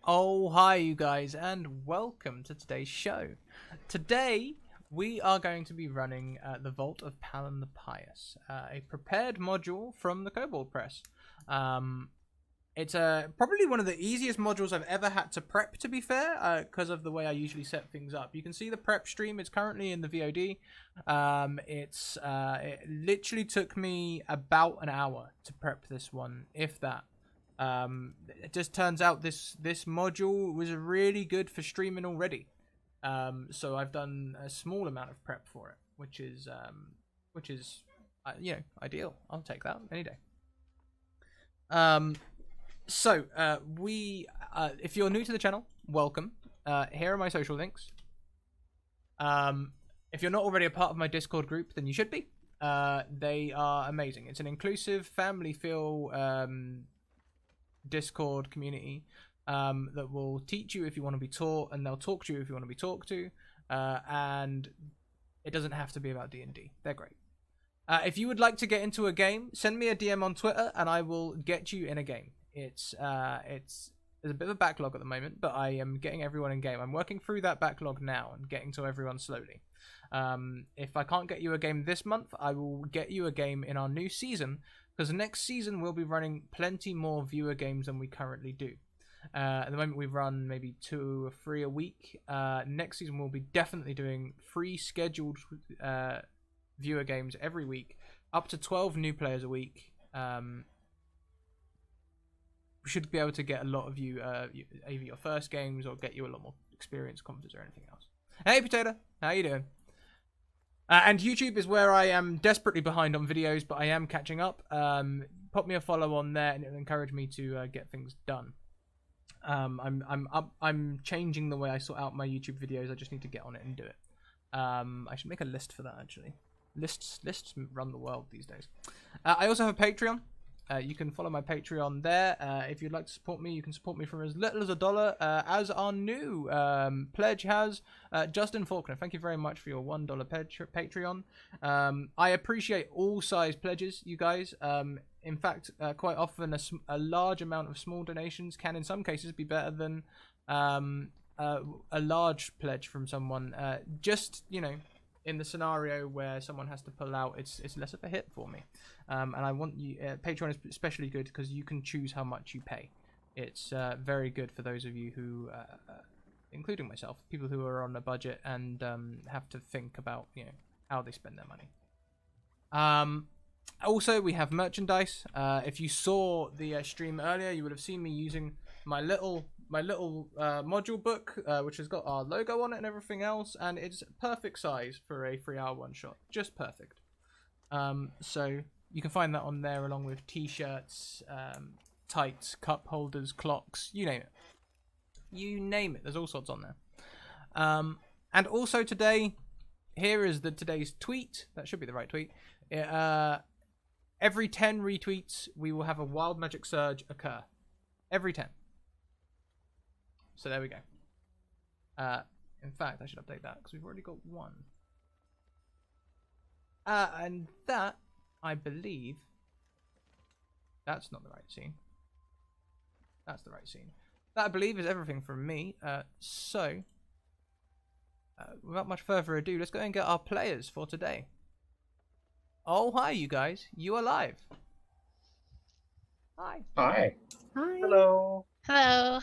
Oh, hi, you guys, and welcome to today's show. Today, we are going to be running the Vault of Pallon the Pious, a prepared module from the KoboldPress. It's probably one of the easiest modules I've ever had to prep, to be fair, because of the way I usually set things up. You can see the prep stream. It's currently in the VOD. It literally took me about an hour to prep this one, if that. It just turns out this module was really good for streaming already. So I've done a small amount of prep for it, which is ideal. I'll take that any day. If you're new to the channel, welcome. Here are my social links. If you're not already a part of my Discord group, then you should be. They are amazing. It's an inclusive, family feel Discord community that will teach you if you want to be taught, and they'll talk to you if you want to be talked to. And it doesn't have to be about D&D. They're great. If you would like to get into a game, send me a DM on Twitter, and I will get you in a game. There's a bit of a backlog at the moment, but I am getting everyone in game. I'm working through that backlog now and getting to everyone slowly. If I can't get you a game this month, I will get you a game in our new season, because next season we'll be running plenty more viewer games than we currently do. At the moment we run maybe 2 or 3 a week. Next season we'll be definitely doing 3 scheduled viewer games every week, up to 12 new players a week. We should be able to get a lot of you either your first games or get you a lot more experience, confidence, or anything else. Hey Potato, how you doing? And YouTube is where I am desperately behind on videos, but I am catching up. Pop me a follow on there, and it'll encourage me to get things done. I'm changing the way I sort out my YouTube videos. I just need to get on it and do it. I should make a list for that actually. Lists run the world these days. I also have a Patreon. You can follow my Patreon there. If you'd like to support me, you can support me from as little as $1, as our new pledge has. Justin Faulkner, thank you very much for your $1 Patreon. I appreciate all size pledges, you guys. In fact, quite often a large amount of small donations can, in some cases, be better than a large pledge from someone. Just, in the scenario where someone has to pull out, it's less of a hit for me. And I want you, Patreon is especially good because you can choose how much you pay. It's very good for those of you who, including myself, people who are on a budget and have to think about how they spend their money. Also, we have merchandise. If you saw the stream earlier, you would have seen me using my little module book, which has got our logo on it and everything else, and it's perfect size for a 3-hour one-shot. Just perfect. So you can find that on there along with t-shirts, tights, cup holders, clocks, you name it. You name it. There's all sorts on there. And also today, here is today's tweet. That should be the right tweet. Every 10 retweets, we will have a Wild Magic Surge occur. Every 10. So there we go. In fact, I should update that because we've already got 1. And that, I believe, that's not the right scene. That's the right scene. That, I believe, is everything from me. Without much further ado, let's go and get our players for today. Oh, hi, you guys. You are live. Hi. Hi. Hi. Hello. Hello.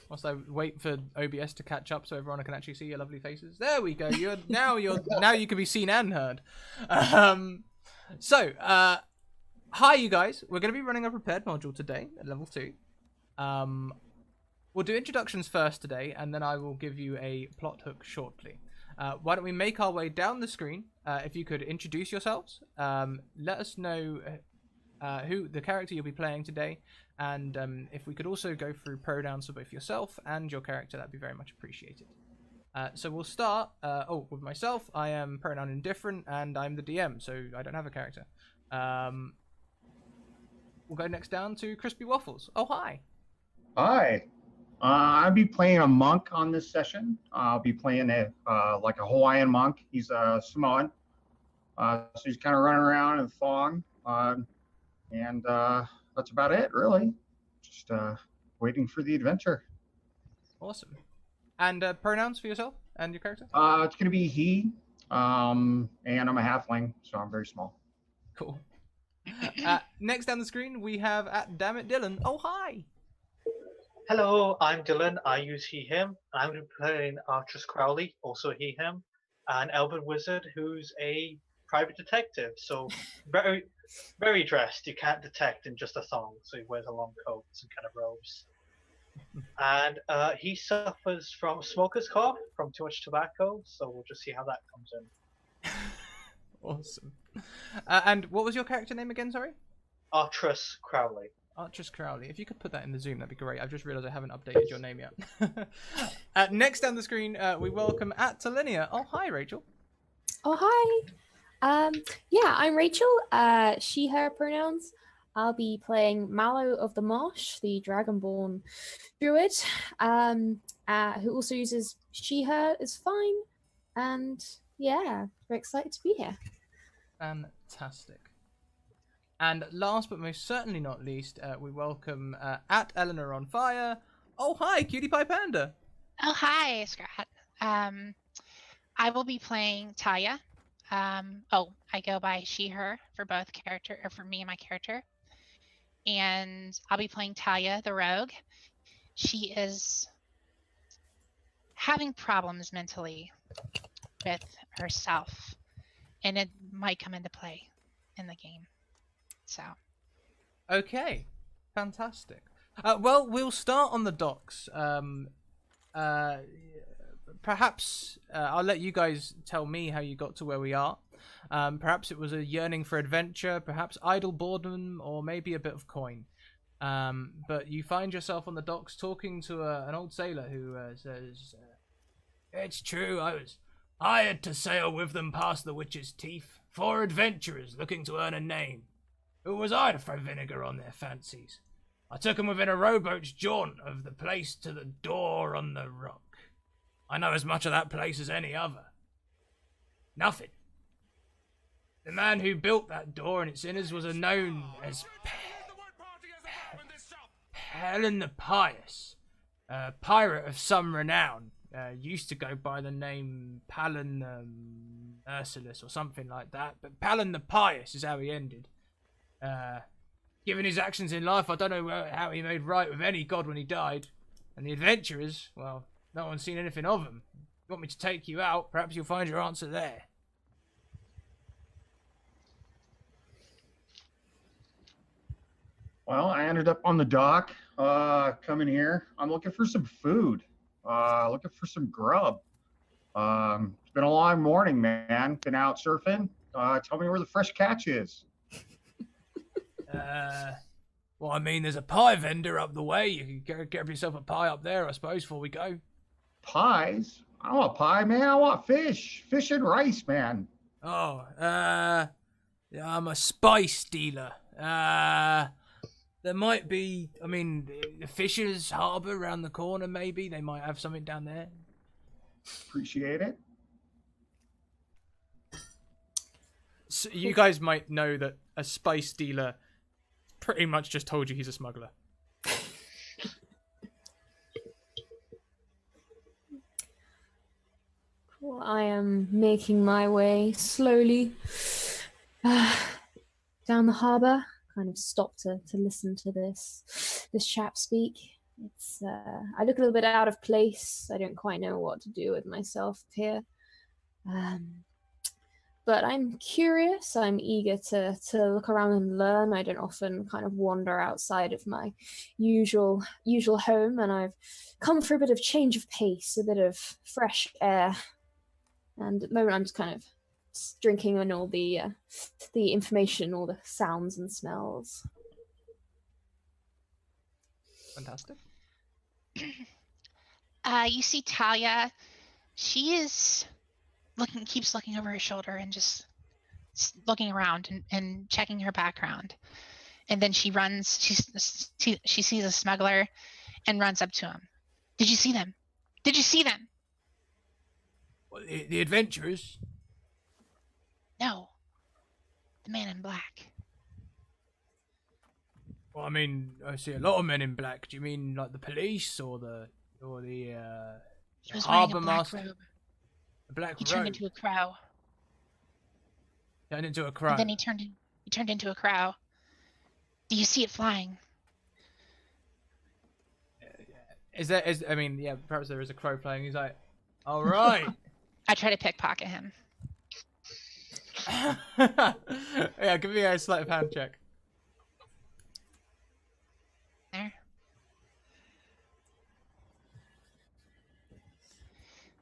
Whilst I wait for OBS to catch up so everyone can actually see your lovely faces. There we go. Now you can be seen and heard. Hi you guys. We're going to be running a prepared module today at level 2. We'll do introductions first today, and then I will give you a plot hook shortly. Why don't we make our way down the screen? If you could introduce yourselves, let us know who the character you'll be playing today, and if we could also go through pronouns for both yourself and your character, that'd be very much appreciated. So we'll start with myself. I am pronoun indifferent, and I'm the DM, so I don't have a character. We'll go next down to Crispy Waffles. Oh, hi. Hi. I'll be playing a monk on this session. I'll be playing like a Hawaiian monk. He's a Samoan. So he's kind of running around in a thong. And that's about it, really. Just waiting for the adventure. Awesome. And pronouns for yourself and your character? It's gonna be he. And I'm a halfling, so I'm very small. Cool. Next down the screen, we have at Dammit Dylan. Oh, hi! Hello, I'm Dylan. I use he, him. I'm going to be playing Artress Crowley, also he, him, an elven wizard who's a private detective. So very, very dressed. You can't detect in just a thong, so he wears a long coat and kind of robes. And he suffers from smoker's cough from too much tobacco, so we'll just see how that comes in. Awesome. And what was your character name again, sorry? Artress Crowley. Artress Crowley. If you could put that in the Zoom, that'd be great. I've just realised I haven't updated your name yet. Next down the screen, we welcome at Talinia. Oh, hi, Rachel. Oh, hi. Yeah, I'm Rachel. She, her pronouns. I'll be playing Mallow of the Marsh, the Dragonborn druid, who also uses she, her is fine. And yeah, very excited to be here. Fantastic. And last but most certainly not least, we welcome at Eleanor on Fire. Oh, hi, Cutie Pie Panda. Oh, hi, Scrat. I will be playing Taya. I go by she, her for both character, or for me and my character. And I'll be playing Taya, the rogue. She is having problems mentally with herself, and it might come into play in the game. So. Okay, fantastic. Well, we'll start on the docks. Perhaps I'll let you guys tell me how you got to where we are. Perhaps it was a yearning for adventure, perhaps idle boredom, or maybe a bit of coin. But you find yourself on the docks talking to an old sailor who says, "It's true, I was hired to sail with them past the Witch's Teeth, for adventurers looking to earn a name. Who was I to throw vinegar on their fancies? I took 'em within a rowboat's jaunt of the place to the door on the rock. I know as much of that place as any other. Nothing. The man who built that door and its innards was known as Pallon the Pious, a pirate of some renown. Used to go by the name Pallon Ursulus or something like that, but Pallon the Pious is how he ended. Given his actions in life, I don't know how he made right with any god when he died. And the adventurers, well, no one's seen anything of them. You want me to take you out? Perhaps you'll find your answer there." Well, I ended up on the dock, coming here. I'm looking for some food, looking for some grub. It's been a long morning, man. Been out surfing. Tell me where the fresh catch is. Well, I mean, there's a pie vendor up the way. You can get yourself a pie up there, I suppose, before we go. Pies? I don't want pie, man. I want fish. Fish and rice, man. Oh, yeah, I'm a spice dealer. There might be, I mean, the Fisher's Harbour around the corner, maybe. They might have something down there. Appreciate it. So you guys might know that a spice dealer pretty much just told you he's a smuggler. Well, I am making my way slowly down the harbour. Kind of stop to listen to this chap speak. It's I look a little bit out of place. I don't quite know what to do with myself here. But I'm curious. I'm eager to look around and learn. I don't often kind of wander outside of my usual home, and I've come for a bit of change of pace, a bit of fresh air. And at the moment, I'm just kind of drinking in all the information, all the sounds and smells. Fantastic. You see Talia. She is keeps looking over her shoulder and just looking around and checking her background. And then she runs. She sees a smuggler and runs up to him. Did you see them? Did you see them? Well, the adventurers? No. The man in black. Well, I mean, I see a lot of men in black. Do you mean like the police or the Or the He was wearing a harbour black master. robe. A black He robe. turned into a crow. Turned into a crow. And then he turned into a crow. Do you see it flying? I mean, yeah, perhaps there is a crow playing. He's like, all right. I try to pickpocket him. Yeah, give me a sleight of hand check. There.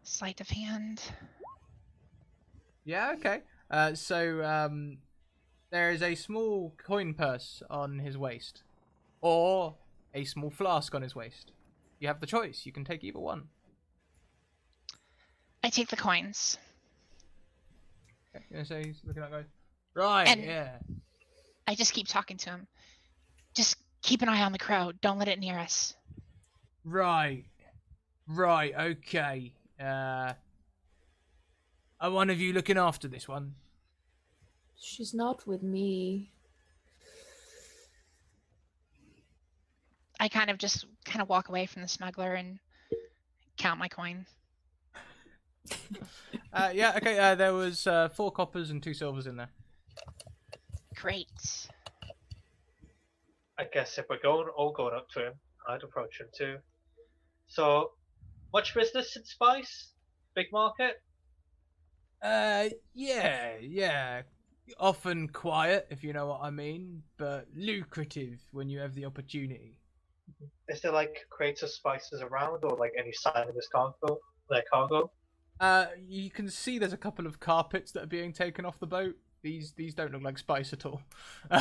Sleight of hand. Yeah, okay. There is a small coin purse on his waist, or a small flask on his waist. You have the choice. You can take either one. I take the coins. Okay, so he's looking at going, right, And- yeah. I just keep talking to him. Just keep an eye on the crow. Don't let it near us. Right, okay. Are one of you looking after this one? She's not with me. I kind of walk away from the smuggler and count my coin. Yeah, okay, there was 4 coppers and 2 silvers in there. Great. I guess if we're all going up to him, I'd approach him too. So, much business in Spice? Big market? Yeah. Often quiet, if you know what I mean, but lucrative when you have the opportunity. Is there like crates of spices around, or like any sign of this cargo? Their cargo? You can see there's a couple of carpets that are being taken off the boat. These don't look like spice at all.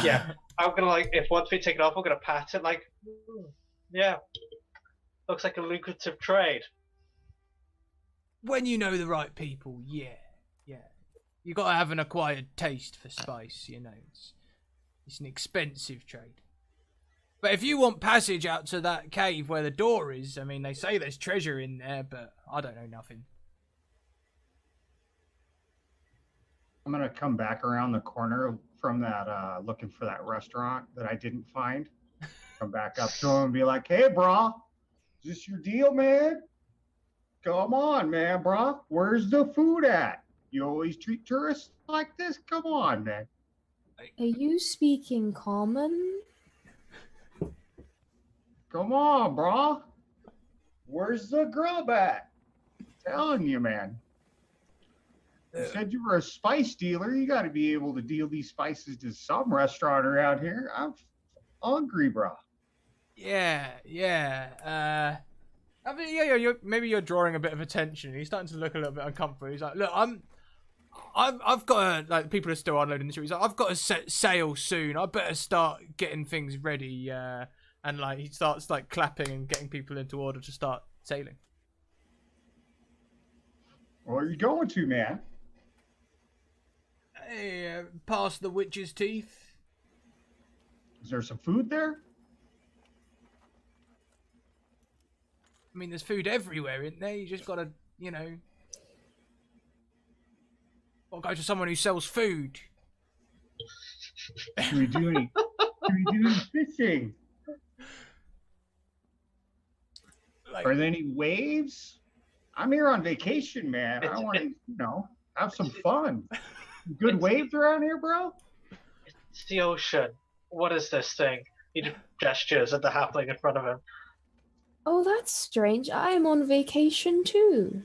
Yeah. I'm gonna like, if once we take it off, we're gonna pat it like, yeah, looks like a lucrative trade. When you know the right people, yeah. You gotta have an acquired taste for spice, you know. It's an expensive trade. But if you want passage out to that cave where the door is, I mean, they say there's treasure in there, but I don't know nothing. I'm gonna come back around the corner from that, looking for that restaurant that I didn't find. Come back up to him and be like, "Hey, brah, is this your deal, man? Come on, man, brah. Where's the food at? You always treat tourists like this? Come on, man." Are you speaking common? Come on, brah. Where's the grub at? Telling you, man. You said you were a spice dealer. You got to be able to deal these spices to some restaurant around here. I'm hungry, brah. Yeah. I mean, yeah. Maybe you're drawing a bit of attention. He's starting to look a little bit uncomfortable. He's like, look, I've got to, like, people are still unloading the ship. He's like, I've got to set sail soon. I better start getting things ready. And like he starts like clapping and getting people into order to start sailing. Where are you going to, man? Hey, past the witch's teeth. Is there some food there? I mean, there's food everywhere, isn't there? You just gotta, gotta go to someone who sells food. Can we do any fishing? Like, Are there any waves? I'm here on vacation, man. I want to, have some fun. Good waves around here, bro? It's the ocean. What is this thing? He just gestures at the halfling in front of him. Oh, that's strange. I'm on vacation too.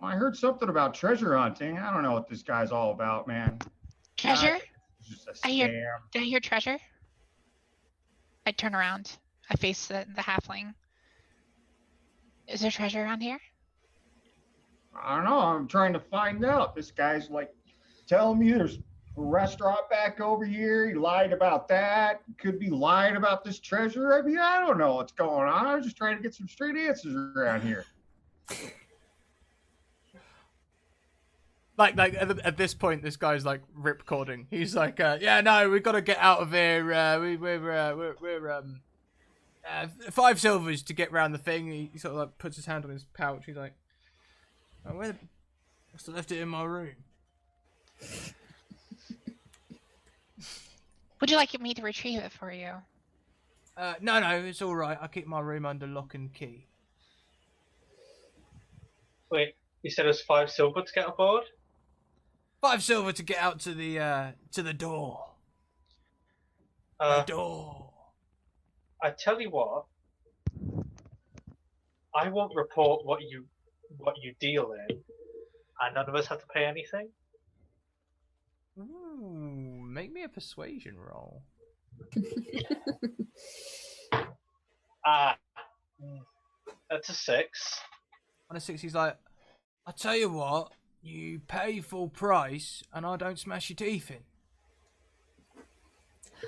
Well, I heard something about treasure hunting. I don't know what this guy's all about, man. Treasure? It's just a I scam. Did I hear treasure? I turn around. I face the halfling. Is there treasure around here? I don't know. I'm trying to find out. This guy's like telling me there's a restaurant back over here. He lied about that. Could be lying about this treasure. I mean, I don't know what's going on. I was just trying to get some straight answers around here. Like at this point, this guy's like ripcording. He's like, yeah, no, we got to get out of here. We're 5 silvers to get round the thing. He sort of like puts his hand on his pouch. He's like, oh, where? Must have left it in my room. Would you like me to retrieve it for you? No, it's all right. I keep my room under lock and key. Wait, you said it was 5 silver to get aboard? 5 silver to get out to the door. The Uh, door. I tell you what, I won't report what you deal in, and none of us have to pay anything. Ooh, make me a persuasion roll. Ah, that's a 6. On a 6, he's like, I tell you what, you pay full price, and I don't smash your teeth in.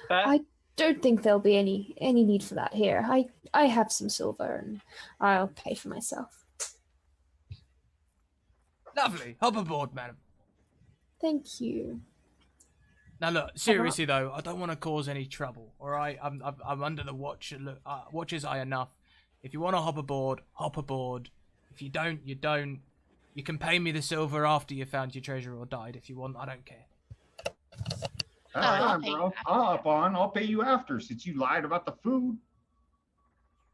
Fair? I don't think there'll be any need for that here. I have some silver and I'll pay for myself. Lovely. Hop aboard, madam. Thank you. Now look, seriously though, I don't want to cause any trouble. All right, I'm under the watcher's eye enough. If you want to hop aboard, hop aboard. If you don't, you don't. You can pay me the silver after you found your treasure or died. If you want, I don't care. All I'll right, pay you bro. after. I'll hop on. I'll pay you after since you lied about the food.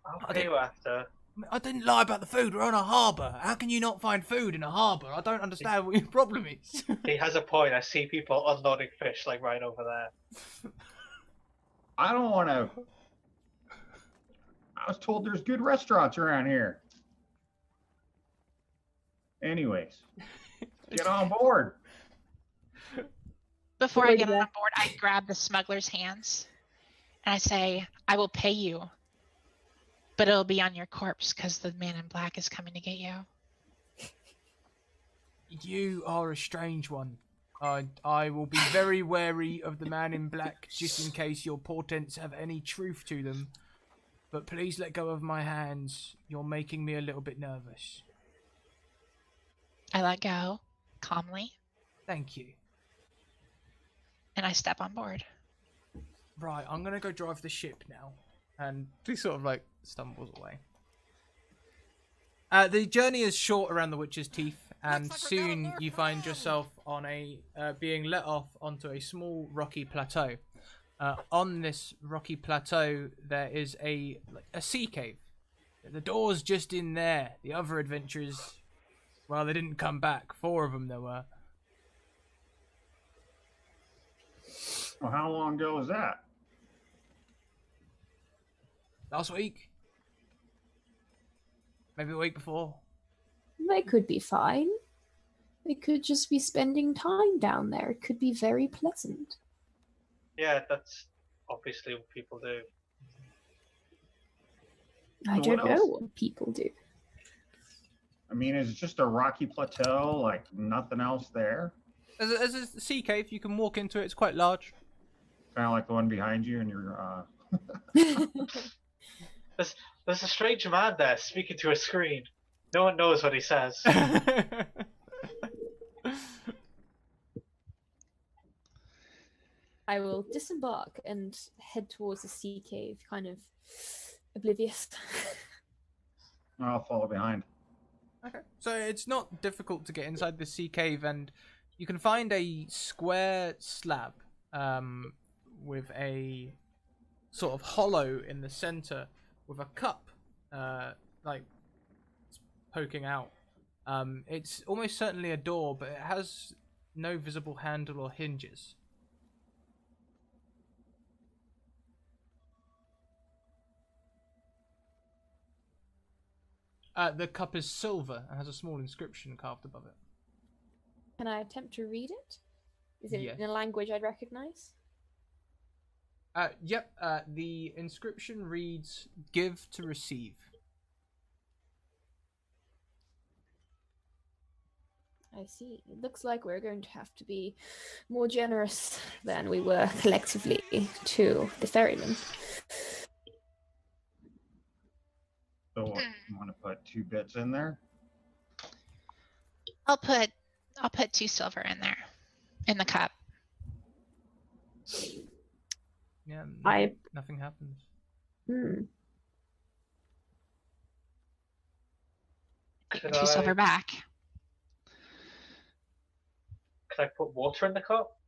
I'll pay you after. I didn't lie about the food. We're on a harbour. How can you not find food in a harbour? I don't understand what your problem is. He has a point. I see people unloading fish like right over there. I don't want to. I was told there's good restaurants around here. Anyways, get on board. Before I get Yeah. on board, I grab the smuggler's hands and I say, I will pay you, but it'll be on your corpse because the man in black is coming to get you. You are a strange one. I will be very wary of the man in black, just in case your portents have any truth to them. But please let go of my hands. You're making me a little bit nervous. I let go calmly Thank you. and I step on board. Right, I'm gonna go drive the ship now. And he sort of like stumbles away. The journey is short around the Witch's Teeth, and soon you find yourself on being let off onto a small rocky plateau. On this rocky plateau, there is a sea cave. The door's just in there. The other adventurers, well, they didn't come back. 4 of them there were. Well, how long ago was that? Last week? Maybe the week before? They could be fine. They could just be spending time down there. It could be very pleasant. Yeah, that's obviously what people do. I What don't know else? what people do. I mean, is it just a rocky plateau, like nothing else there? As a sea cave, you can walk into it. It's quite large. Kind of like the one behind you, and you're. There's a strange man there speaking to a screen. No one knows what he says. I will disembark and head towards the sea cave, kind of oblivious. I'll follow behind. Okay. So it's not difficult to get inside the sea cave, and you can find a square slab with a sort of hollow in the center with a cup like poking out. It's almost certainly a door, but it has no visible handle or hinges. The cup is silver and has a small inscription carved above it. Can I attempt to read it? Is it Yes. in a language I'd recognize? Yep. The inscription reads, "Give to receive." I see. It looks like we're going to have to be more generous than we were collectively to the ferryman. So what, you want to put 2 bits in there? I'll put 2 silver in there, in the cup. Yeah. Nothing happens. Hmm. Give Could 2 silver I- back. Can I put water in the cup?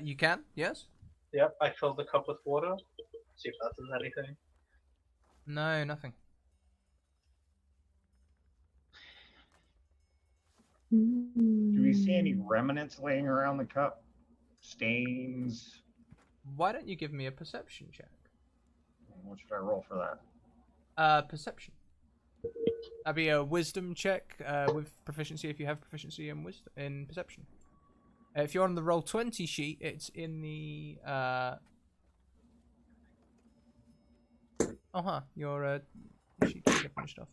You can, yes. Yep, I filled the cup with water. See if that does anything. No, nothing. Do we see any Hmm. remnants laying around the cup? Stains? Why don't you give me a perception check? What should I roll for that? Perception. That'd be a wisdom check with proficiency if you have proficiency in wisdom in perception. If you're on the roll 20 sheet, it's in the your sheet doesn't get finished off.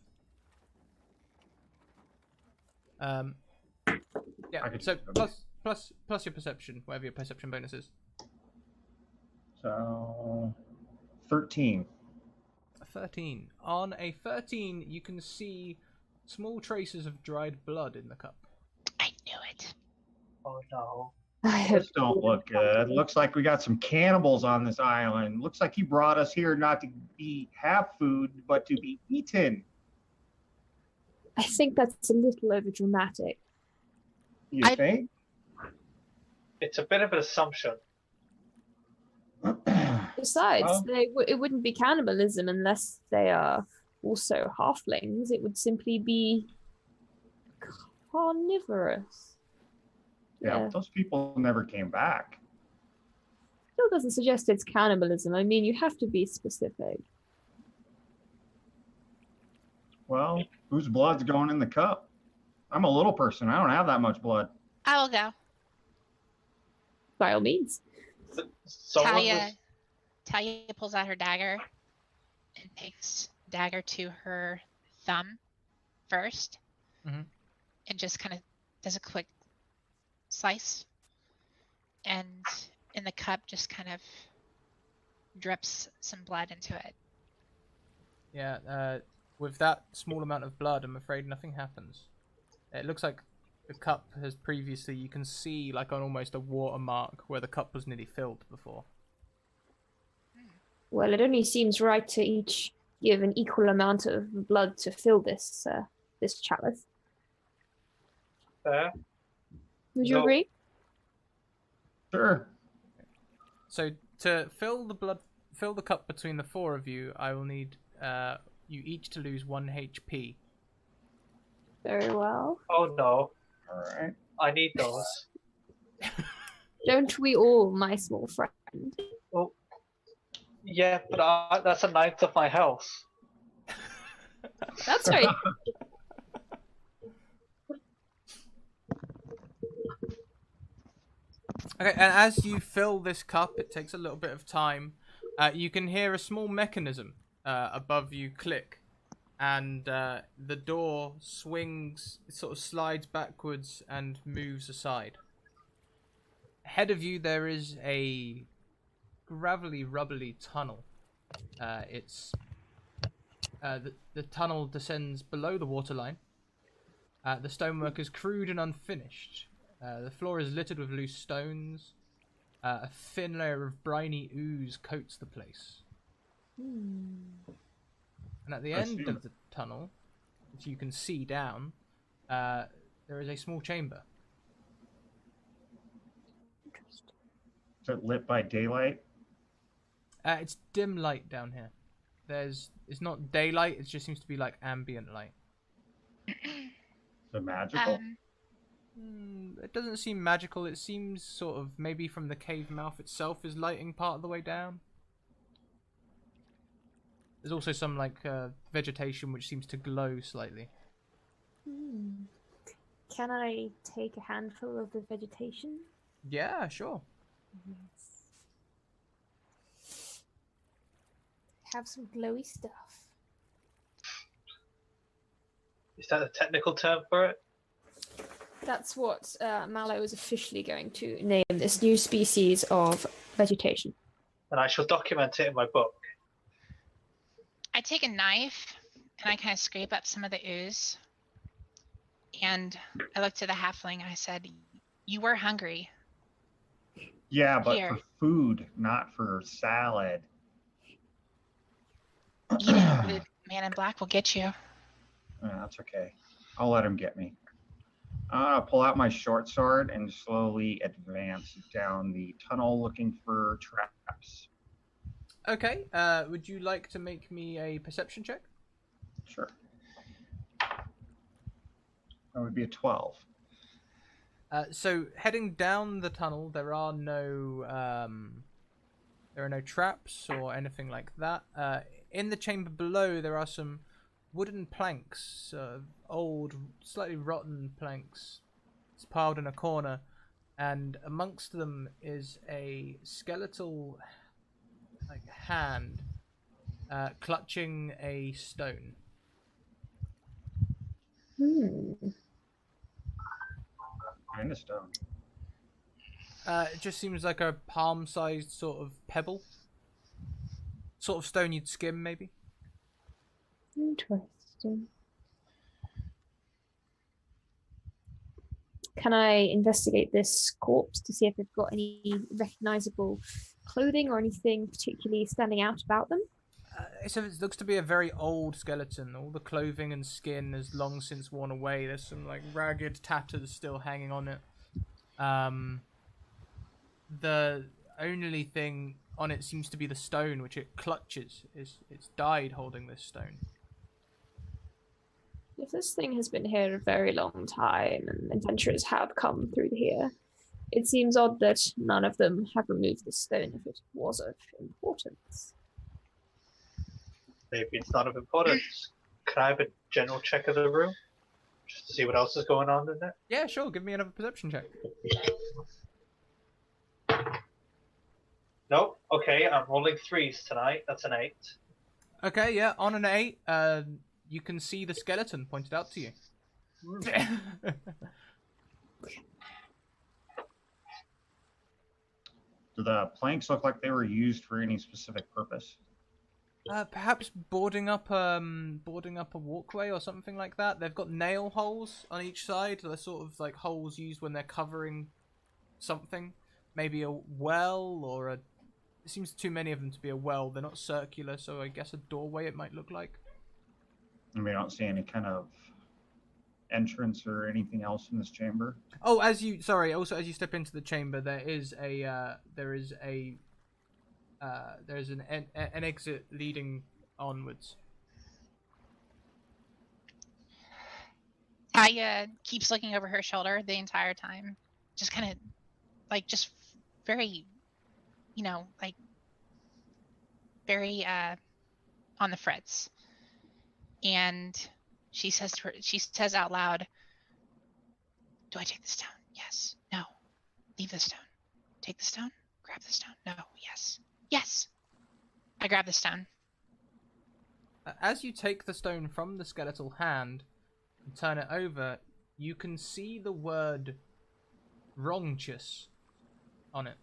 Yeah. I could So use those. plus your perception, whatever your perception bonus is. So 13. A 13. On a 13, you can see small traces of dried blood in the cup. I knew it. Oh no. I hope This don't look good. Looks like we got some cannibals on this island. Looks like he brought us here not to have food, but to be eaten. I think that's a little over dramatic. You I- think? It's a bit of an assumption. Besides, Well- it wouldn't be cannibalism unless they are also halflings. It would simply be carnivorous. Yeah, but those people never came back. Still doesn't suggest it's cannibalism. I mean, you have to be specific. Well, whose blood's going in the cup? I'm a little person. I don't have that much blood. I will go. By all means. Someone Talia, was, Talia pulls out her dagger and takes the dagger to her thumb first, Mhm. and just kind of does a quick slice, and in the cup just kind of drips some blood into it. Yeah, with that small amount of blood, I'm afraid nothing happens. It looks like the cup has previously, you can see like on almost a watermark where the cup was nearly filled before. Well, it only seems right to each give an equal amount of blood to fill this this chalice. there. Would you No. agree? Sure. So to fill the cup between the four of you, I will need you each to lose 1 HP. Very well. Oh no. All right. I need those. Don't we all, my small friend? Oh. Yeah, but that's a ninth of my health. That's right. Okay, and as you fill this cup, it takes a little bit of time. You can hear a small mechanism above you click, and the door swings, it sort of slides backwards and moves aside. Ahead of you, there is a gravelly, rubbly tunnel. The tunnel descends below the waterline. The stonework is crude and unfinished. The floor is littered with loose stones. A thin layer of briny ooze coats the place. And at the I end see. of the tunnel, which you can see down, there is a small chamber. Is it lit by daylight? It's dim light down here. It's not daylight, it just seems to be like ambient light. Is it magical? It doesn't seem magical. It seems sort of maybe from the cave mouth itself is lighting part of the way down. There's also some like vegetation which seems to glow slightly. Can I take a handful of the vegetation? Yeah, sure. Yes. Have some glowy stuff. Is that a technical term for it? That's what Mallow is officially going to name this new species of vegetation. And I shall document it in my book. I take a knife and I kind of scrape up some of the ooze. And I look to the halfling. I said, "You were hungry. Yeah, but Here. for food, not for salad. Eat it. The man in black will get you." That's okay. I'll let him get me. I'll pull out my short sword and slowly advance down the tunnel looking for traps. Okay. Would you like to make me a perception check? Sure. That would be a 12. So heading down the tunnel, there are no traps or anything like that. In the chamber below, there are some wooden planks, old, slightly rotten planks. It's piled in a corner, and amongst them is a skeletal, hand, clutching a stone. And a stone. It just seems like a palm-sized sort of pebble. Sort of stone you'd skim, maybe. Interesting. Can I investigate this corpse to see if they've got any recognizable clothing or anything particularly standing out about them? So it looks to be a very old skeleton. All the clothing and skin is long since worn away. There's some ragged tatters still hanging on it. The only thing on it seems to be the stone, which it clutches. It's died holding this stone. If this thing has been here a very long time and adventurers have come through here, it seems odd that none of them have removed the stone if it was of importance. Maybe it's not of importance. Can I have a general check of the room? Just to see what else is going on in there? Yeah, sure. Give me another perception check. Nope. Okay, I'm rolling 3s tonight. That's an 8. Okay, yeah. On an 8, you can see the skeleton pointed out to you. Do the planks look like they were used for any specific purpose? Perhaps boarding up a walkway or something like that. They've got nail holes on each side. They're sort of like holes used when they're covering something. Maybe a well or a... It seems too many of them to be a well. They're not circular, so I guess a doorway it might look like. And we don't see any kind of entrance or anything else in this chamber. Oh, as you step into the chamber, there's an exit leading onwards. Aya keeps looking over her shoulder the entire time, just kind of just very, very on the frets. And she says out loud, "Do I take the stone? Yes. No. Leave the stone. Take the stone. Grab the stone. No. Yes. Yes." I grab the stone. As you take the stone from the skeletal hand and turn it over, you can see the word "wrongchus" on it.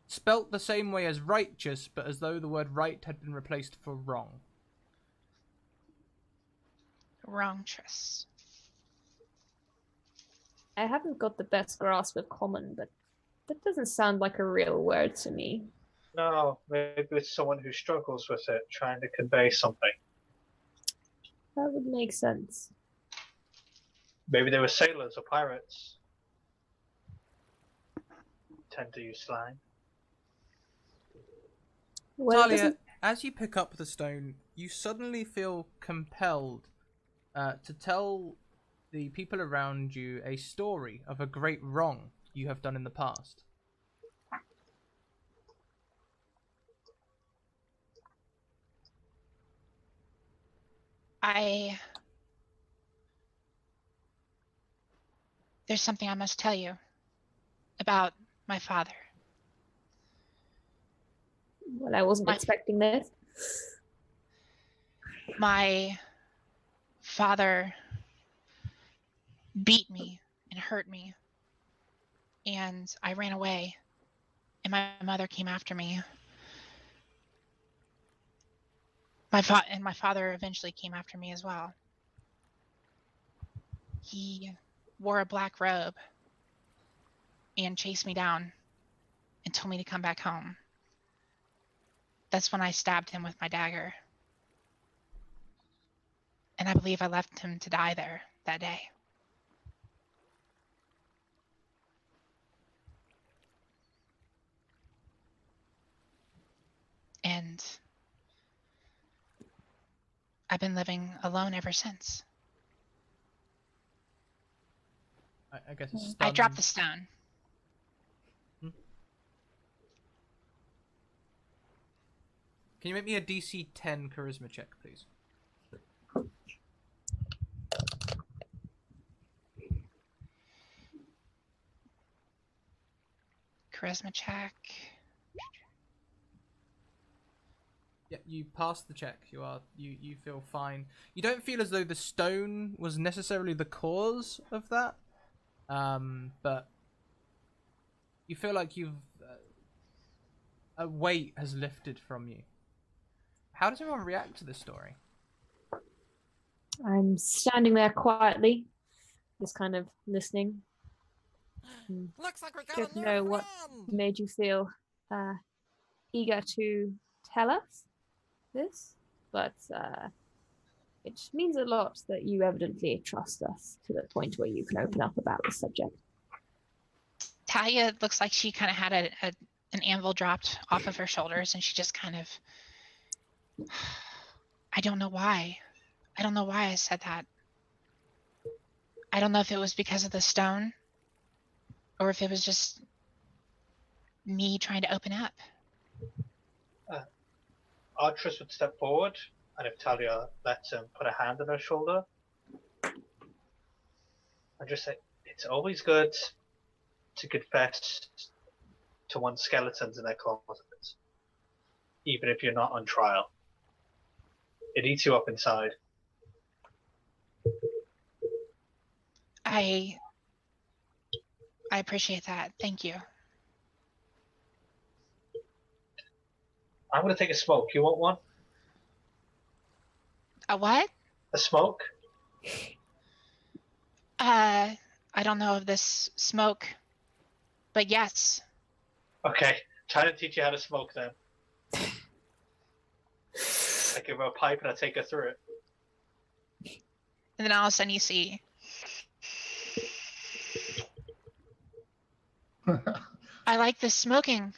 Spelt the same way as righteous, but as though the word right had been replaced for wrong. Wrongtress. I haven't got the best grasp of common, but that doesn't sound like a real word to me. No, maybe it's someone who struggles with it, trying to convey something. That would make sense. Maybe they were sailors or pirates. Tend to use slang. Well, Talia, as you pick up the stone, you suddenly feel compelled to tell the people around you a story of a great wrong you have done in the past. There's something I must tell you about my father. Well, I wasn't expecting this. My father beat me and hurt me, and I ran away, and my mother came after me. My father eventually came after me as well. He wore a black robe and chased me down and told me to come back home. That's when I stabbed him with my dagger. And I believe I left him to die there that day. and I've been living alone ever since. I guess it's I dropped stunned. the stone. Can you make me a DC 10 charisma check, please? Charisma check. Yeah, you passed the check. You feel fine. You don't feel as though the stone was necessarily the cause of that, but you feel like a weight has lifted from you. How does everyone react to this story? I'm standing there quietly, just kind of listening. Looks like we got Don't a new know what friend. made you feel eager to tell us this, but it means a lot that you evidently trust us to the point where you can open up about the subject. Talia looks like she kind of had an anvil dropped off of her shoulders, and she just kind of. I don't know why. I don't know why I said that. I don't know if it was because of the stone, or if it was just me trying to open up. Artress would step forward, and if Talia lets him, put a hand on her shoulder, and just say, "It's always good to confess to one's skeletons in their closets, even if you're not on trial. It eats you up inside." I appreciate that. Thank you. I'm going to take a smoke. You want one? A what? A smoke? I don't know of this smoke, but yes. Okay, try to teach you how to smoke then. I give her a pipe and I take her through it. And then all of a sudden you see I like this smoking.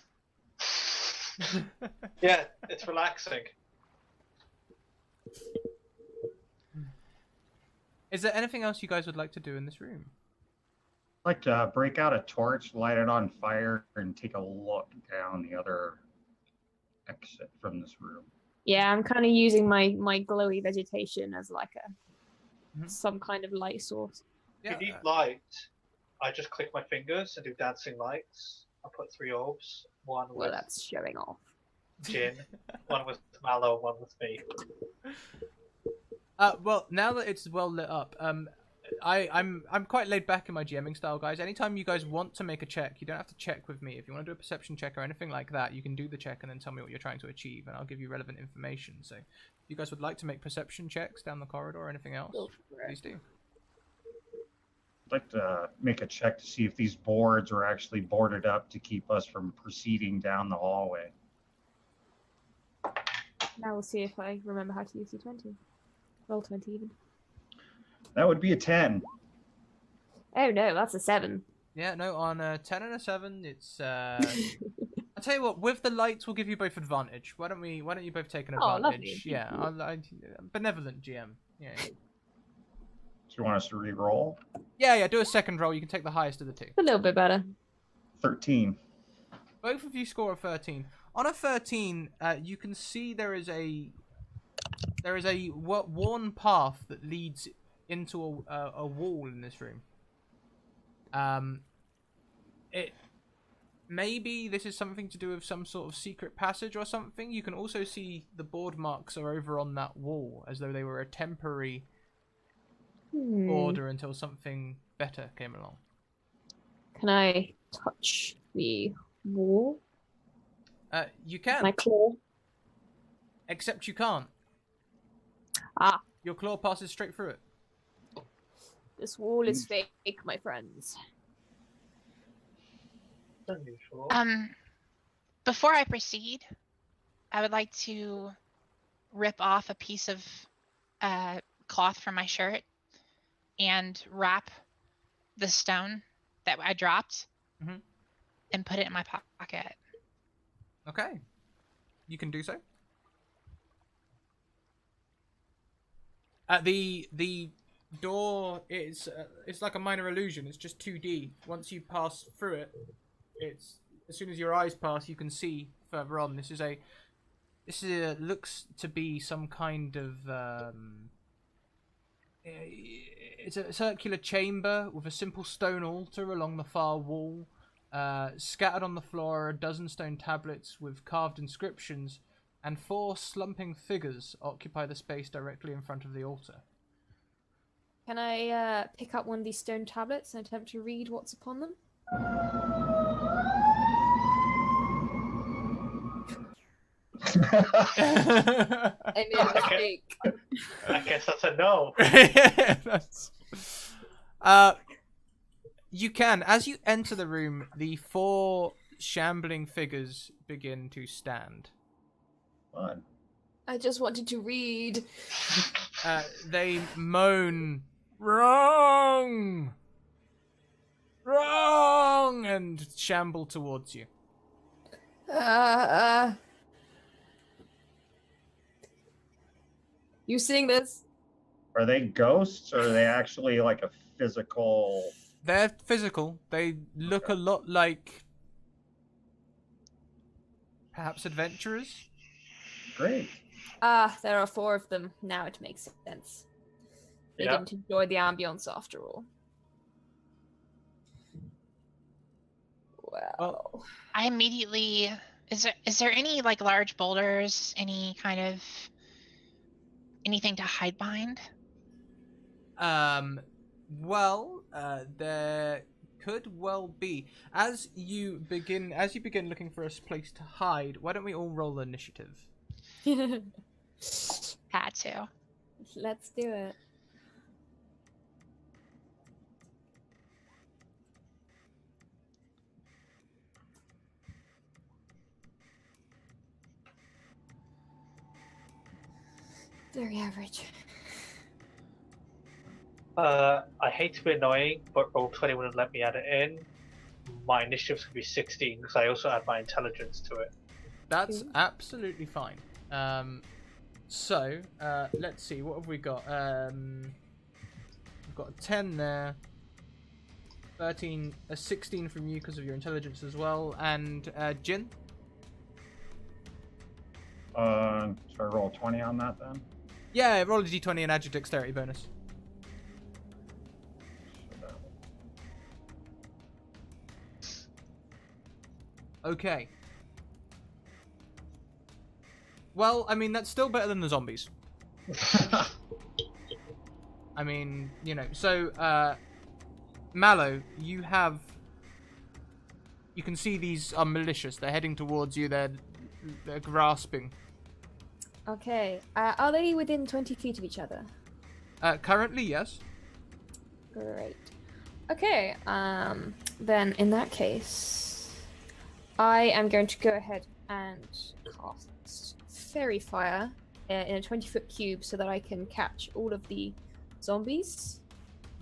Yeah, it's relaxing. Is there anything else you guys would like to do in this room? I'd like to break out a torch, light it on fire, and take a look down the other exit from this room. Yeah, I'm kind of using my glowy vegetation as like a Mhm. some kind of light source. Yeah. If you need light, I just click my fingers and do dancing lights. I put 3 orbs, one Well, with that's showing off. Jin, one with Mallow, one with me. Well, now that it's well lit up, I'm quite laid back in my GMing style, guys. Anytime you guys want to make a check, you don't have to check with me. If you want to do a perception check or anything like that, you can do the check and then tell me what you're trying to achieve, and I'll give you relevant information. So, if you guys would like to make perception checks down the corridor or anything else, Go for it. please do. I'd like to make a check to see if these boards are actually boarded up to keep us from proceeding down the hallway. Now we'll see if I remember how to use D20. Roll 20 even. That would be a 10. Oh no, that's a 7. Yeah, no, on a 10 and a 7, it's I'll tell you what, with the lights we'll give you both advantage. Why don't you both take an Oh, advantage? lovely. Yeah, benevolent GM. Yeah. Do you want us to re-roll? Yeah, do a second roll. You can take the highest of the two. A little bit better. 13. Both of you score a 13. On a 13, you can see there is a worn path that leads into a wall in this room. Maybe this is something to do with some sort of secret passage or something. You can also see the board marks are over on that wall, as though they were a temporary order until something better came along. Can I touch the wall? You can. My claw? Except you can't. Ah, Your claw passes straight through it. this wall is fake, my friends. Unusual. Before I proceed, I would like to rip off a piece of cloth from my shirt and wrap the stone that I dropped and put it in my pocket. Okay. You can do so. The door is it's like a minor illusion. It's just 2D. Once you pass through it, it's as soon as your eyes pass, you can see further on. This looks to be some kind of it's a circular chamber with a simple stone altar along the far wall. Scattered on the floor are a dozen stone tablets with carved inscriptions, and 4 slumping figures occupy the space directly in front of the altar. Can I pick up one of these stone tablets and attempt to read what's upon them? I made a mistake. I guess that's a no. You can. As you enter the room, the 4 shambling figures begin to stand. Fun. I just wanted to read. They moan, "Wrong! Wrong!" and shamble towards you. You seeing this? Are they ghosts or are they actually like a physical? They're physical. They look a lot like perhaps adventurers. Great. There are 4 of them. Now it makes sense. They Yeah. didn't enjoy the ambience after all. Well, I immediately is there any like large boulders, any kind of anything to hide behind? There could well be. As you begin looking for a place to hide, why don't we all roll initiative? Had to. let's do it. Very average. I hate to be annoying, but Roll20 wouldn't let me add it in. My initiative's gonna be 16 because I also add my intelligence to it. That's absolutely fine. Let's see, what have we got? We've got a 10 there, 13, a 16 from you because of your intelligence as well, and Jin? Should I roll 20 on that then? Yeah, roll a d20 and add your dexterity bonus. Okay. Well, I mean, that's still better than the zombies. I mean, you know, so, Mallow, you can see these are malicious. They're heading towards you. They're grasping. Okay. Are they within 20 feet of each other? Currently, yes. Great. Okay. Then in that case, I am going to go ahead and cast Fairy Fire in a 20-foot cube so that I can catch all of the zombies.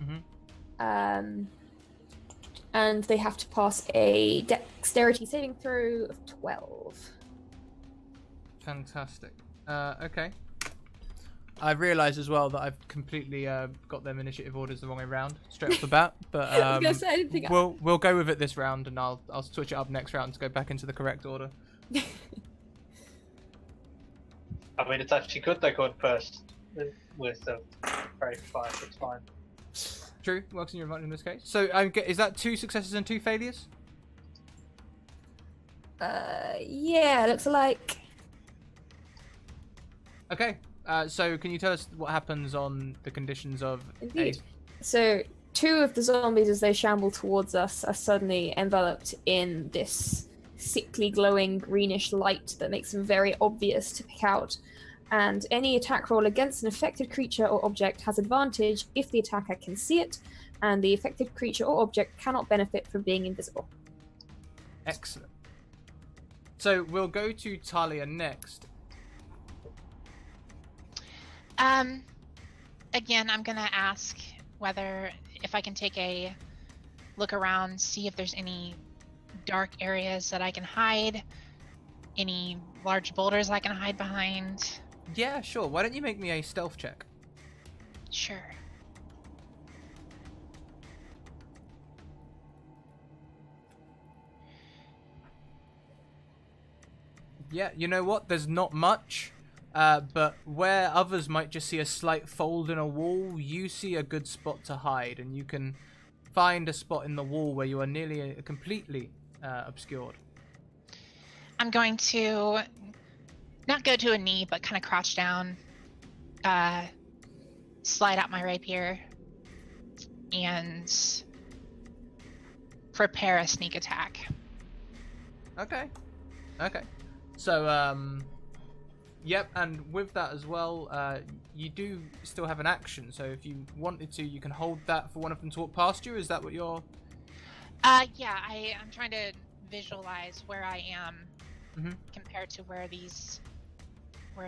Mm-hmm. And they have to pass a dexterity saving throw of 12. Fantastic. Okay. I realise as well that I've completely got them initiative orders the wrong way round, straight off the bat. But I was gonna say, I didn't think we'll go with it this round, and I'll switch it up next round to go back into the correct order. I mean, it's actually good they're going first with the very fire. It's fine. True, works in your advantage in this case. So is that 2 successes and 2 failures? Yeah, looks like. Okay. So can you tell us what happens on the conditions of Indeed. So 2 of the zombies, as they shamble towards us, are suddenly enveloped in this sickly glowing greenish light that makes them very obvious to pick out. And any attack roll against an affected creature or object has advantage if the attacker can see it, and the affected creature or object cannot benefit from being invisible. Excellent. So we'll go to Talia next. Again, I'm gonna ask whether if I can take a look around, see if there's any dark areas that I can hide, any large boulders I can hide behind. Yeah, sure. Why don't you make me a stealth check? Sure. Yeah, you know what? There's not much, but where others might just see a slight fold in a wall, you see a good spot to hide, and you can find a spot in the wall where you are nearly completely obscured. I'm going to not go to a knee, but kind of crouch down, slide out my rapier, and prepare a sneak attack. Okay. Okay. So, yep, and with that as well, you do still have an action, so if you wanted to, you can hold that for one of them to walk past you. Is that what you're... Yeah, I'm trying to visualize where I am compared to where these...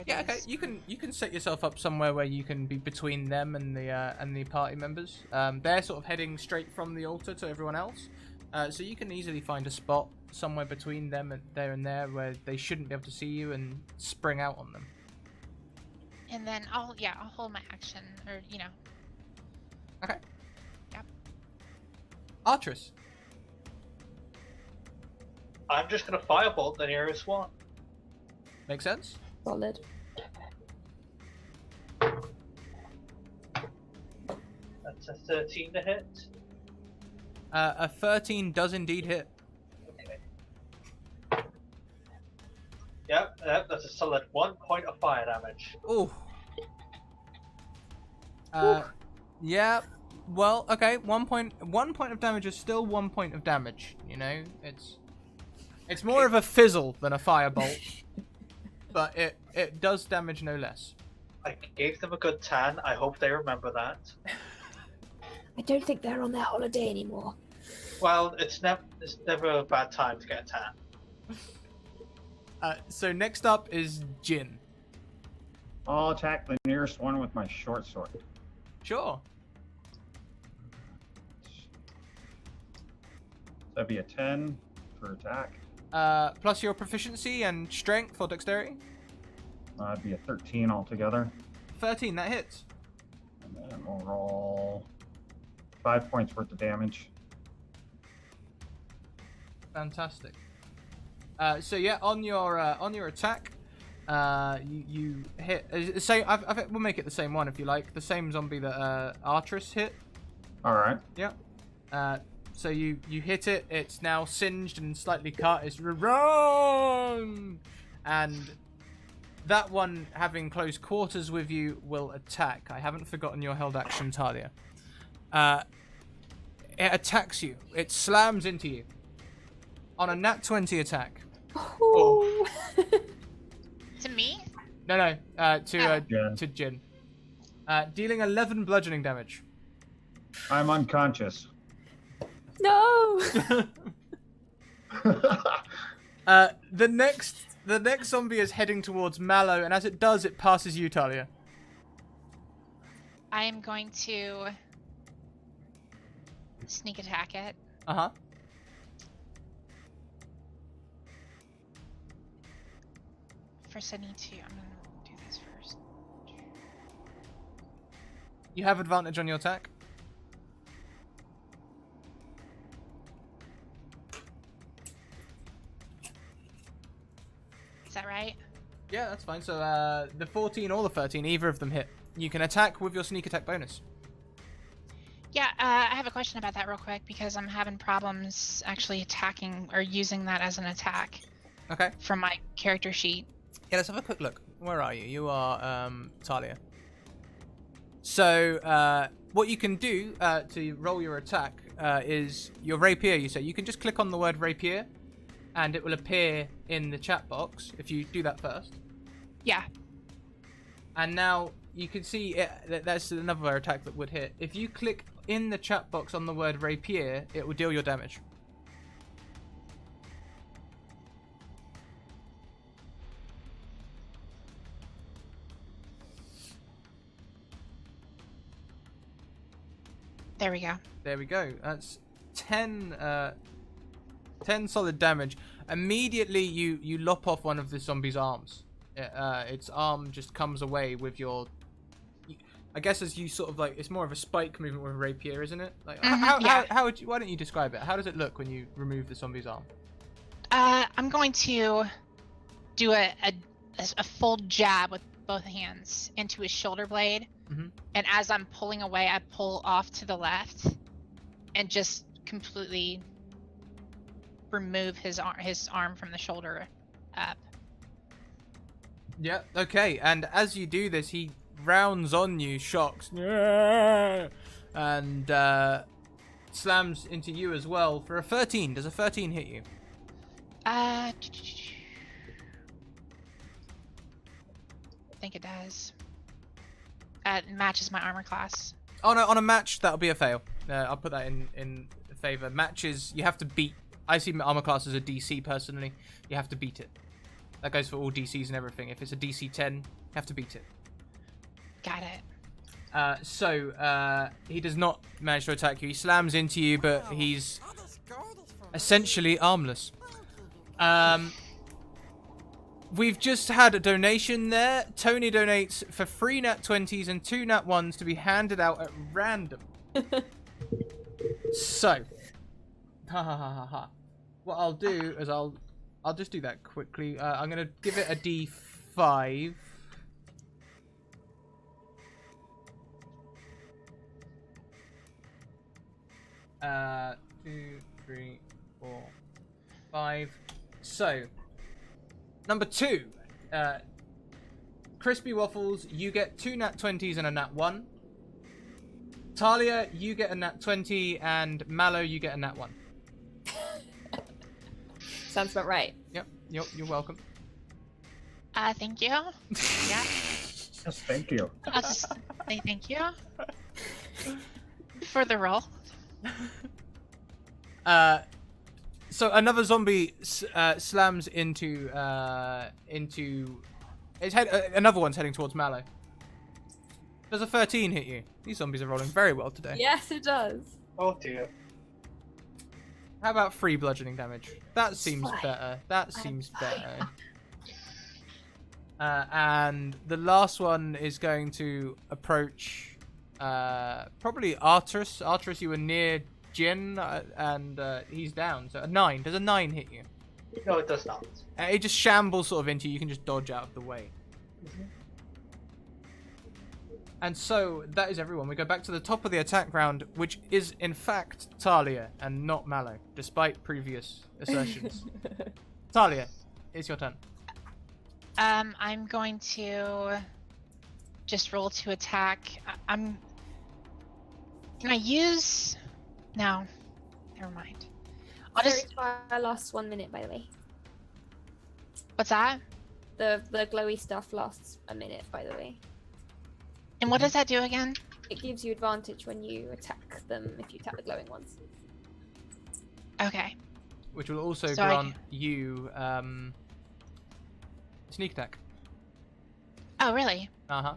Yeah, okay. You can set yourself up somewhere where you can be between them and the party members. They're sort of heading straight from the altar to everyone else, so you can easily find a spot somewhere between them and there where they shouldn't be able to see you and spring out on them. And then I'll hold my action, or Okay. Yep. Artress. I'm just gonna firebolt the nearest one. Make sense? Solid. That's a 13 to hit. A 13 does indeed hit. Okay. Yep, that's a solid 1 point of fire damage. Ooh. Yeah. Well, okay. 1 point of damage is still 1 point of damage. You know, it's more of a fizzle than a firebolt, but it does damage no less. I gave them a good tan. I hope they remember that. I don't think they're on their holiday anymore. Well, it's never a bad time to get a tan. So next up is Jin. I'll attack the nearest one with my short sword. Sure. That'd be a 10 for attack. Plus your proficiency and strength or dexterity. That'd be a 13 altogether. 13, that hits. And then we'll roll 5 points worth of damage. Fantastic. So yeah, on your attack, you hit. We'll make it the same one if you like. The same zombie that Artress hit. All right. Yeah. So you hit it. It's now singed and slightly cut. It's wrong, and that one, having close quarters with you, will attack. I haven't forgotten your held action, Talia. It attacks you. It slams into you on a nat 20 attack. Oh. To me? No, to Jin. to Jin. Dealing 11 bludgeoning damage. I'm unconscious. No. The next zombie is heading towards Mallow, and as it does, it passes you, Talia. I am going to sneak attack it. Uh-huh. First, I need to. I'm gonna do this first. You have advantage on your attack. Is that right? Yeah, that's fine. So the 14 or the 13, either of them hit. You can attack with your sneak attack bonus. Yeah, I have a question about that real quick because I'm having problems actually attacking or using that as an attack. Okay. From my character sheet. Yeah, let's have a quick look. Where are you? You are Talia. So what you can do to roll your attack is your rapier. You say you can just click on the word rapier, and it will appear in the chat box if you do that first. Yeah. And now you can see that's another attack that would hit. If you click in the chat box on the word rapier, it will deal your damage. There we go. There we go. That's 10 solid damage. Immediately you lop off one of the zombie's arms. Its arm just comes away with your... I guess as you sort of like, it's more of a spike movement with a rapier, isn't it? Like, yeah. how would you? Why don't you describe it? How does it look when you remove the zombie's arm? I'm going to do a full jab with both hands into his shoulder blade, and as I'm pulling away, I pull off to the left, and just completely remove his arm from the shoulder up. Yeah. Okay. And as you do this, he rounds on you, shocks, and slams into you as well for a 13. Does a 13 hit you? I think it does. It matches my armor class. Oh no, on a match that'll be a fail. I'll put that in favor. Matches, you have to beat. I see my armor class as a DC personally. You have to beat it. That goes for all DCs and everything. If it's a DC 10, you have to beat it. Got it. So he does not manage to attack you. He slams into you, but he's essentially armless. We've just had a donation there. Tony donates for 3 nat 20s and 2 nat 1s to be handed out at random. So, what I'll do is I'll just do that quickly. I'm gonna give it a D5. Two, 3, 4, 5. So, number 2, Crispy Waffles, you get 2 nat 20s and a nat 1. Talia, you get a nat 20, and Mallow, you get a nat 1. Sounds about right. Yep, you're welcome. Thank you. Yeah. Yes, thank you. I'll just say thank you for the roll. So another zombie slams into its head. Another one's heading towards Mallow. Does a 13 hit you? These zombies are rolling very well today. Yes, it does. Oh dear. How about 3 bludgeoning damage? That seems Fine. better. That seems better. And the last one is going to approach probably Arturus. Arturus, you were near Jin, and he's down. So a 9. Does a 9 hit you? No, it does not. It just shambles sort of into you. You can just dodge out of the way. And so that is everyone. We go back to the top of the attack round, which is in fact Talia and not Mallow, despite previous assertions. Talia, it's your turn. I'm going to just roll to attack. Can I use? No, never mind. I'll just. Fire lasts 1 minute, by the way. What's that? The glowy stuff lasts a minute, by the way. And what does that do again? It gives you advantage when you attack them if you attack the glowing ones. Okay. Which will also So grant you sneak attack. Oh, really? Uh-huh.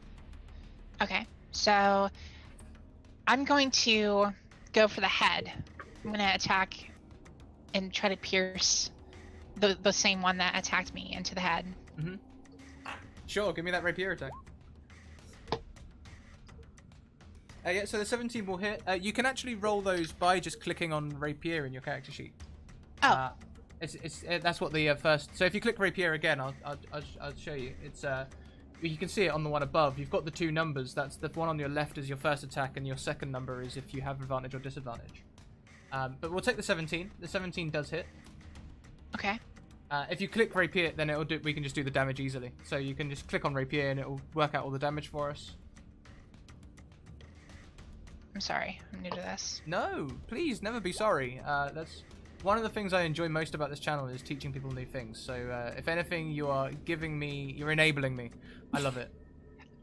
Okay. So I'm going to go for the head. I'm going to attack and try to pierce the same one that attacked me into the head. Mm-hmm. Sure, give me that rapier attack. Yeah, so the 17 will hit. You can actually roll those by just clicking on rapier in your character sheet. Oh. That's what the first. So if you click rapier again, I'll show you. It's you can see it on the one above. You've got the 2 numbers. That's the one on your left is your first attack, and your second number is if you have advantage or disadvantage. But we'll take the 17. The 17 does hit. Okay. If you click rapier, then it'll do. We can just do the damage easily. So you can just click on rapier, and it'll work out all the damage for us. I'm sorry. I'm new to this. No, please never be sorry. That's one of the things I enjoy most about this channel is teaching people new things. So if anything, you're enabling me. I love it.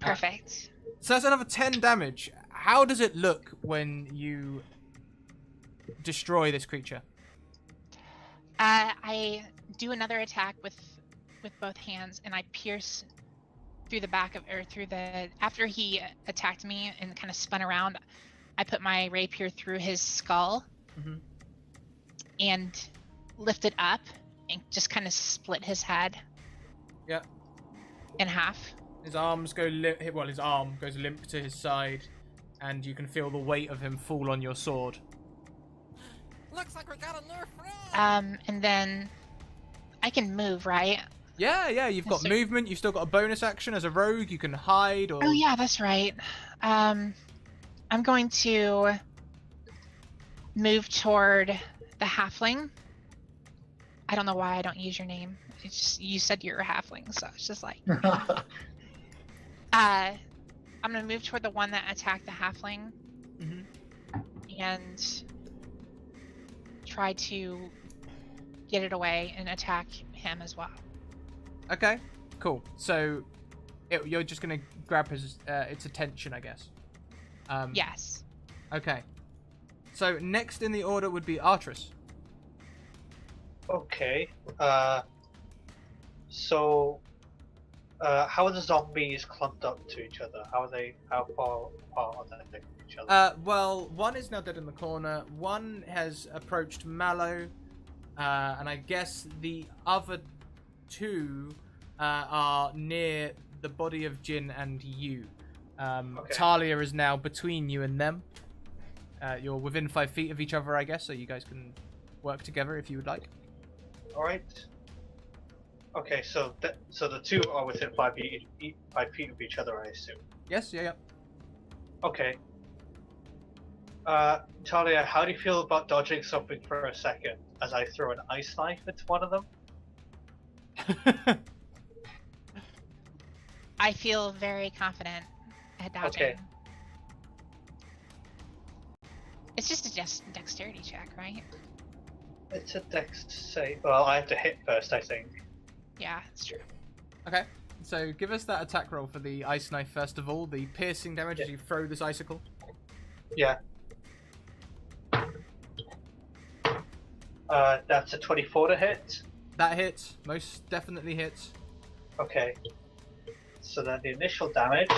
Perfect. So that's another 10 damage. How does it look when you destroy this creature? I do another attack with both hands, and I pierce through the back of, or through the. After he attacked me and kind of spun around, I put my rapier through his skull and lift it up and just kind of split his head. Yeah. In half. His arms go limp. Well, his arm goes limp to his side, and you can feel the weight of him fall on your sword. Looks like we got a new friend. And then I can move, right? Yeah, you've got Yes, sir. movement. You've still got a bonus action as a rogue. You can hide or. Oh yeah, that's right. I'm going to move toward the halfling. I don't know why I don't use your name. It's just, you said you're a halfling, so it's just like. I'm gonna move toward the one that attacked the halfling, and try to get it away and attack him as well. Okay, cool. So you're just gonna grab its attention, I guess. Yes. Okay. So next in the order would be Artris. Okay. So, how are the zombies clumped up to each other? How far apart are they from each other? Well, one is now dead in the corner. One has approached Mallow, and I guess the other two are near the body of Jin and you. Okay. Talia is now between you and them. You're within 5 feet of each other, I guess, so you guys can work together if you would like. All right. Okay, so the two are within 5 feet, 5 feet of each other, I assume. Yes, yeah. Okay. Talia, how do you feel about dodging something for a second as I throw an ice knife into one of them? I feel very confident at dodging. Okay. It's just a dexterity check, right? It's a dex save. Well, I have to hit first, I think. Yeah, it's true. Okay, so give us that attack roll for the ice knife first of all. The piercing damage as you throw this icicle. Yeah. That's a 24 to hit. That hits. Most definitely hits. Okay. So then the initial damage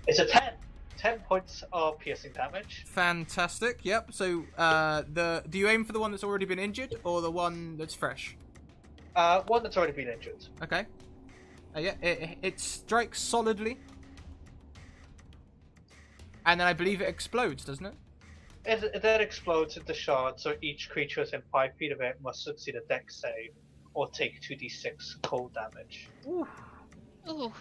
is a 10. 10 points of piercing damage. Fantastic. Yep. So, do you aim for the one that's already been injured or the one that's fresh? One that's already been injured. Okay. Yeah. It strikes solidly, and then I believe it explodes, doesn't it? It then explodes into shards, so each creature within 5 feet of it must succeed a dex save or take 2d6 cold damage. Ooh. Ooh.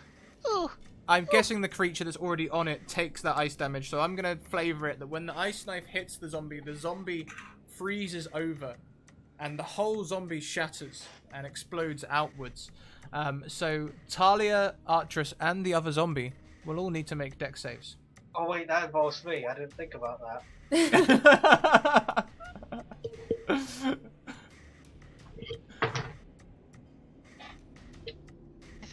Ooh. I'm guessing the creature that's already on it takes that ice damage, so I'm gonna flavor it that when the ice knife hits the zombie freezes over, and the whole zombie shatters and explodes outwards. So Talia, Artris, and the other zombie will all need to make dex saves. Oh wait, that involves me. I didn't think about that.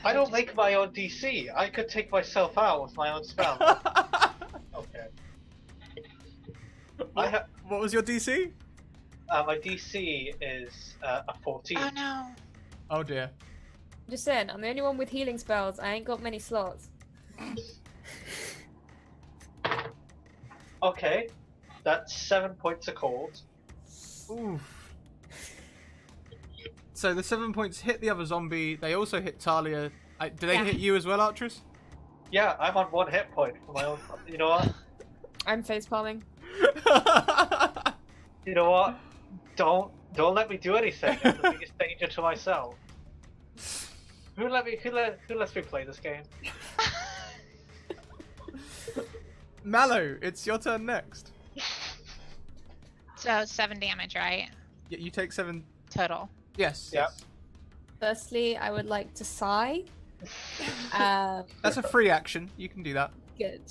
I don't make my own DC. I could take myself out with my own spell. Okay. What was your DC? My DC is a 14. Oh no. Oh dear. Just saying, I'm the only one with healing spells. I ain't got many slots. Okay. That's 7 points of cold. Oof. So the 7 points hit the other zombie. They also hit Talia. Do they hit you as well, Artris? Yeah, I'm on 1 hit point for my own. You know what? I'm facepalming. You know what? Don't let me do anything. I'm the biggest danger to myself. Who lets me play this game? Mallow, it's your turn next. So 7 damage, right? Yeah, you take 7 Total. Yes. Yeah. Yes. Firstly, I would like to sigh. That's a free action. You can do that. Good.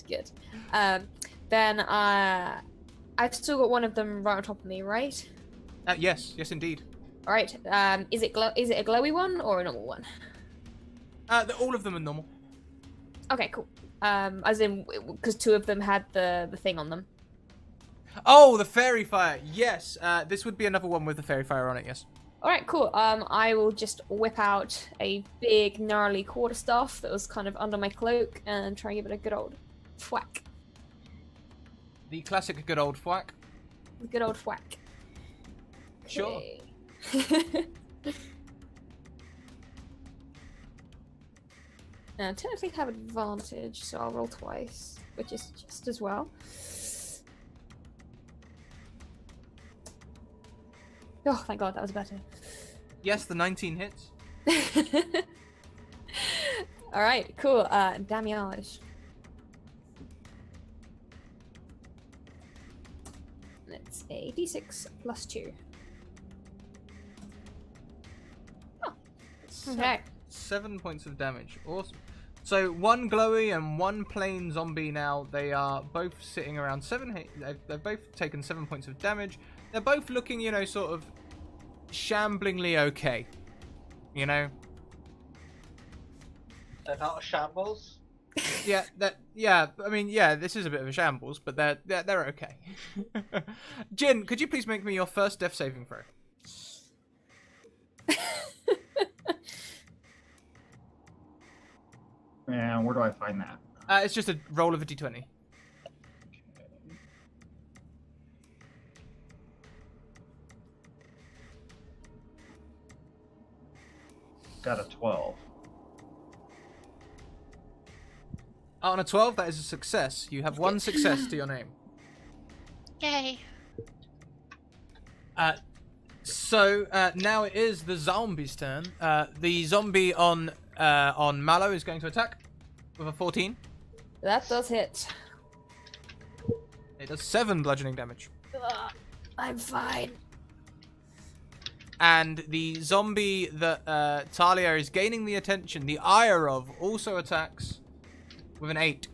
Then I've still got one of them right on top of me, right? Yes, indeed. All right. Is it a glowy one or a normal one? All of them are normal. Okay, cool. As in, because 2 of them had the thing on them. Oh, the fairy fire. Yes. This would be another one with the fairy fire on it. Yes. All right, cool. I will just whip out a big gnarly quarterstaff that was kind of under my cloak and try and give it a good old thwack. The classic good old thwack. The good old thwack. Sure. Okay. technically have advantage, so I'll roll twice, which is just as well. Oh, thank God, that was better. Yes, the 19 hits. All right, cool. Damage. It's a d6 plus 2. Oh, okay. 7 points of damage. Awesome. So one glowy and one plain zombie now. They are both sitting around 7 hit. They've both taken 7 points of damage. They're both looking, you know, sort of shamblingly okay. You know? They're not a shambles. Yeah, I mean, yeah, this is a bit of a shambles, but they're okay. Jin, could you please make me your first death saving throw? And where do I find that? It's just a roll of a d20. Got a 12. On a 12, that is a success. You have one success to your name. Yay. So now it is the zombie's turn. The zombie on Mallow is going to attack with a 14. That does hit. It does 7 bludgeoning damage. Ugh, I'm fine. And the zombie that Talia is gaining the attention, the ire of, also attacks with an 8.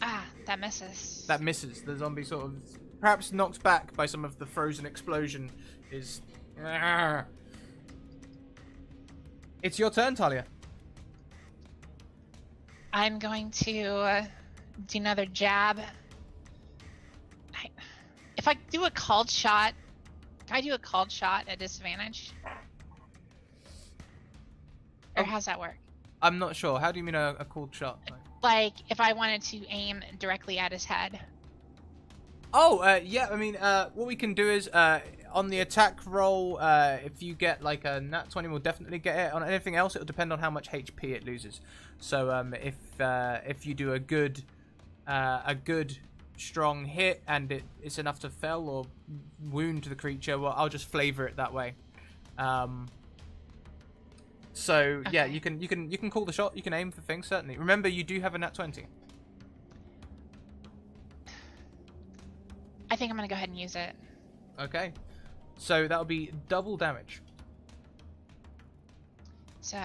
Ah, that misses. That misses. The zombie sort of, perhaps knocked back by some of the frozen explosion, is... It's your turn, Talia. I'm going to do another jab. If I do a called shot, can I do a called shot at disadvantage? Or how's that work? I'm not sure. How do you mean a called shot? Like, if I wanted to aim directly at his head. Oh, yeah, I mean, what we can do is, on the attack roll, if you get, like, a nat 20, we'll definitely get it. On anything else, it'll depend on how much HP it loses. So, if you do a good, strong hit, and it's enough to fell or wound the creature, well, I'll just flavor it that way. So, okay. Yeah, you can call the shot, you can aim for things, certainly. Remember, you do have a nat 20. I think I'm gonna go ahead and use it. Okay. So that'll be double damage. So...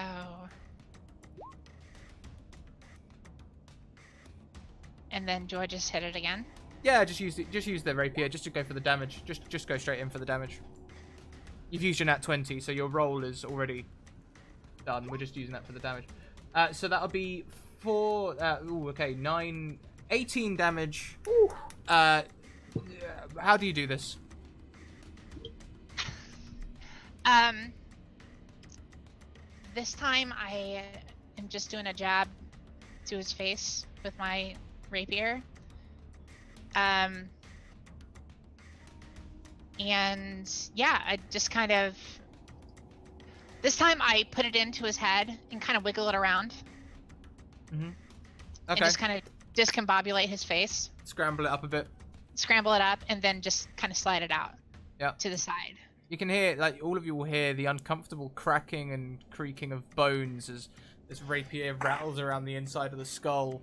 And then do I just hit it again? Yeah, just use the rapier, just to go for the damage. Just go straight in for the damage. You've used your nat 20, so your roll is already done. We're just using that for the damage. So that'll be 18 damage. Ooh. How do you do this? This time I am just doing a jab to his face with my rapier. And yeah, I just kind of... This time I put it into his head and kind of wiggle it around. Mm-hmm. Okay. And just kind of discombobulate his face. Scramble it up a bit. Scramble it up and then just kind of slide it out. Yeah. To the side. You can hear, like, all of you will hear the uncomfortable cracking and creaking of bones as this rapier rattles around the inside of the skull,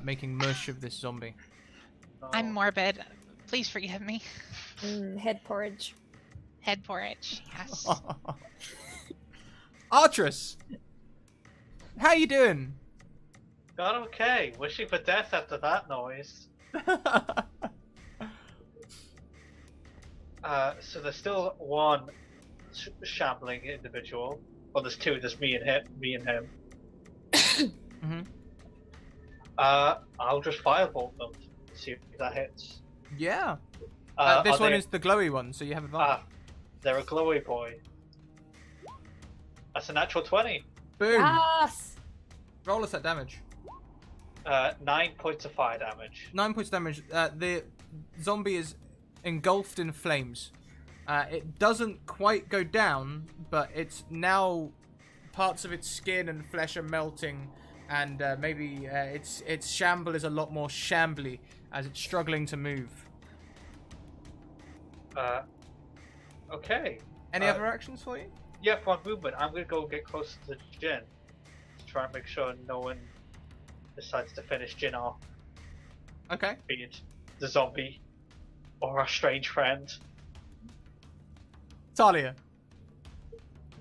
making mush of this zombie. I'm morbid. Please forgive me. Head porridge. Head porridge. Yes. Artress! How you doing? Got okay. Wishing for death after that noise. So there's still one shambling individual. Well, there's two. There's me and him. Mm-hmm. I'll just firebolt them. See if that hits. Yeah. This one is the glowy one, so you have advantage. They're a glowy boy. That's a natural 20. Boom. Yes! Roll us that damage. 9 points of fire damage. 9 points of damage. The zombie is engulfed in flames. It doesn't quite go down, but it's now parts of its skin and flesh are melting, and maybe its shamble is a lot more shambly as it's struggling to move. Okay. Any other actions for you? Yeah, for one movement, I'm gonna go get close to Jin to try and make sure no one decides to finish Jin off, Okay. be it the zombie or our strange friend. Talia.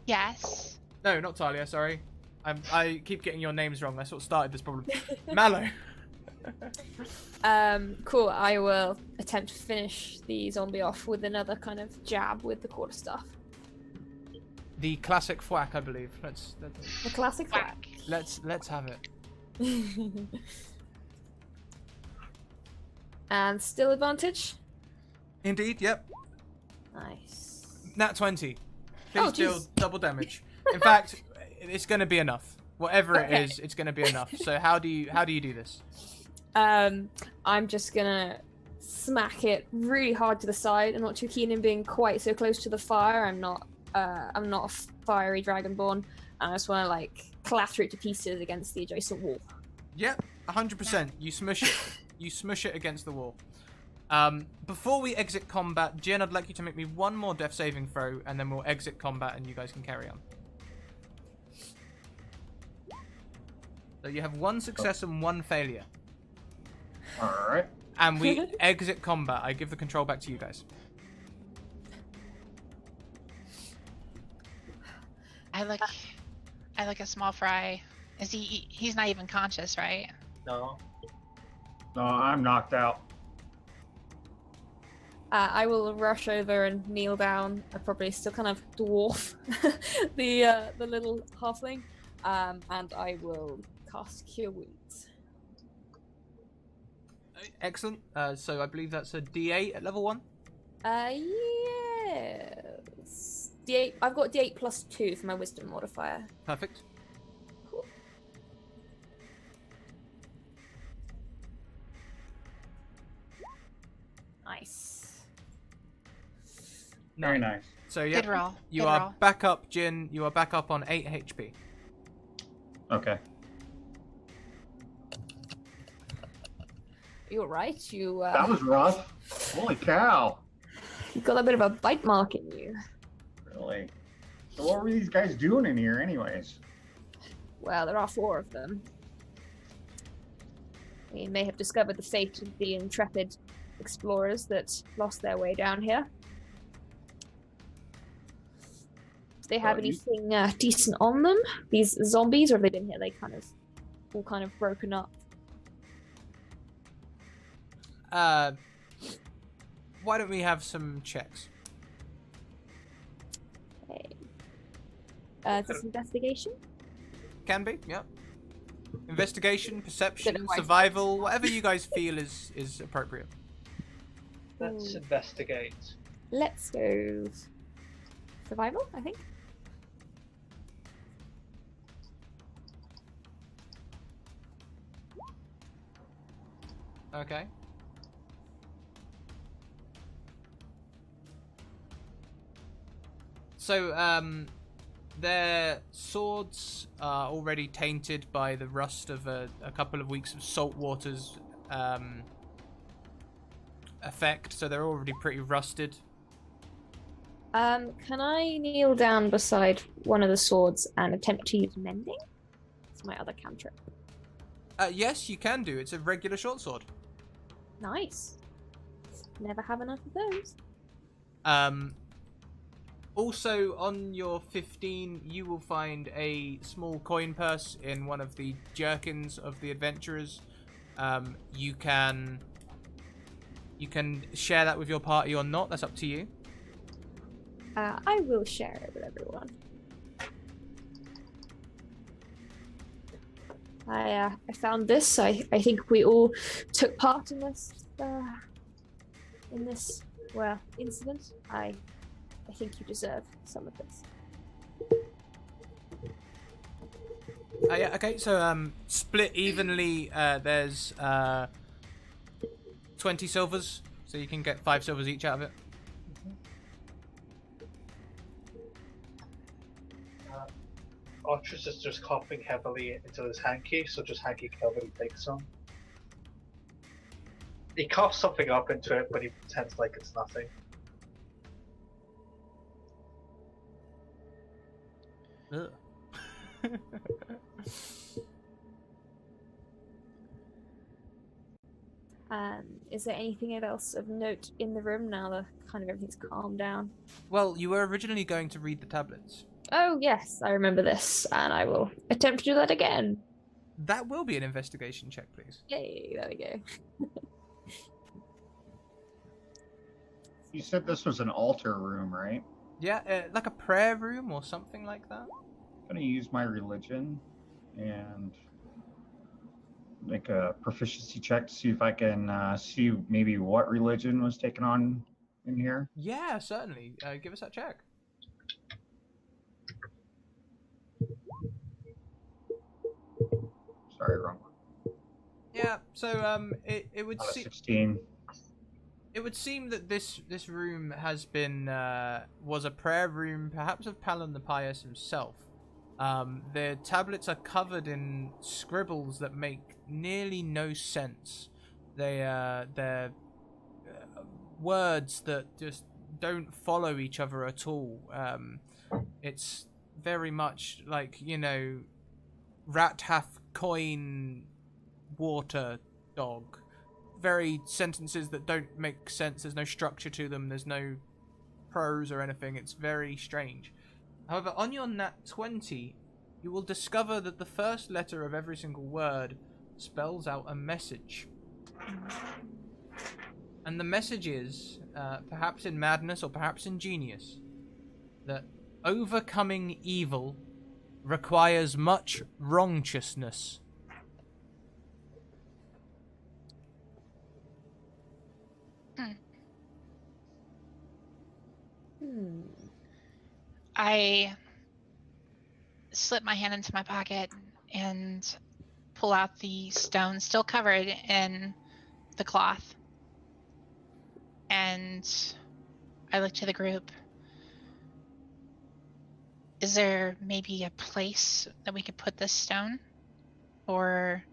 Yes. No, not Talia. Sorry. I keep getting your names wrong. That's what started this problem. Mallow. Cool. I will attempt to finish the zombie off with another kind of jab with the quarterstaff. The classic thwack, I believe. Let's The classic whack. let's have it. And still advantage. Indeed. Yep. Nice. Nat 20. Please Oh, deal jeez. double damage. In fact, it's going to be enough. Whatever it Okay. is, it's going to be enough. So how do you do this? I'm just gonna smack it really hard to the side. I'm not too keen in being quite so close to the fire. I'm not a fiery dragonborn. I just want to like clatter it to pieces against the adjacent wall. Yep, 100%. You smush it. You smush it against the wall. Before we exit combat, Jin, I'd like you to make me one more death saving throw, and then we'll exit combat, and you guys can carry on. So you have one success and one failure. All right. And we exit combat. I give the control back to you guys. I look a small fry. Is he's not even conscious, right? No. No, I'm knocked out. I will rush over and kneel down. I probably still kind of dwarf the little halfling, and I will cast Cure Wounds. Excellent. So I believe that's a D8 at level 1. Yes. D8. I've got D8 plus 2 for my Wisdom modifier. Perfect. Cool. Nice. Very nice. So yeah, Good roll. you Good are roll. back up, Jin. You are back up on 8 HP. Okay. You're right. You That was rough. Holy cow. you got a bit of a bite mark in you. Really. So what were these guys doing in here, anyways? Well, there are 4 of them. We may have discovered the fate of the intrepid explorers that lost their way down here. Do they have Well, you- anything decent on them? These zombies, or have they been here? They all kind of broken up. Why don't we have some checks? Okay. Is this investigation? Can be. Yep. Investigation, perception, Don't know why. survival, whatever you guys feel is appropriate. Let's Ooh. investigate. Let's go. Survival, I think. Okay. So, their swords are already tainted by the rust of a couple of weeks of salt water's effect, so they're already pretty rusted. Can I kneel down beside one of the swords and attempt to use mending? It's my other cantrip. Yes, you can do. It's a regular short sword. Nice. Never have enough of those. Also, on your 15, you will find a small coin purse in one of the jerkins of the adventurers. You can share that with your party or not. That's up to you. I will share it with everyone. I found this. I think we all took part in this incident. I think you deserve some of this. Yeah, okay, so split evenly. There's 20 silvers, so you can get 5 silvers each out of it. Archers is just coughing heavily into his hanky, so just hanky heavily takes some. He coughs something up into it, but he pretends like it's nothing. Ugh. Is there anything else of note in the room now that kind of everything's calmed down? Well, you were originally going to read the tablets. Oh, yes, I remember this, and I will attempt to do that again. That will be an investigation check, please. Yay, there we go. You said this was an altar room, right? Yeah, like a prayer room or something like that. I'm gonna use my religion and make a proficiency check to see if I can see maybe what religion was taken on in here. Yeah, certainly. Give us that check. Sorry, wrong one. Yeah, so it would Not a seem 16. it would seem that this room has been was a prayer room, perhaps of Pallon the Pious himself. The tablets are covered in scribbles that make nearly no sense. They're words that just don't follow each other at all. It's very much like, you know, rat hath coin water dog. Very sentences that don't make sense. There's no structure to them. There's no prose or anything. It's very strange. However, on your nat 20, you will discover that the first letter of every single word spells out a message. And the message is, perhaps in madness or perhaps in genius, that overcoming evil requires much wrongchousness. I slip my hand into my pocket and pull out the stone still covered in the cloth. And I look to the group. Is there maybe a place that we could put this stone? Or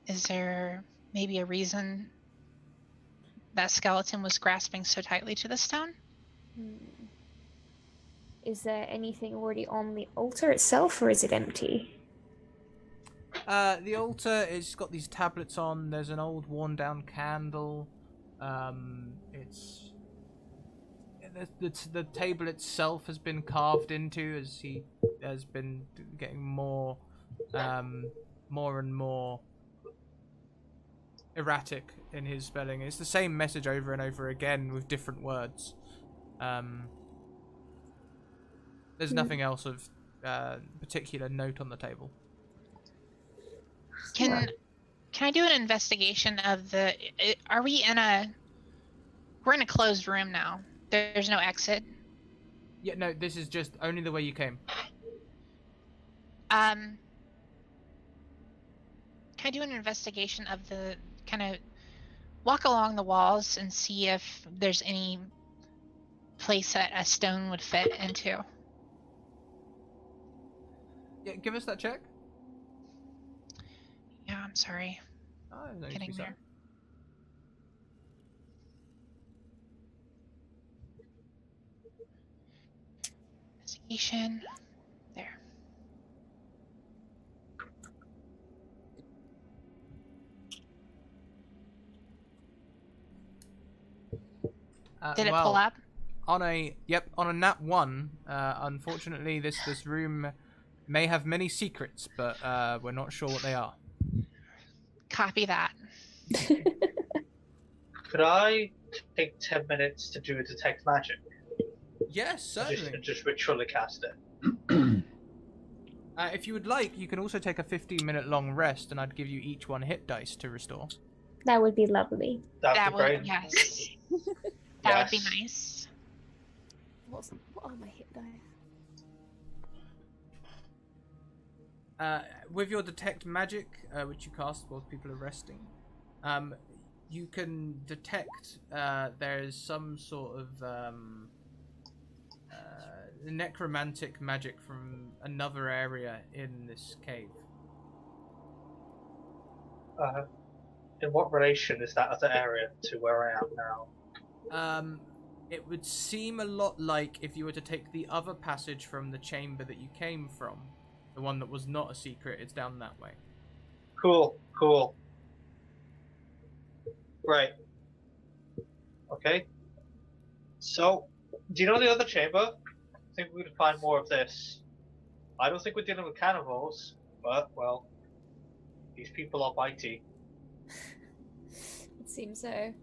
is there maybe a reason that skeleton was grasping so tightly to the stone? Is there anything already on the altar itself, or is it empty? The altar is got these tablets on. There's an old worn-down candle. It's the table itself has been carved into as he has been getting more and more erratic in his spelling. It's the same message over and over again with different words. There's nothing else of particular note on the table. Can I do an investigation of the? Are we in a? We're in a closed room now. There's no exit. Yeah, no. This is just only the way you came. Can I do an investigation of the kind of walk along the walls and see if there's any place that a stone would fit into? Yeah, give us that check. Yeah, I'm sorry. Oh, no, Getting there. Investigation. There. Did it pull up? On a nat 1. Unfortunately, this room may have many secrets, but we're not sure what they are. Copy that. Could I take 10 minutes to do a detect magic? Yes, certainly. Just ritually cast it. If you would like, you can also take a 15-minute long rest, and I'd give you each one hit dice to restore. That would be lovely. That That'd be great. would, yes. That would be nice. What are my hit dice? With your detect magic, which you cast while people are resting, you can detect there is some sort of necromantic magic from another area in this cave. In what relation is that other area to where I am now? It would seem a lot like if you were to take the other passage from the chamber that you came from, the one that was not a secret. It's down that way. Cool. Right. Okay. So, do you know the other chamber? I think we would find more of this. I don't think we're dealing with cannibals, but, well, these people are bitey. It seems so.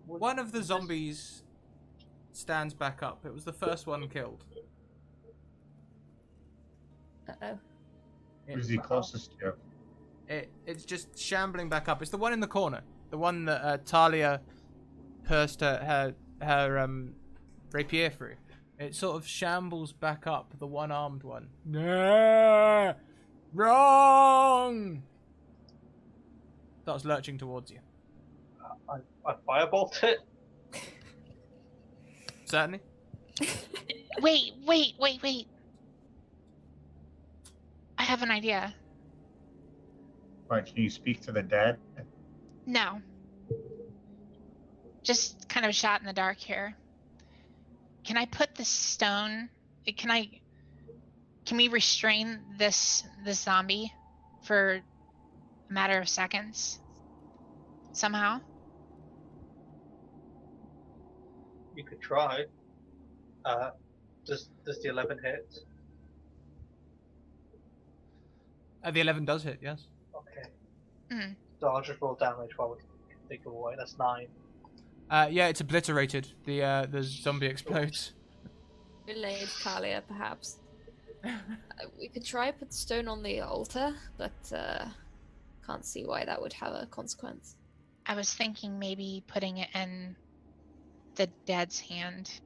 One of the zombies stands back up. It was the first one killed. Uh-oh. Who's he closest to? It's just shambling back up. It's the one in the corner. The one that Talia pierced her rapier through. It sort of shambles back up, the one-armed one. Nah, wrong! Starts lurching towards you. I firebolt it. Certainly. Wait. I have an idea. Right, can you speak to the dead? No. Just kind of a shot in the dark here. Can I put the stone? Can we restrain this zombie for a matter of seconds? Somehow? You could try. Does the 11 hit? The 11 does hit, yes. Okay. Mm. So I'll just roll damage while we think away. That's 9. Yeah, it's obliterated. The zombie explodes. Relayed Talia, perhaps. We could try put the stone on the altar, but can't see why that would have a consequence. I was thinking maybe putting it in the dead's hand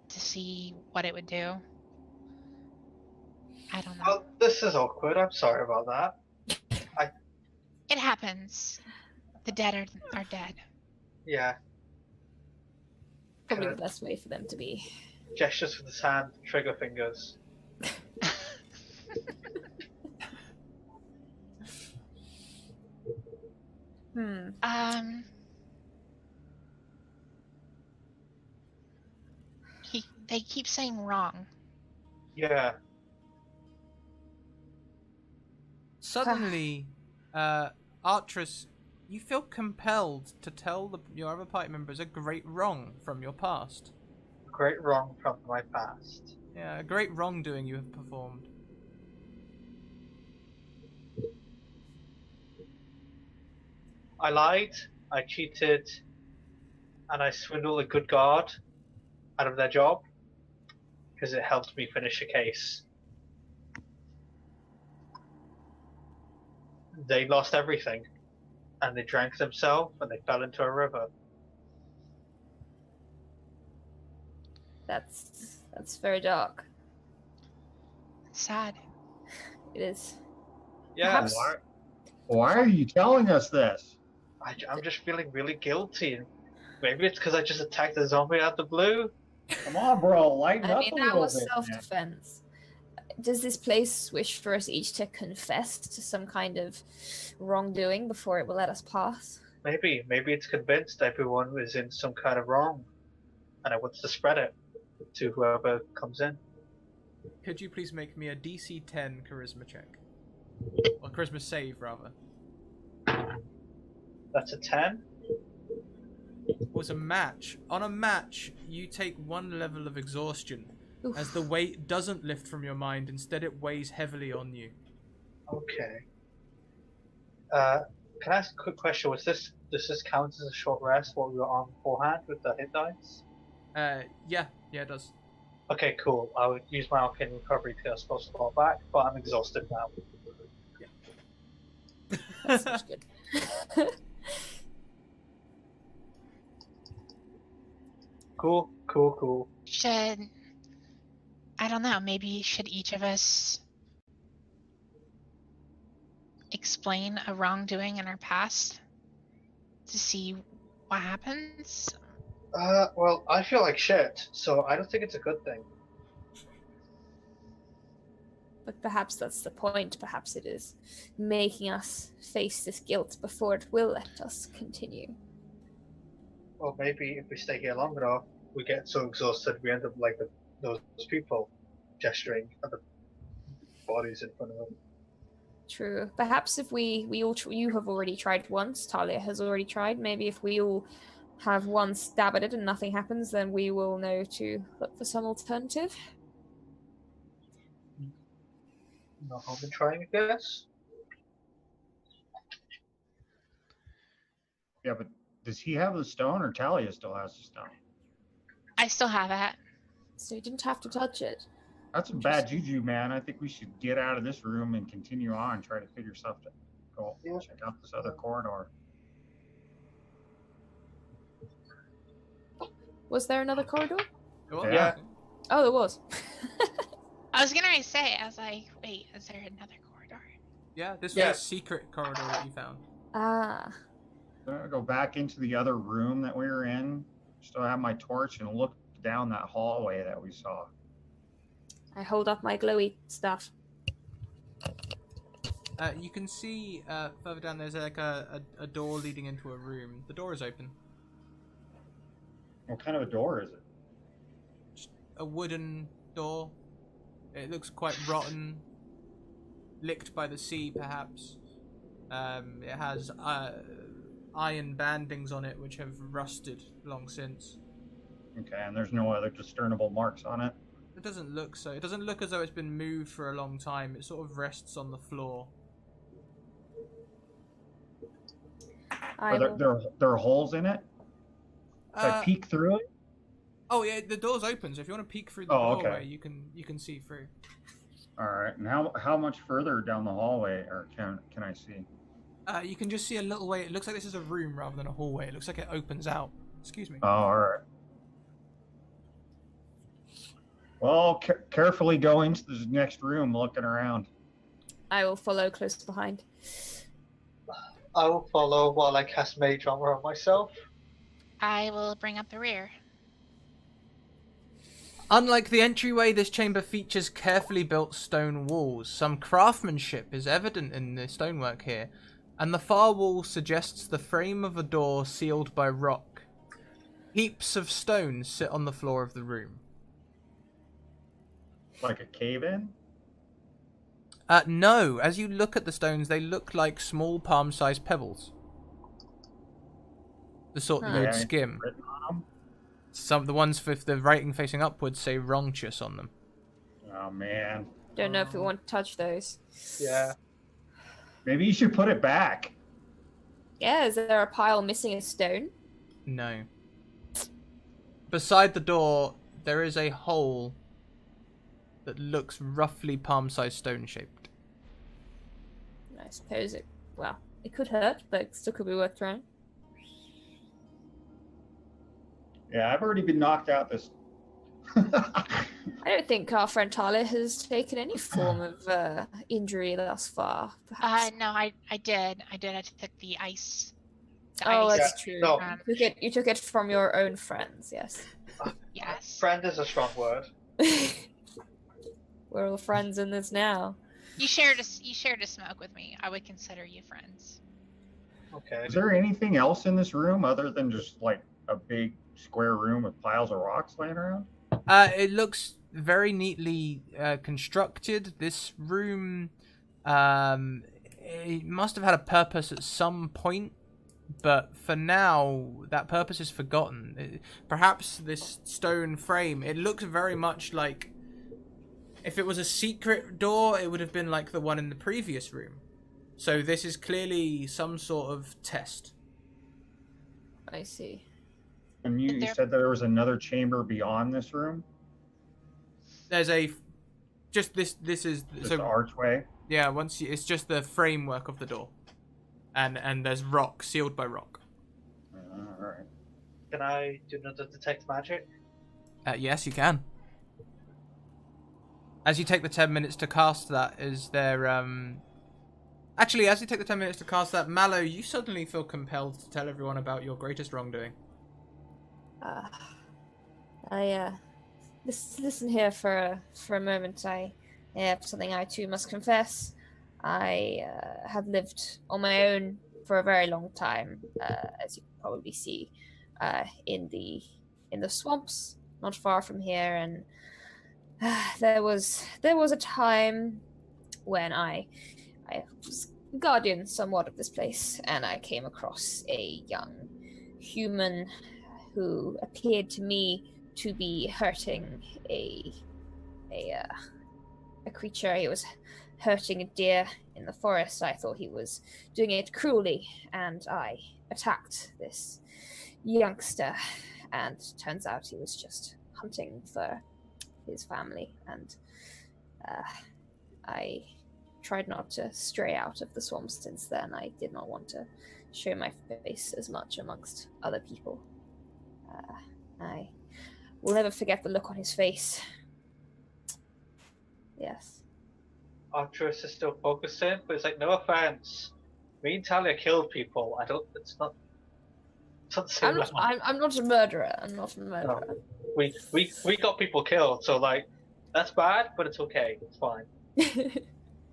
to see what it would do. I don't know. Oh, this is awkward. I'm sorry about that. It happens. The dead are dead. Yeah. Probably the best way for them to be. Gestures with his hand, trigger fingers. They keep saying wrong. Yeah. Suddenly, Artress, you feel compelled to tell your other party members a great wrong from your past. Great wrong from my past. Yeah, a great wrongdoing you have performed. I lied, I cheated, and I swindled a good guard out of their job because it helped me finish a case. They lost everything, and they drank themselves, and they fell into a river. That's very dark. Sad. It is. Yeah, Perhaps- Why are you telling us this? I'm just feeling really guilty. Maybe it's because I just attacked the zombie out of the blue. Come on, bro, lighten I up mean, a that little was bit. man. self-defense. Does this place wish for us each to confess to some kind of wrongdoing before it will let us pass? Maybe it's convinced everyone is in some kind of wrong, and it wants to spread it to whoever comes in. Could you please make me a DC 10 charisma check? Or charisma save, rather. That's a 10. Was a match. On a match, you take 1 level of exhaustion, Oof. as the weight doesn't lift from your mind, instead it weighs heavily on you. Okay. Can I ask a quick question? Does this count as a short rest while we were on beforehand with the hit dice? Yeah, it does. Okay, cool. I would use my arcane recovery to supposed to fall back, but I'm exhausted now. That sounds good. Cool, cool, cool. Should, I don't know, maybe should each of us explain a wrongdoing in our past to see what happens? Well, I feel like shit, so I don't think it's a good thing. But perhaps that's the point. Perhaps it is making us face this guilt before it will let us continue. Or maybe if we stay here long enough, we get so exhausted we end up like those people, gesturing at the bodies in front of them. True. Perhaps if you have already tried once, Talia has already tried, maybe if we all have one stab at it and nothing happens, then we will know to look for some alternative. No harm in trying, I guess. Yeah, but does he have the stone or Talia still has the stone? I still have it. So you didn't have to touch it. That's some bad juju, man. I think we should get out of this room and continue on, try to figure stuff to go check out this other corridor. Was there another corridor? Yeah. Oh, there was. I was gonna say, I was like, wait, is there another corridor? Yeah, this was a secret corridor that you found. Ah. I'm gonna go back into the other room that we were in. Still have my torch and look down that hallway that we saw. I hold up my glowy stuff. You can see further down there's like a door leading into a room. The door is open. What kind of a door is it? Just a wooden door. It looks quite rotten. Licked by the sea, perhaps. It has iron bandings on it which have rusted long since. Okay, and there's no other discernible marks on it? It doesn't look so. It doesn't look as though it's been moved for a long time. It sort of rests on the floor. There are holes in it? Can I peek through it? Oh yeah, the door's open, so if you want to peek through the doorway, you can see through. All right, and how much further down the hallway or can I see? You can just see a little way. It looks like this is a room rather than a hallway. It looks like it opens out. Excuse me. Oh, all right. Well, carefully go into this next room, looking around. I will follow close behind. I will follow while I cast Mage Armor on myself. I will bring up the rear. Unlike the entryway, this chamber features carefully built stone walls. Some craftsmanship is evident in the stonework here, and the far wall suggests the frame of a door sealed by rock. Heaps of stones sit on the floor of the room. Like a cave-in? No. As you look at the stones, they look like small palm-sized pebbles. The sort that you would skim. Written on them? The ones with the writing facing upwards say Wrongtious on them. Oh, man. Don't know if we want to touch those. Yeah. Maybe you should put it back. Yeah, is there a pile missing a stone? No. Beside the door, there is a hole that looks roughly palm-sized stone-shaped. I suppose it could hurt, but it still could be worth trying. Yeah, I've already been knocked out this. I don't think our friend Talia has taken any form of injury thus far. Perhaps. No, I did. I took the ice. That's true. No. You took it from your own friends, yes. Yes. Friend is a strong word. We're all friends in this now. You shared a smoke with me. I would consider you friends. Okay. Is there anything else in this room other than just like a big square room with piles of rocks laying around? It looks very neatly constructed. This room, it must have had a purpose at some point, but for now, that purpose is forgotten. Perhaps this stone frame, it looks very much like, if it was a secret door, it would have been like the one in the previous room. So this is clearly some sort of test. I see. And you said there was another chamber beyond this room? There's a... Just this is... Just so the archway? Yeah, it's just the framework of the door. And there's rock, sealed by rock. Alright. Can I do another detect magic? Yes, you can. As you take the 10 minutes to cast that, is there Actually, as you take the 10 minutes to cast that, Mallow, you suddenly feel compelled to tell everyone about your greatest wrongdoing. Listen here for a moment. I have something I too must confess. I have lived on my own for a very long time, as you can probably see, in the swamps, not far from here. And there was a time when I was guardian somewhat of this place, and I came across a young human who appeared to me to be hurting a creature. He was hurting a deer in the forest. I thought he was doing it cruelly, and I attacked this youngster. And turns out he was just hunting for his family. And I tried not to stray out of the swamp since then. I did not want to show my face as much amongst other people. I will never forget the look on his face. Yes. Arcturus is still focusing, but it's like, no offense. Me and Talia killed people. It's not I'm not a murderer. I'm not a murderer. No. We got people killed, so like, that's bad, but it's okay. It's fine.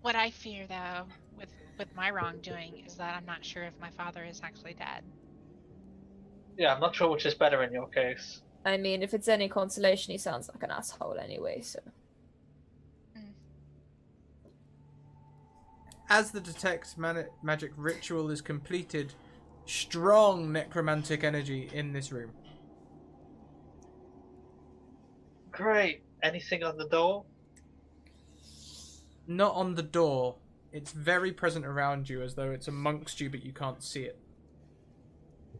What I fear, though, with my wrongdoing is that I'm not sure if my father is actually dead. Yeah, I'm not sure which is better in your case. I mean, if it's any consolation, he sounds like an asshole anyway, so. As the detect magic ritual is completed, strong necromantic energy in this room. Great. Anything on the door? Not on the door. It's very present around you, as though it's amongst you, but you can't see it.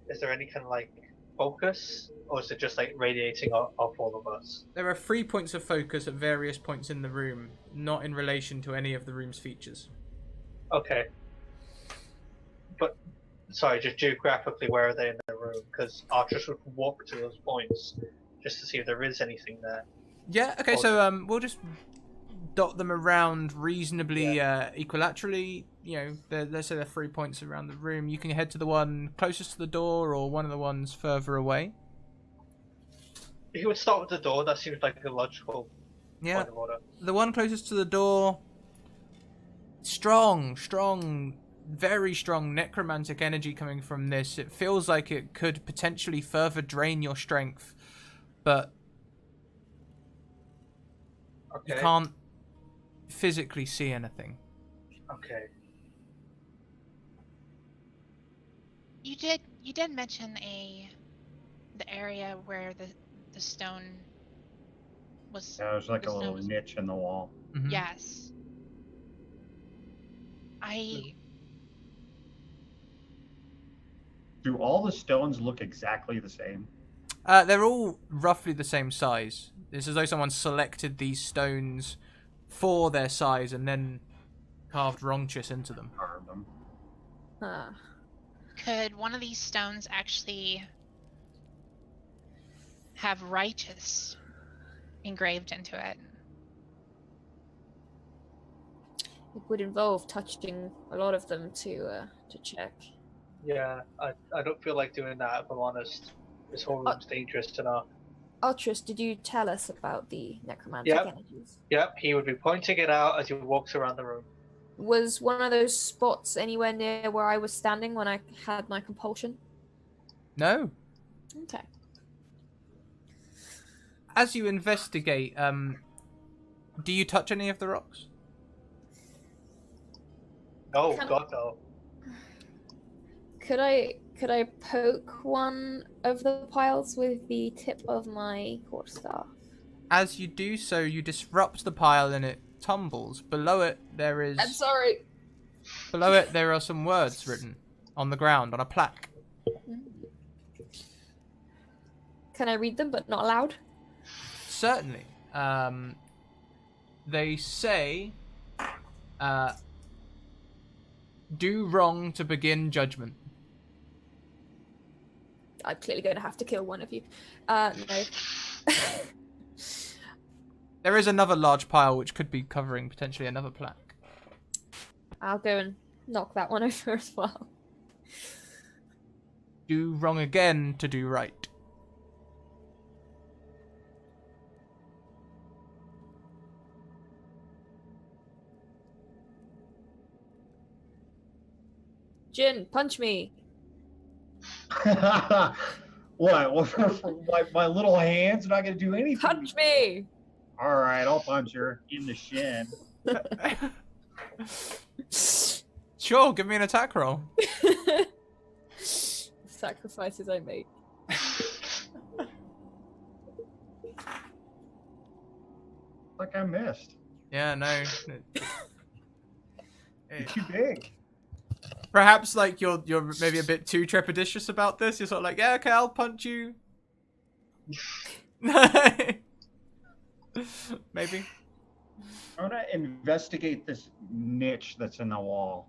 Is there any kind of like focus, or is it just like radiating off all of us? There are 3 points of focus at various points in the room, not in relation to any of the room's features. Okay. But, sorry, just geographically, where are they in the room? Because Archers would walk to those points just to see if there is anything there. Yeah, okay, so we'll just dot them around reasonably equilaterally. You know, let's say there are 3 points around the room. You can head to the one closest to the door or one of the ones further away. You would start with the door. That seems like a logical point of order. The one closest to the door, strong, very strong necromantic energy coming from this. It feels like it could potentially further drain your strength, but you can't physically see anything. Okay. You did mention the area where the stone was. Yeah, there's like a little niche in the wall. Mm-hmm. Yes. Do all the stones look exactly the same? They're all roughly the same size. It's as though someone selected these stones for their size and then carved Wrongchus into them. Carved them. Could one of these stones actually have righteous engraved into it? It would involve touching a lot of them to check. Yeah, I don't feel like doing that, if I'm honest. This whole room's dangerous enough. Ultras, did you tell us about the necromantic energies? Yep, he would be pointing it out as he walks around the room. Was one of those spots anywhere near where I was standing when I had my compulsion? No. Okay. As you investigate, do you touch any of the rocks? Oh, God, no. Could I poke one of the piles with the tip of my quarterstaff? As you do so, you disrupt the pile and it tumbles. Below it, there is... I'm sorry. Below it, there are some words written on the ground, on a plaque. Can I read them, but not aloud? Certainly. They say, do wrong to begin judgment. I'm clearly going to have to kill one of you. No. There is another large pile which could be covering potentially another plaque. I'll go and knock that one over as well. Do wrong again to do right. Jin, punch me. What? My little hand's not gonna do anything. Punch me. All right, I'll punch her in the shin. Sure, give me an attack roll. Sacrifices I make. Like I missed. Yeah, no. You're too big. Perhaps like you're maybe a bit too trepidatious about this. You're sort of like, yeah, okay, I'll punch you. Maybe. I want to investigate this niche that's in the wall.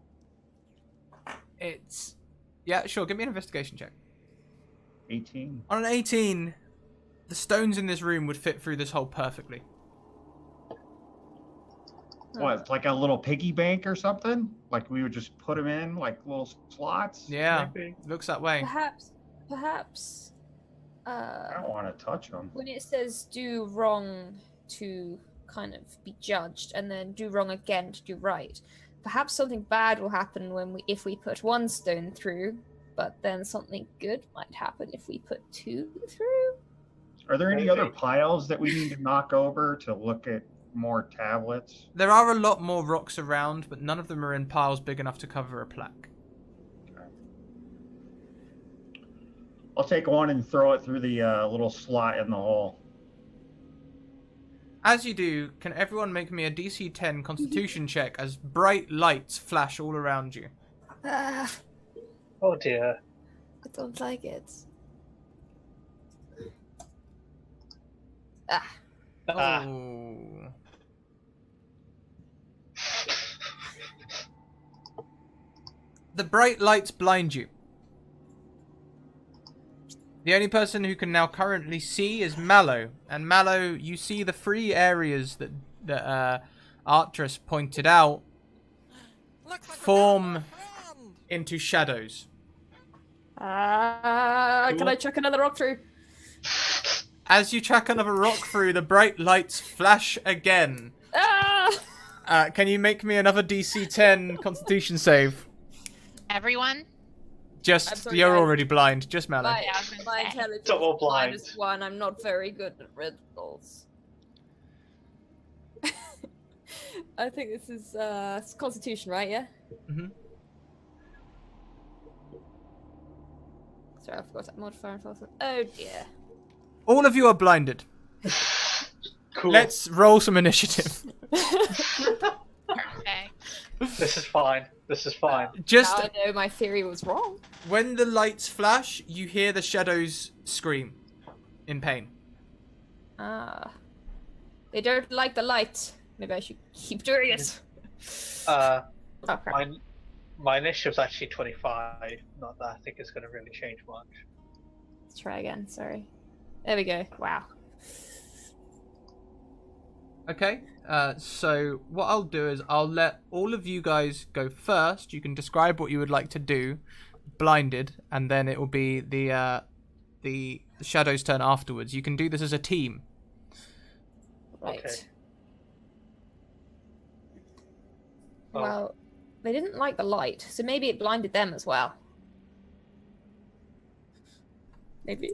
Yeah, sure. Give me an investigation check. 18. On an 18, the stones in this room would fit through this hole perfectly. What, like a little piggy bank or something? Like we would just put them in like little slots? Yeah, Maybe. looks that way. Perhaps. I don't want to touch them. When it says do wrong to kind of be judged, and then do wrong again to do right, perhaps something bad will happen if we put one stone through, but then something good might happen if we put two through. Are there any other piles that we need to knock over to look at more tablets? There are a lot more rocks around, but none of them are in piles big enough to cover a plaque. Okay. I'll take one and throw it through the little slot in the hole. As you do, can everyone make me a DC 10 Constitution check as bright lights flash all around you? Oh dear. I don't like it. Oh. The bright lights blind you. The only person who can now currently see is Mallow. And Mallow, you see the three areas that Arcturus pointed out Looks like form we got a friend. into shadows. Can I chuck another rock through? As you chuck another rock through, the bright lights flash again. Can you make me another DC 10 Constitution save? Everyone? I'm Just, sorry, you're guys. already blind. Just Mallow. I was gonna My say. intelligence Double is blind. -1. I'm not very good at riddles. I think this is it's Constitution, right? Yeah. Mhm. Sorry, I forgot that modifier. Oh dear. All of you are blinded. Cool. Let's roll some initiative. Perfect. This is fine. This is fine. Just Now I know my theory was wrong. when the lights flash, you hear the shadows scream in pain. They don't like the light. Maybe I should keep doing it. Uh, Oh crap. my initiative's actually 25. Not that I think it's going to really change much. Let's try again. Sorry. There we go. Wow. Okay, so what I'll do is I'll let all of you guys go first. You can describe what you would like to do, blinded, and then it will be the shadow's turn afterwards. You can do this as a team. Right. Okay. Oh. Well, they didn't like the light, so maybe it blinded them as well. Maybe.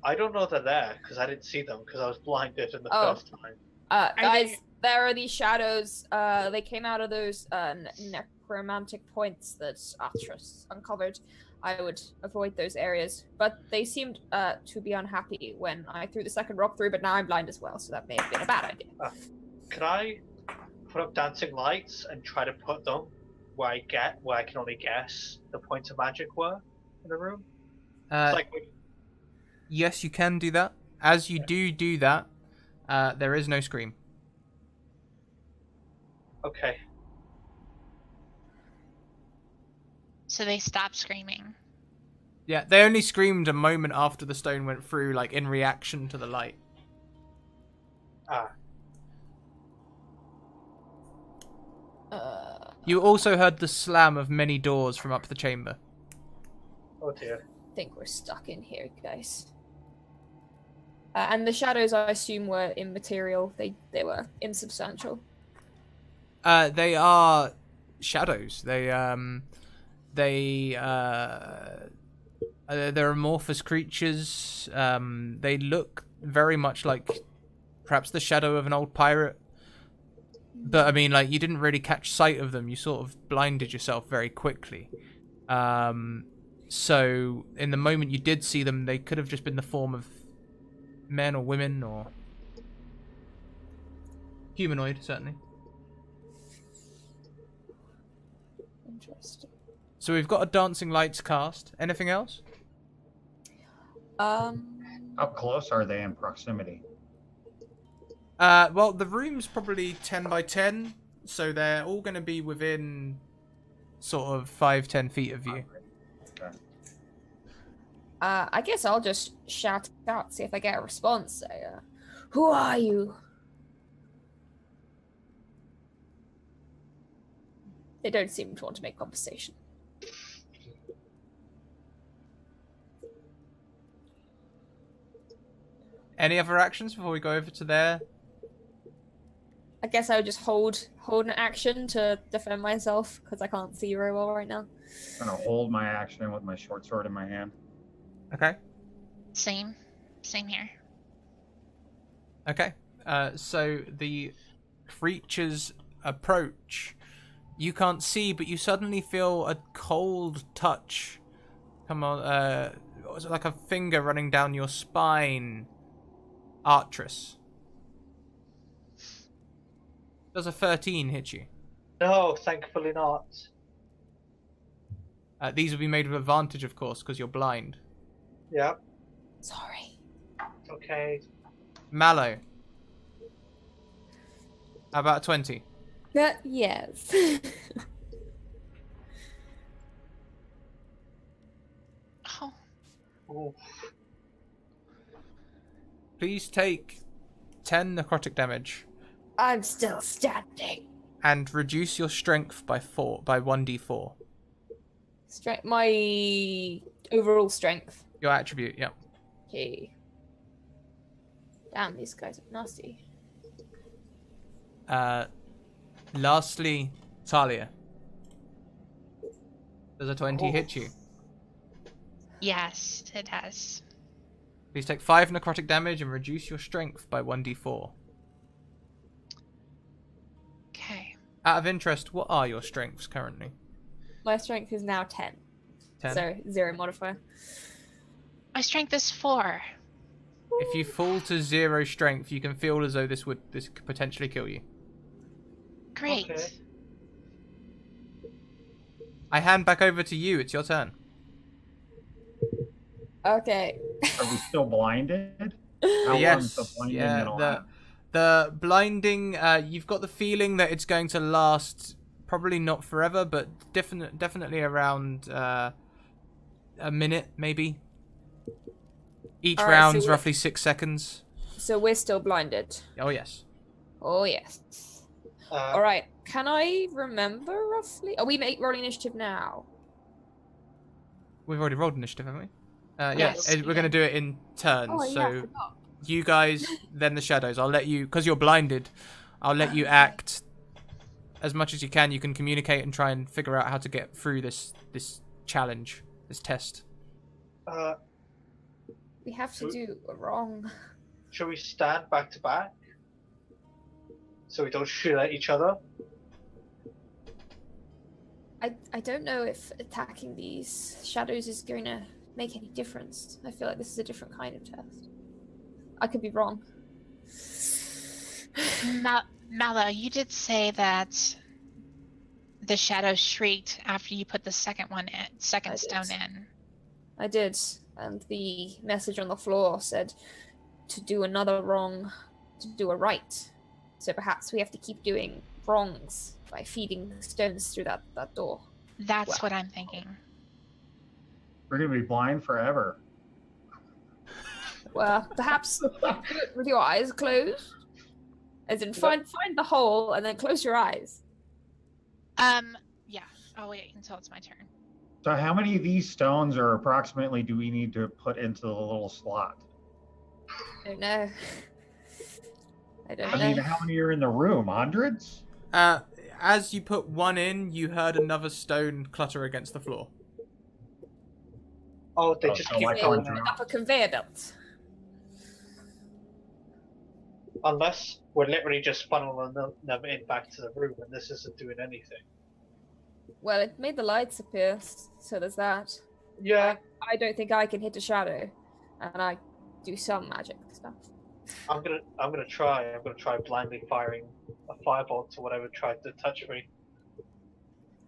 I don't know they're there because I didn't see them because I was blinded in the Oh. first time. Guys, they- there are these shadows. They came out of those necromantic points that Atros uncovered. I would avoid those areas, but they seemed to be unhappy when I threw the second rock through. But now I'm blind as well, so that may have been a bad idea. Can I put up dancing lights and try to put them where I can only guess the points of magic were in the room? It's like Yes, you can do that. As you do that, there is no scream. okay. So they stop screaming. Yeah, they only screamed a moment after the stone went through, like in reaction to the light. Ah. You also heard the slam of many doors from up the chamber. Oh dear. I think we're stuck in here, guys. And the shadows, I assume, were immaterial. They were insubstantial. They are shadows. They're amorphous creatures. They look very much like perhaps the shadow of an old pirate. But I mean, like, you didn't really catch sight of them. You sort of blinded yourself very quickly. So in the moment you did see them, they could have just been the form of men or women or humanoid, certainly. Interesting. So we've got a dancing lights cast. Anything else? How close are they in proximity? Well, the room's probably 10 by 10, so they're all going to be within sort of 5-10 feet of you. Okay. I guess I'll just shout out, see if I get a response. Say, who are you? They don't seem to want to make conversation. Any other actions before we go over to there? I guess I would just hold an action to defend myself because I can't see very well right now. I'm gonna hold my action with my short sword in my hand. Okay. Same here. Okay. So the creatures approach. You can't see, but you suddenly feel a cold touch. Come on, what was it, like a finger running down your spine? Artress. Does a 13 hit you? No, thankfully not. These will be made with advantage, of course, because you're blind. Yep. Sorry. Okay. Mallow. How about 20? Yes. Oh, Ooh. Please take 10 necrotic damage I'm still standing. and reduce your strength by 1d4. Strength. My overall strength. Your attribute, yeah. Okay. Damn, these guys are nasty. Lastly, Talia. Does a 20 hit you? yes, it has. Please take 5 necrotic damage and reduce your strength by 1d4. Okay. Out of interest, what are your strengths currently? My strength is now 10. 10? So 0 modifier. My strength is 4. If you fall to 0 strength, you can feel as though this could potentially kill you. Great. Okay. I hand back over to you. It's your turn. Okay. Are we still blinded? How long's the blinding gonna last? The blinding. You've got the feeling that it's going to last, probably not forever, but definitely around a minute, maybe. Each All right, round's so roughly 6 seconds. So we're still blinded. Oh yes. Oh yes. All right. Can I remember roughly? Are we rolling initiative now? We've already rolled initiative, haven't we? Yes, We're going to do it in turns. Oh, yeah, I so forgot. you guys, then the shadows. I'll let you, because you're blinded, I'll let you act as much as you can. You can communicate and try and figure out how to get through this challenge, this test. We have to do a wrong. Should we stand back to back? So we don't shoot at each other? I don't know if attacking these shadows is going to make any difference. I feel like this is a different kind of test. I could be wrong. Mallow, you did say that the shadow shrieked after you put the second stone in. I did, and the message on the floor said to do another wrong, to do a right. So perhaps we have to keep doing wrongs by feeding stones through that door. That's what I'm thinking. We're gonna be blind forever. Well, perhaps with your eyes closed. As in, find the hole and then close your eyes. Yeah. I'll wait until it's my turn. So how many of these stones are approximately do we need to put into the little slot? I don't know. I don't I know. mean, how many are in the room? Hundreds? As you put one in, you heard another stone clutter against the floor. Oh, they Oh, just so keep like going. going Up a conveyor belt. Unless we're literally just funneling them in back to the room, and this isn't doing anything. Well, it made the lights appear, so there's that. Yeah, I don't think I can hit a shadow, and I do some magic stuff. I'm gonna try. I'm gonna try blindly firing a fireball to whatever tried to touch me.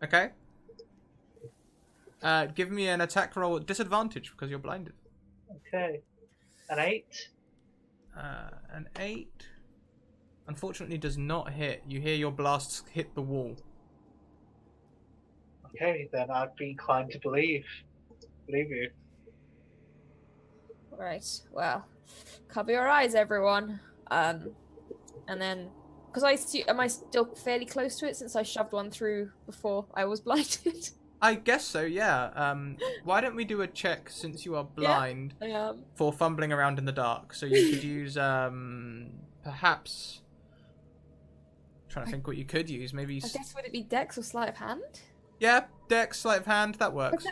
Okay. Give me an attack roll at disadvantage because you're blinded. Okay, an 8. An 8. Unfortunately, does not hit. You hear your blasts hit the wall. Okay, then I'd be inclined to believe you. Right. Well, cover your eyes, everyone. And then, because am I still fairly close to it since I shoved one through before I was blinded? I guess so, yeah. Why don't we do a check since you are blind for fumbling around in the dark? So you could use, perhaps... trying to think what you could use. Maybe... I guess would it be Dex or Sleight of Hand? Yeah, Dex, sleight of hand, that works.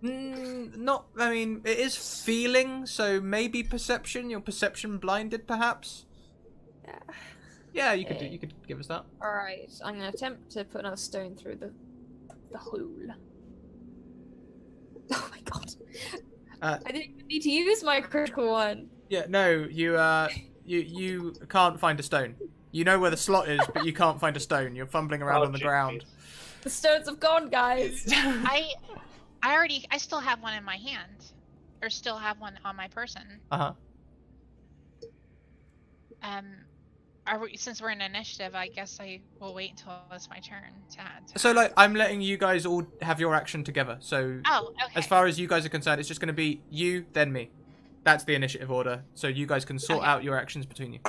Perception? Not, I mean, it is feeling, so maybe perception. Your perception blinded, perhaps. Yeah. Yeah, you could do. You could give us that. All right. I'm gonna attempt to put another stone through the hole. Oh my god! I didn't even need to use my critical one. Yeah, no, you can't find a stone. You know where the slot is, but you can't find a stone. You're fumbling around on the ground. The stones have gone, guys. I still have one in my hand, or still have one on my person. Since we're in initiative, I guess I will wait until it's my turn to add. So, like, I'm letting you guys all have your action together. So, okay. As far as you guys are concerned, it's just going to be you, then me. That's the initiative order. So you guys can sort out your actions between you.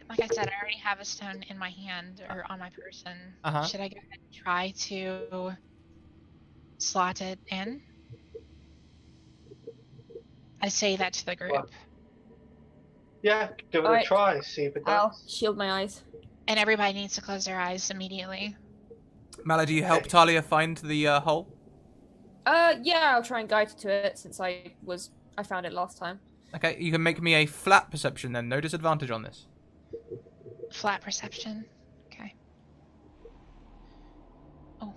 Like I said, I already have a stone in my hand or on my person. Should I go ahead and try to slot it in? I say that to the group. What? Yeah, give it a try. See if it does. I'll shield my eyes. And everybody needs to close their eyes immediately. Mala, do you help Talia find the hole? Yeah, I'll try and guide her to it since I found it last time. Okay, you can make me a flat perception then. No disadvantage on this. Flat perception. Okay. Oh.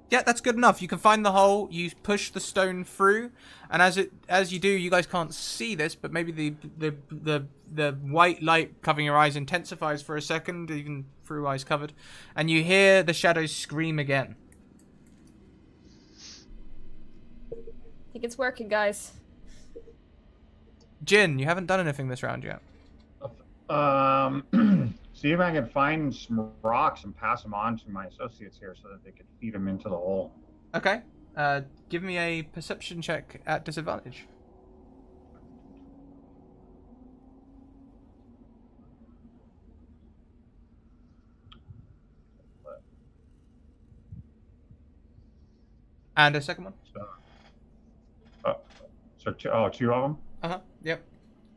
Yeah, that's good enough. You can find the hole. You push the stone through, and as you do, you guys can't see this, but maybe the white light covering your eyes intensifies for a second, even through eyes covered, and you hear the shadows scream again. I think it's working, guys. Jin, you haven't done anything this round yet. See if I can find some rocks and pass them on to my associates here so that they could feed them into the hole. Okay. Give me a perception check at disadvantage. And a second one. So two of them? Yep.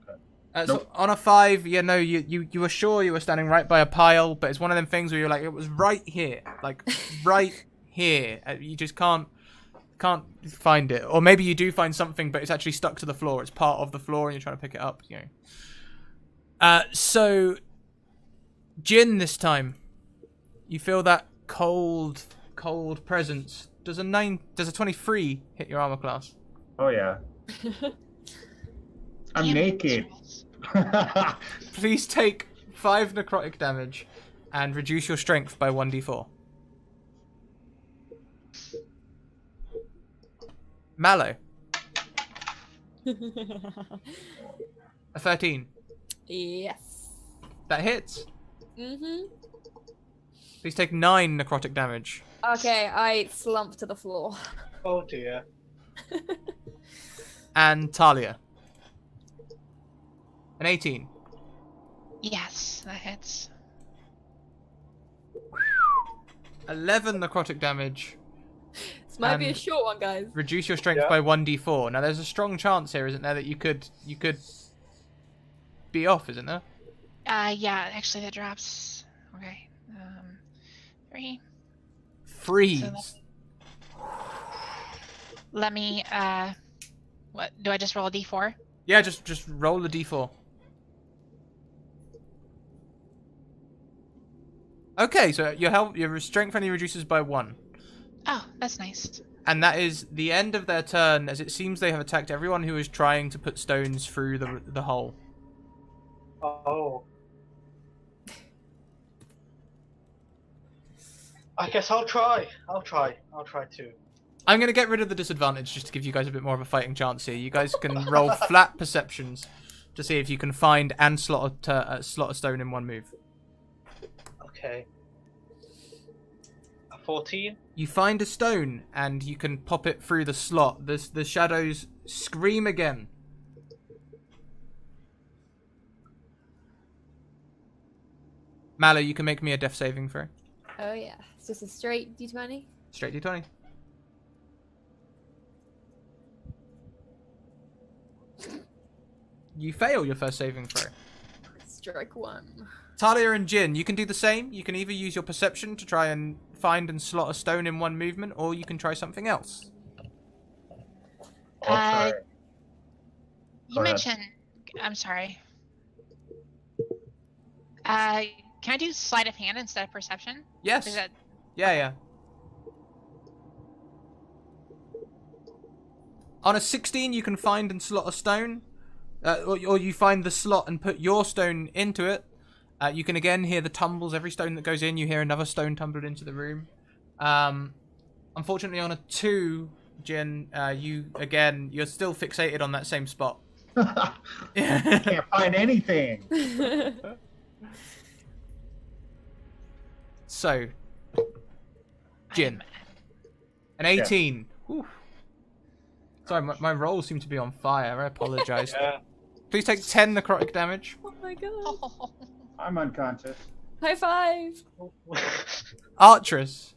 Okay. So on a 5, you were sure you were standing right by a pile, but it's one of them things where you're like, it was right here, like right here. You just can't find it, or maybe you do find something, but it's actually stuck to the floor. It's part of the floor, and you're trying to pick it up. So Jin, this time, you feel that cold presence. Does a 23 hit your armor class? Oh yeah. I'm naked. Please take 5 necrotic damage and reduce your strength by 1d4. Mallow. A 13. Yes. That hits. Mm-hmm. Please take 9 necrotic damage. Okay, I slump to the floor. Oh dear. And Talia. An 18. Yes, that hits. 11 necrotic damage. This might be a And short one, guys. Reduce your strength by 1d4. Now there's a strong chance here, isn't there, that you could be off, isn't there? Yeah, actually that drops. Okay. 3. Freeze. So let me, what, do I just roll a d4? Yeah, just roll the d4. Okay, so your strength only reduces by 1. Oh, that's nice. And that is the end of their turn, as it seems they have attacked everyone who is trying to put stones through the hole. Oh. I guess I'll try. I'll try too. I'm going to get rid of the disadvantage just to give you guys a bit more of a fighting chance here. You guys can roll flat perceptions to see if you can find and slot a stone in one move. Okay. A 14? You find a stone and you can pop it through the slot. The shadows scream again. Mallow, you can make me a death saving throw. Oh yeah, it's just a straight d20. Straight d20. You fail your first saving throw. Strike 1. Talia and Jin, you can do the same. You can either use your perception to try and find and slot a stone in one movement, or you can try something else. I'll try. You Go ahead. mentioned, I'm sorry. Can I do sleight of hand instead of perception? Yes. Is that Yeah. On a 16, you can find and slot a stone. Or you find the slot and put your stone into it. You can again hear the tumbles. Every stone that goes in, you hear another stone tumbled into the room. Unfortunately, on a 2, Jin, you're still fixated on that same spot. Can't find anything. So, Jin, an 18. Whew. Sorry, my rolls seem to be on fire. I apologize. Yeah. Please take 10 necrotic damage. Oh my god. Oh, I'm unconscious. High five. Archeress,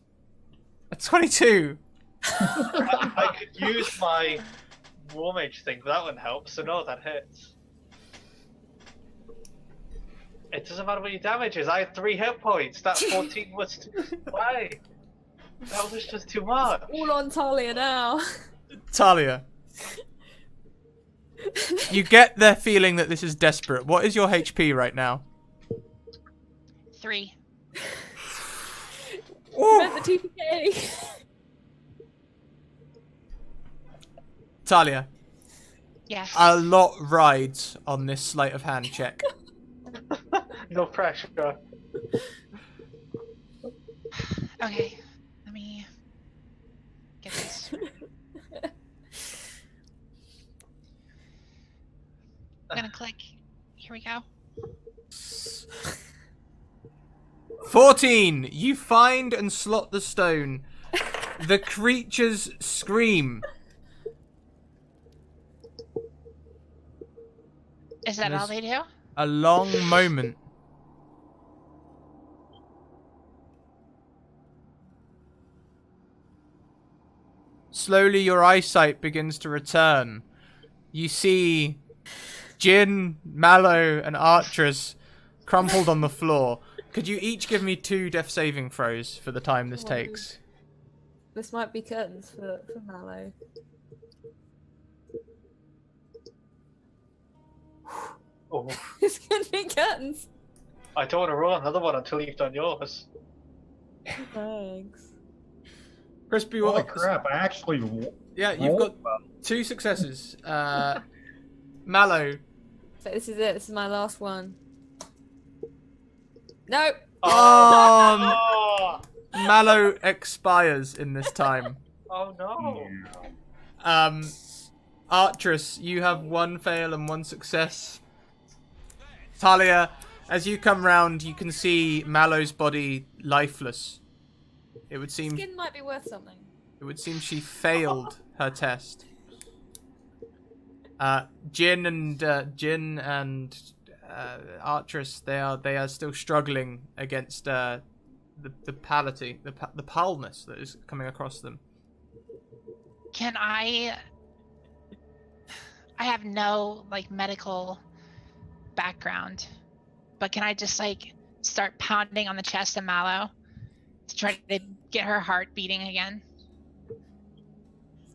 a 22. I could use my war mage thing, but that wouldn't help, so no, that hits. It doesn't matter what your damage is. I had 3 hit points. That 14 was too... Why? That was just too much. All on Talia now. Talia, you get the feeling that this is desperate. What is your HP right now? 3. Prevent the TPK. Talia, Yes. a lot rides on this sleight of hand check. No pressure. Okay. Let me get this. I'm gonna click. Here we go. 14. You find and slot the stone. The creatures scream. Is that all There's- they do? A long moment. Slowly your eyesight begins to return. You see Jin, Mallow, and Archeress crumpled on the floor. Could you each give me 2 death saving throws for the time this takes? This might be curtains for Mallow. Oh, It's gonna be curtains. I don't want to roll another one until you've done yours. Thanks. Crispy, Holy what? crap! I actually. Yeah, you've got 2 successes. Mallow. So this is it. This is my last one. Nope. Oh, Mallow expires in this time. oh no. Archeress, you have 1 fail and 1 success. Talia, As you come round, you can see Mallow's body lifeless. It would seem Skin might be worth something. It would seem she failed her test. Jin and Artress, they are still struggling against the pality, the palness that is coming across them. Can I have no like medical background, but can I just like start pounding on the chest of Mallow to try to get her heart beating again?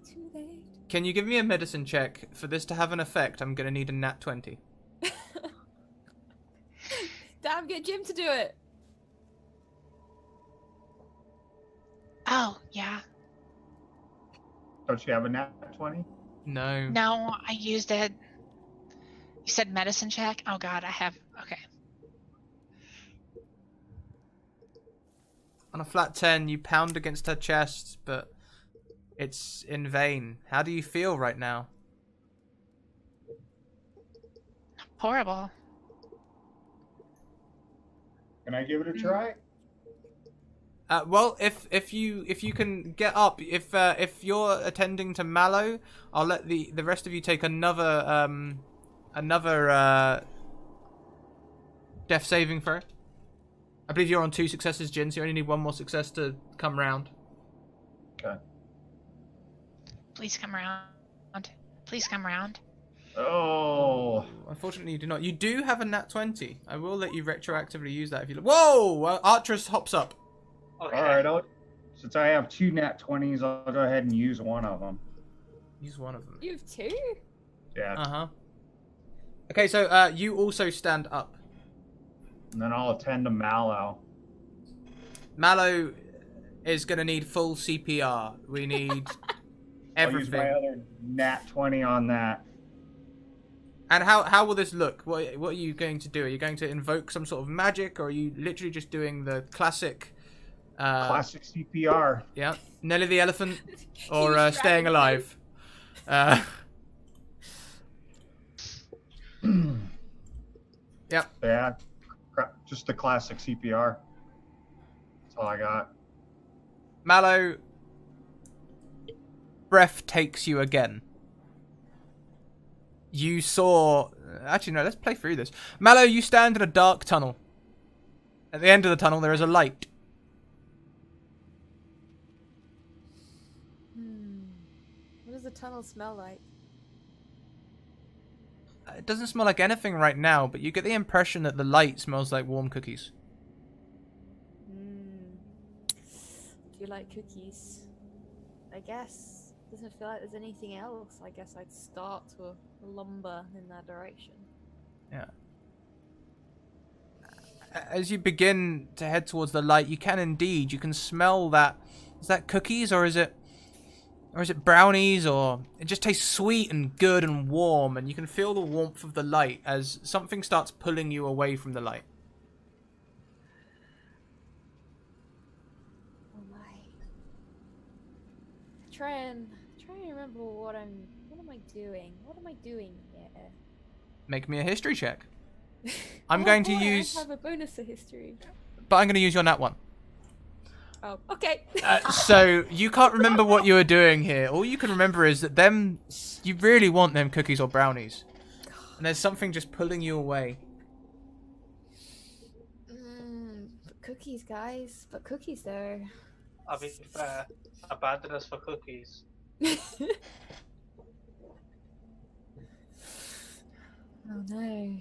It's too late. Can you give me a medicine check? For this to have an effect, I'm gonna need a nat 20. Damn, get Jim to do it. Oh, yeah. Don't you have a nat 20? No. No, I used it. You said medicine check? Oh god, I have... Okay. On a flat 10, you pound against her chest, but it's in vain. How do you feel right now? Horrible. Can I give it a try? Well, if you can get up, if you're attending to Mallow, I'll let the rest of you take another death saving throw. I believe you're on 2 successes, Jin, so you only need 1 more success to come round. Okay. Please come around. Please come around. Oh. Unfortunately, you do not. You do have a nat 20. I will let you retroactively use that if you. Whoa! Artress hops up. Okay. All right. Since I have 2 nat 20s, I'll go ahead and use one of them. Use one of them. You have 2? Yeah. Okay, so you also stand up. And then I'll attend to Mallow. Mallow is going to need full CPR. We need I'll use everything. my other nat 20 on that. And how will this look? What are you going to do? Are you going to invoke some sort of magic, or are you literally just doing the classic... Classic CPR. Yeah. Nelly the Elephant, or Huge staying dragon alive? Yep. Yeah. Just the classic CPR. That's all I got. Mallow, breath takes you again. You saw... Actually, no, let's play through this. Mallow, you stand in a dark tunnel. At the end of the tunnel, there is a light. What does the tunnel smell like? It doesn't smell like anything right now, but you get the impression that the light smells like warm cookies. Do you like cookies? I guess. Doesn't feel like there's anything else. I guess I'd start to lumber in that direction. Yeah. As you begin to head towards the light, you can indeed. You can smell that. Is that cookies, or is it brownies, or it just tastes sweet and good and warm, and you can feel the warmth of the light as something starts pulling you away from the light. Oh my. Try and remember what am I doing? What am I doing here? Make me a history check. I'm going to use... I have a bonus to history. But I'm going to use your nat 1. Oh, okay. So you can't remember what you were doing here. All you can remember is that you really want them cookies or brownies. And there's something just pulling you away. But cookies, guys. But cookies, though. I'll be fair. Abandon us for cookies. Oh no.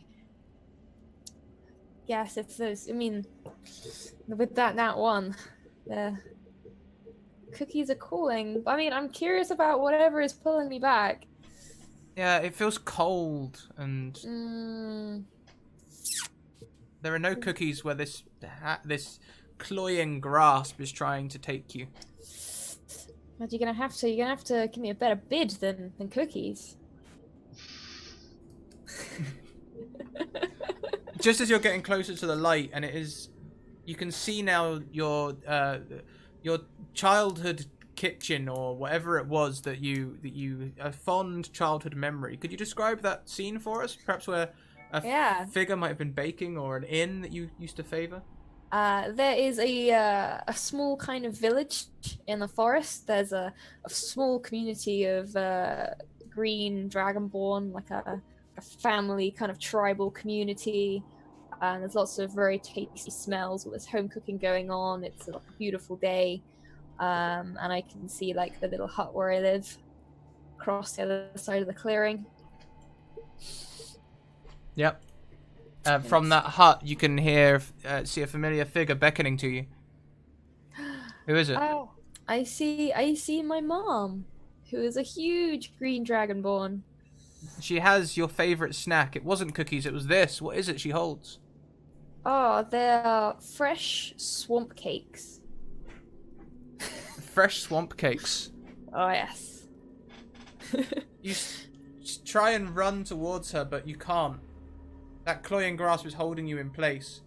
Yes, if those. I mean, with that one, the cookies are calling. I mean, I'm curious about whatever is pulling me back. Yeah, it feels cold, and there are no cookies where this cloying grasp is trying to take you. But you're gonna have to give me a better bid than cookies. Just as you're getting closer to the light, and you can see now your childhood kitchen, or whatever it was that you a fond childhood memory. Could you describe that scene for us? Perhaps where Yeah. figure might have been baking, or an inn that you used to favor? There is a small kind of village in the forest. There's a small community of green dragonborn, like a family kind of tribal community. And there's lots of very tasty smells. There's home cooking going on. It's like a beautiful day. And I can see like the little hut where I live across the other side of the clearing. Yep. From that hut, you can see a familiar figure beckoning to you. Who is it? Oh, I see my mom, who is a huge green dragonborn. She has your favorite snack. It wasn't cookies, it was this. What is it she holds? Oh, they're fresh swamp cakes. Fresh swamp cakes. Oh, yes. You try and run towards her, but you can't. That cloying grasp is holding you in place.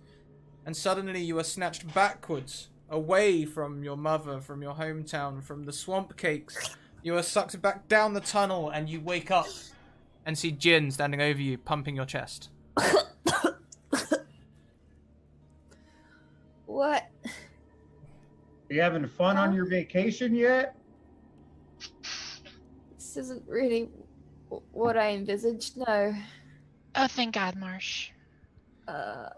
And suddenly you are snatched backwards, away from your mother, from your hometown, from the swamp cakes. You are sucked back down the tunnel, and you wake up and see Jin standing over you, pumping your chest. What? You having fun on your vacation yet? This isn't really what I envisaged, no. Oh, thank God, Marsh. I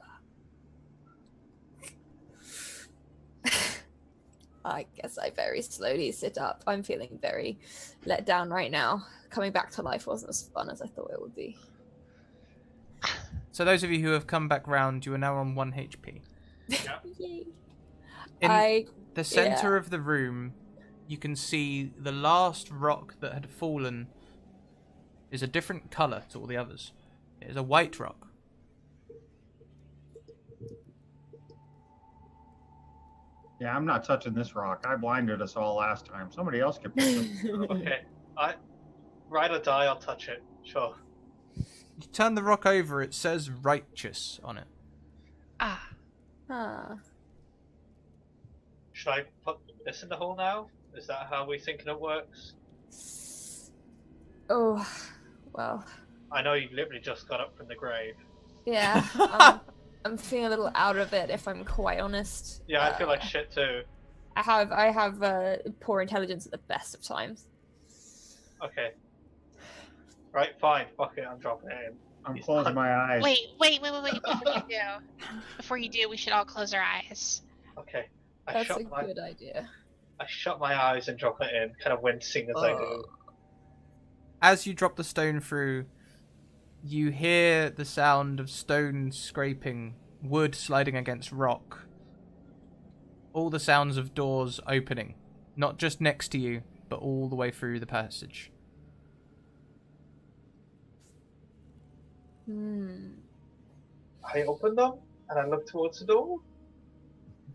guess I very slowly sit up. I'm feeling very let down right now. Coming back to life wasn't as fun as I thought it would be. So those of you who have come back round, you are now on 1 HP. Yay. In the center of the room, you can see the last rock that had fallen is a different color to all the others. It is a white rock. Yeah, I'm not touching this rock. I blinded us all last time. Somebody else could pick it. Okay, ride or die, I'll touch it. Sure. You turn the rock over, it says righteous on it. Ah. Huh. Should I put this in the hole now? Is that how we thinking it works? Oh, well. I know you literally just got up from the grave. Yeah. I'm feeling a little out of it, if I'm quite honest. Yeah, I feel like shit too. I have poor intelligence at the best of times. Okay. Right, fine. Fuck it, I'm dropping it in. I'm closing my eyes. Wait. Before you do, we should all close our eyes. Okay. That's a good idea. I shut my eyes and drop it in, kind of wincing as I do. As you drop the stone through, you hear the sound of stone scraping, wood sliding against rock. All the sounds of doors opening, not just next to you, but all the way through the passage. I open them and I look towards the door.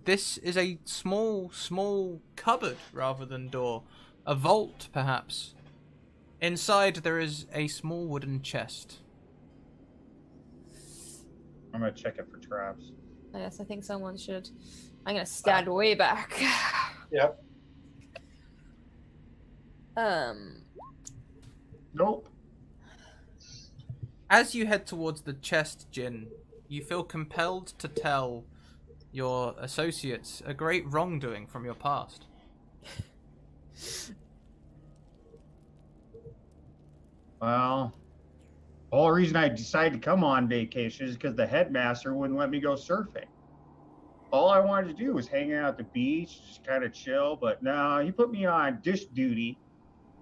This is a small cupboard rather than door. A vault, perhaps. Inside there is a small wooden chest. I'm gonna check it for traps. Yes, I think someone should. I'm gonna stand way back. Yep. Nope. As you head towards the chest, Jin, you feel compelled to tell your associates a great wrongdoing from your past. Well, the whole reason I decided to come on vacation is because the headmaster wouldn't let me go surfing. All I wanted to do was hang out at the beach, just kind of chill, but no, he put me on dish duty.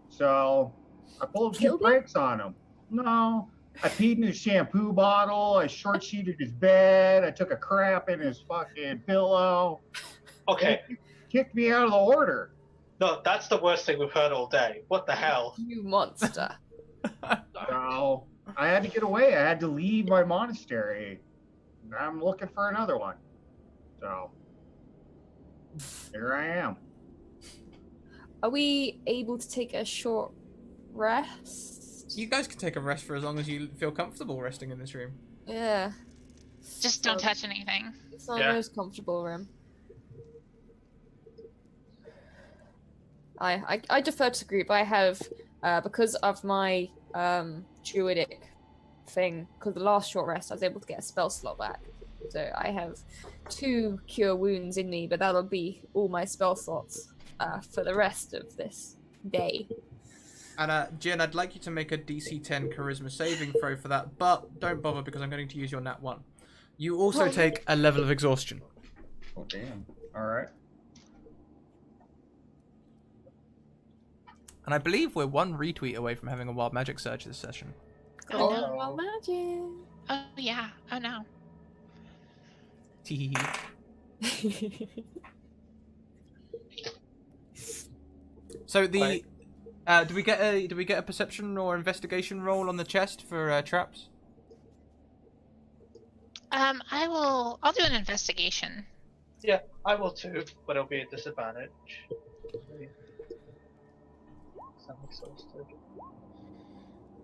So I pulled a few pranks on him. No, I peed in his shampoo bottle, I short sheeted his bed, I took a crap in his fucking pillow. Okay. He kicked me out of the order. No, that's the worst thing we've heard all day. What the hell? You monster. So I had to get away. I had to leave my monastery. I'm looking for another one. So here I am. Are we able to take a short rest? You guys can take a rest for as long as you feel comfortable resting in this room. Yeah. Just don't touch anything. It's not the most comfortable room. I defer to the group. I have, because of my druidic thing, because the last short rest I was able to get a spell slot back. So I have 2 cure wounds in me, but that'll be all my spell slots for the rest of this day. And Jin, I'd like you to make a DC 10 Charisma saving throw for that, but don't bother because I'm going to use your Nat 1. You also take a level of exhaustion. Oh, damn. All right. And I believe we're 1 retweet away from having a Wild Magic Surge this session. Oh, Oh, no. wild magic. Oh, yeah. Oh, no. Teehee. So the do we get a perception or investigation roll on the chest for traps? I'll do an investigation. Yeah, I will too, but it'll be a disadvantage. I'm exhausted.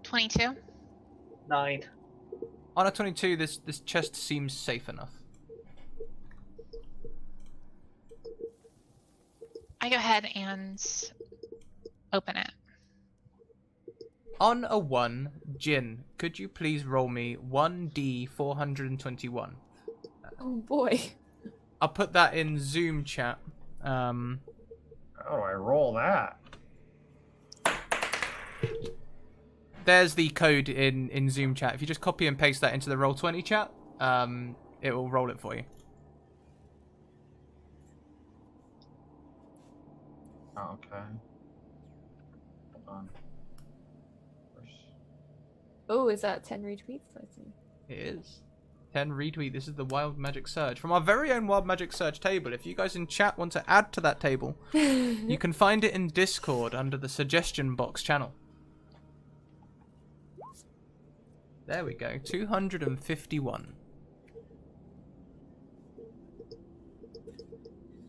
22. 9. On a 22, this chest seems safe enough. I go ahead and open it. On a 1, Jin, could you please roll me 1d421? Oh boy. I'll put that in Zoom chat. How do I roll that? There's the code in Zoom chat. If you just copy and paste that into the Roll20 chat, it will roll it for you. Oh, okay. Hold on. Oh, is that 10 retweets? I think. It is. 10 retweet. This is the Wild Magic Surge from our very own Wild Magic Surge table. If you guys in chat want to add to that table, you can find it in Discord under the suggestion box channel. There we go. 251.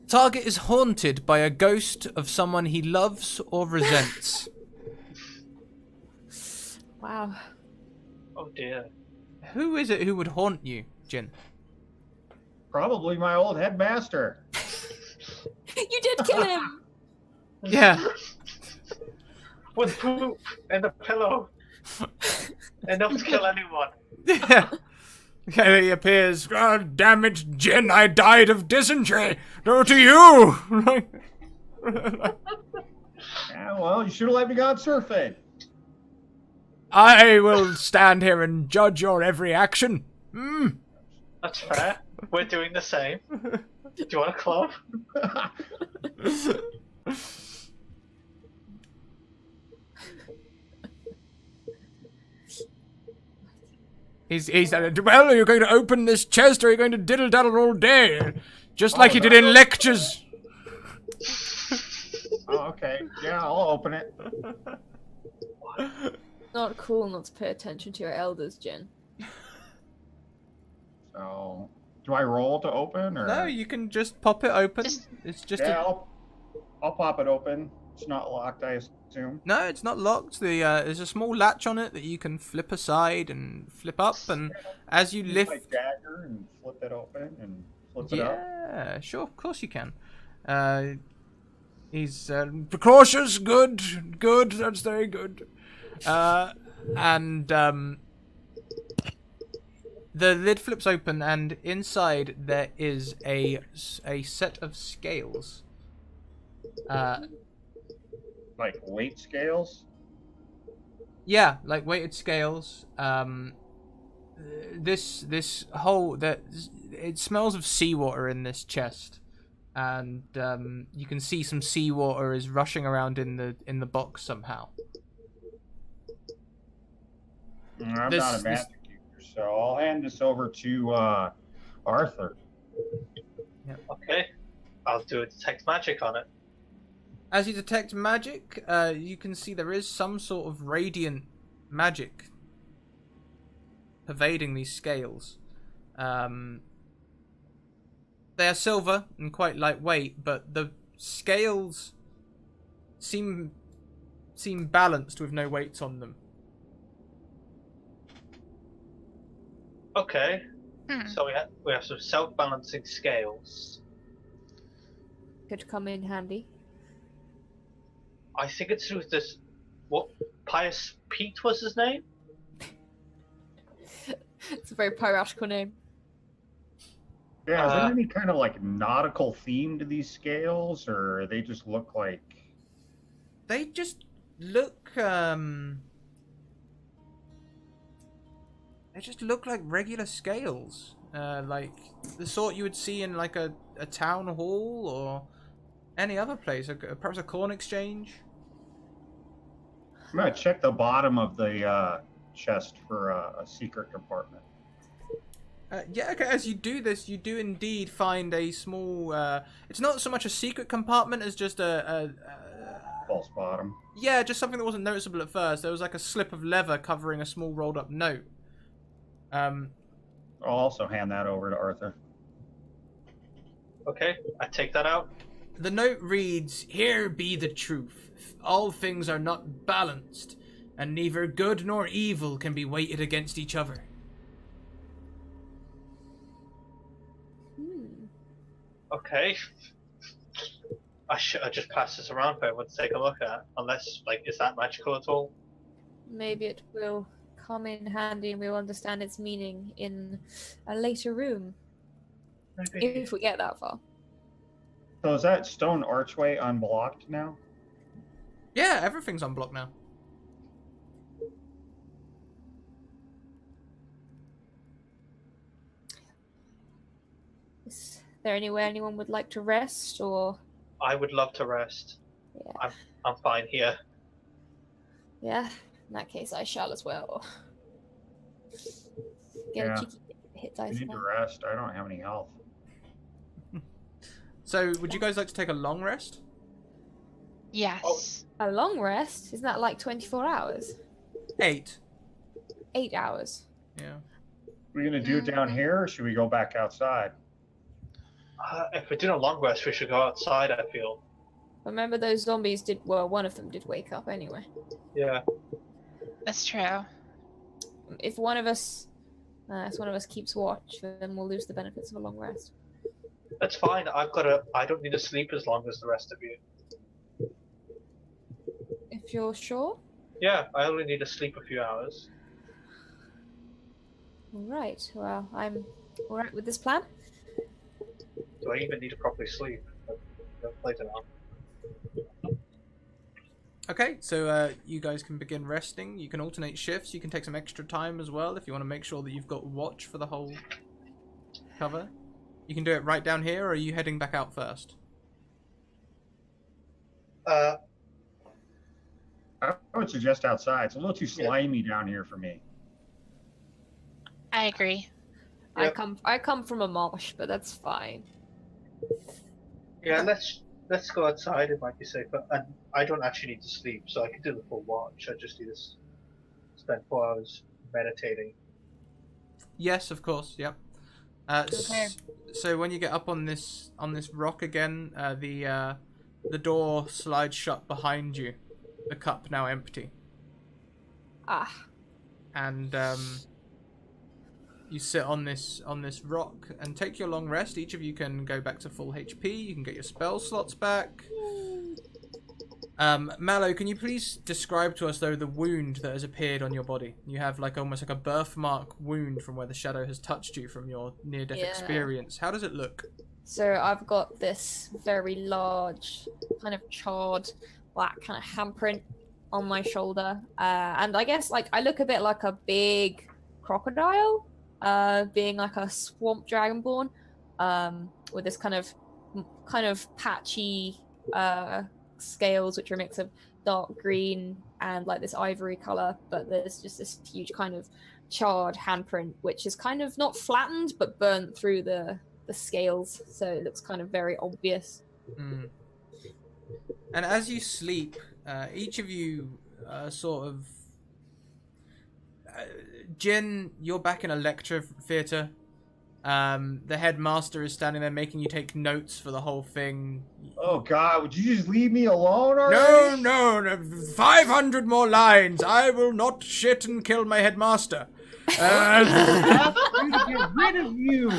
Target is haunted by a ghost of someone he loves or resents. Wow. Oh dear. Who is it who would haunt you, Jin? Probably my old headmaster. You did kill him! Yeah. With poop and a pillow. Enough to kill anyone. Yeah. Yeah, he appears. God damn it, Jin, I died of dysentery. No to you. Yeah, well, you should have let me go out surfing. I will stand here and judge your every action. That's fair. We're doing the same. Do you want a club? He's well, are you going to open this chest or are you going to diddle-daddle all day? Just like you did in lectures. Oh, okay. Yeah, I'll open it. Not cool not to pay attention to your elders, Jin. So, do I roll to open or? No, you can just pop it open. It's just Yeah, I'll pop it open. It's not locked, I assume. No, it's not locked. There's a small latch on it that you can flip aside and flip up, and as you Use lift, my dagger and flip it open and flip it up. yeah, sure, of course you can. He's precautious, good, that's very good. And the lid flips open, and inside there is a set of scales. Like weight scales? Yeah, like weighted scales. This whole it smells of seawater in this chest, and you can see some seawater is rushing around in the box somehow. I'm not a magic user, so I'll hand this over to Arthur. Okay. I'll do a detect magic on it. As you detect magic, you can see there is some sort of radiant magic pervading these scales. They are silver and quite lightweight, but the scales seem balanced with no weights on them. Okay. So we have some self-balancing scales. Could come in handy. I think it's with this. What? Pious Pete was his name? It's a very piratical name. Yeah, is there any kind of like nautical theme to these scales, or they just look like? They just look like regular scales, like the sort you would see in like a town hall or any other place, perhaps a corn exchange. I'm gonna check the bottom of the chest for a secret compartment. Yeah, okay, as you do this, you do indeed find a small, it's not so much a secret compartment as just a False bottom. yeah, just something that wasn't noticeable at first. There was like a slip of leather covering a small rolled up note. I'll also hand that over to Arthur. Okay, I take that out. The note reads, "Here be the truth. All things are not balanced, and neither good nor evil can be weighted against each other." Okay. I just pass this around for everyone to take a look at. Unless, like, is that magical at all? Maybe it will come in handy and we'll understand its meaning in a later room. Maybe. If we get that far. So is that stone archway unblocked now? Yeah, everything's unblocked now. Is there anywhere anyone would like to rest, or? I would love to rest. Yeah. I'm fine here. Yeah, in that case I shall as well. Get Yeah. a cheeky hit I dice. need to now. rest. I don't have any health. So, would you guys like to take a long rest? Yes. A long rest? Isn't that like 24 hours? 8. 8 hours. Yeah. We're gonna do it down here, or should we go back outside? If we're doing a long rest, we should go outside, I feel. Remember those zombies did, well, one of them did wake up anyway. Yeah. That's true. If one of us keeps watch, then we'll lose the benefits of a long rest. That's fine. I don't need to sleep as long as the rest of you. If you're sure. Yeah, I only need to sleep a few hours. Alright, well, I'm alright with this plan. Do I even need to properly sleep? I've played enough. Okay, so you guys can begin resting. You can alternate shifts. You can take some extra time as well if you want to make sure that you've got watch for the whole cover. You can do it right down here, or are you heading back out first? I would suggest outside. It's a little too slimy down here for me. I agree. Yep. I come from a marsh, but that's fine. Yeah, let's go outside. It might be safer. And I don't actually need to sleep, so I can do the full watch. I just need to spend 4 hours meditating. Yes, of course. Yep. Okay. So when you get up on this rock again, the door slides shut behind you. The cup now empty. Ah. And you sit on this rock and take your long rest. Each of you can go back to full HP. You can get your spell slots back. Mallow, can you please describe to us though the wound that has appeared on your body? You have like almost like a birthmark wound from where the shadow has touched you from your near-death experience. How does it look? So I've got this very large, kind of charred, black kind of handprint on my shoulder, and I guess like I look a bit like a big crocodile, being like a swamp dragonborn, with this kind of patchy scales, which are a mix of dark green and like this ivory color, but there's just this huge kind of charred handprint, which is kind of not flattened but burnt through the scales, so it looks kind of very obvious. And as you sleep, each of you sort of... Jin, you're back in a lecture theatre. The headmaster is standing there making you take notes for the whole thing. Oh God, would you just leave me alone already? No, 500 more lines. I will not shit and kill my headmaster. I'm trying to get rid of you.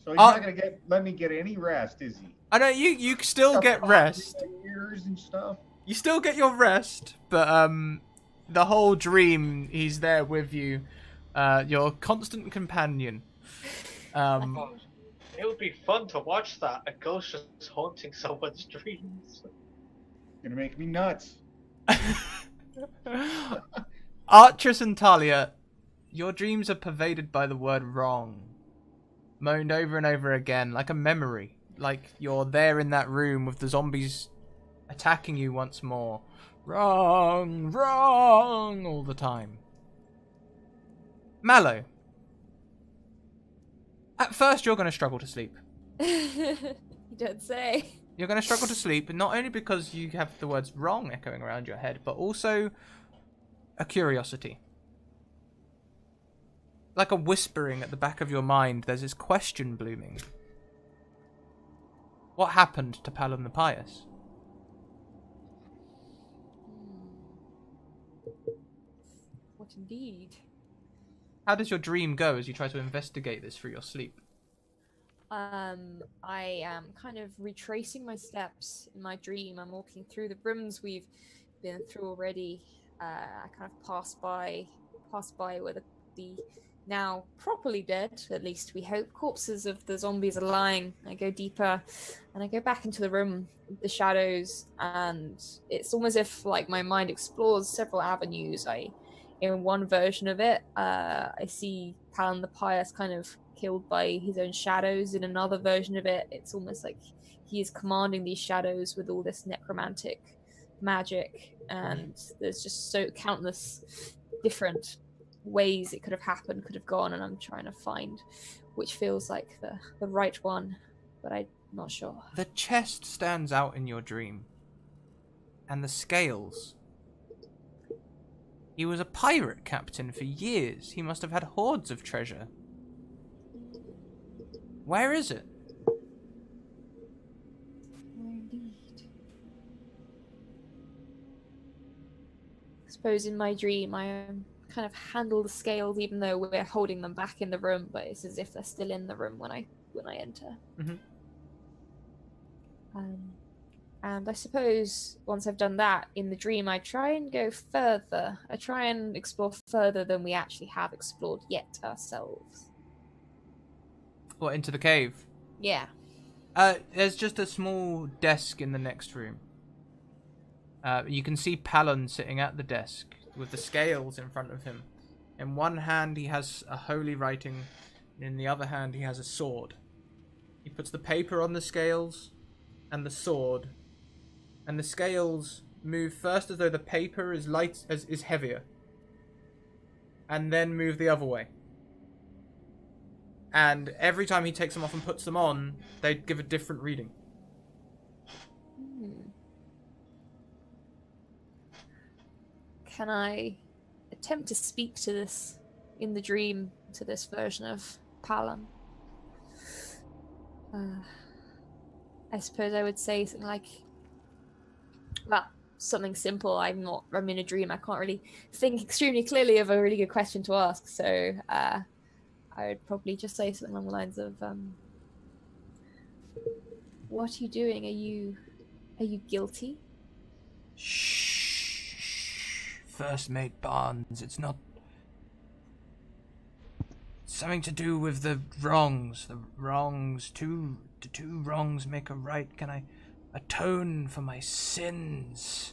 So he's not gonna let me get any rest, is he? I know you still get rest. Ears and stuff. You still get your rest, but the whole dream, he's there with you, your constant companion. Oh, it would be fun to watch that. A ghost just haunting someone's dreams. Gonna make me nuts. Artress and Talia, your dreams are pervaded by the word wrong. Moaned over and over again, like a memory. Like you're there in that room with the zombies attacking you once more. Wrong, wrong, all the time. Mallow. At first, you're going to struggle to sleep. You don't say. You're going to struggle to sleep, not only because you have the words wrong echoing around your head, but also a curiosity. Like a whispering at the back of your mind, there's this question blooming. What happened to Pallon the Pious? What indeed? How does your dream go as you try to investigate this through your sleep? I am kind of retracing my steps in my dream. I'm walking through the rooms we've been through already. I kind of pass by where the now properly dead, at least we hope, corpses of the zombies are lying. I go deeper and I go back into the room with the shadows, and it's almost if like my mind explores several avenues. In one version of it, I see Pallon the Pious kind of killed by his own shadows. In another version of it, it's almost like he is commanding these shadows with all this necromantic magic, and there's just so countless different ways it could have happened, could have gone, and I'm trying to find which feels like the right one, but I'm not sure. The chest stands out in your dream, and the scales. He was a pirate captain for years. He must have had hoards of treasure. Where is it? Indeed. I suppose in my dream I kind of handle the scales even though we're holding them back in the room, but it's as if they're still in the room when I enter. Mm-hmm. And I suppose once I've done that in the dream, I try and go further. I try and explore further than we actually have explored yet ourselves. What, into the cave? Yeah. There's just a small desk in the next room. You can see Pallon sitting at the desk with the scales in front of him. In one hand he has a holy writing, and in the other hand he has a sword. He puts the paper on the scales and the sword, and the scales move first as though the paper is is heavier, and then move the other way. And every time he takes them off and puts them on, they give a different reading. Can I attempt to speak to this in the dream, to this version of Pallon? I suppose I would say something like, well, something simple. I'm in a dream. I can't really think extremely clearly of a really good question to ask. So I would probably just say something along the lines of, what are you doing? Are you guilty? Shh. First Mate Barnes, it's not... Something to do with the wrongs. The wrongs, two wrongs make a right. Can I atone for my sins?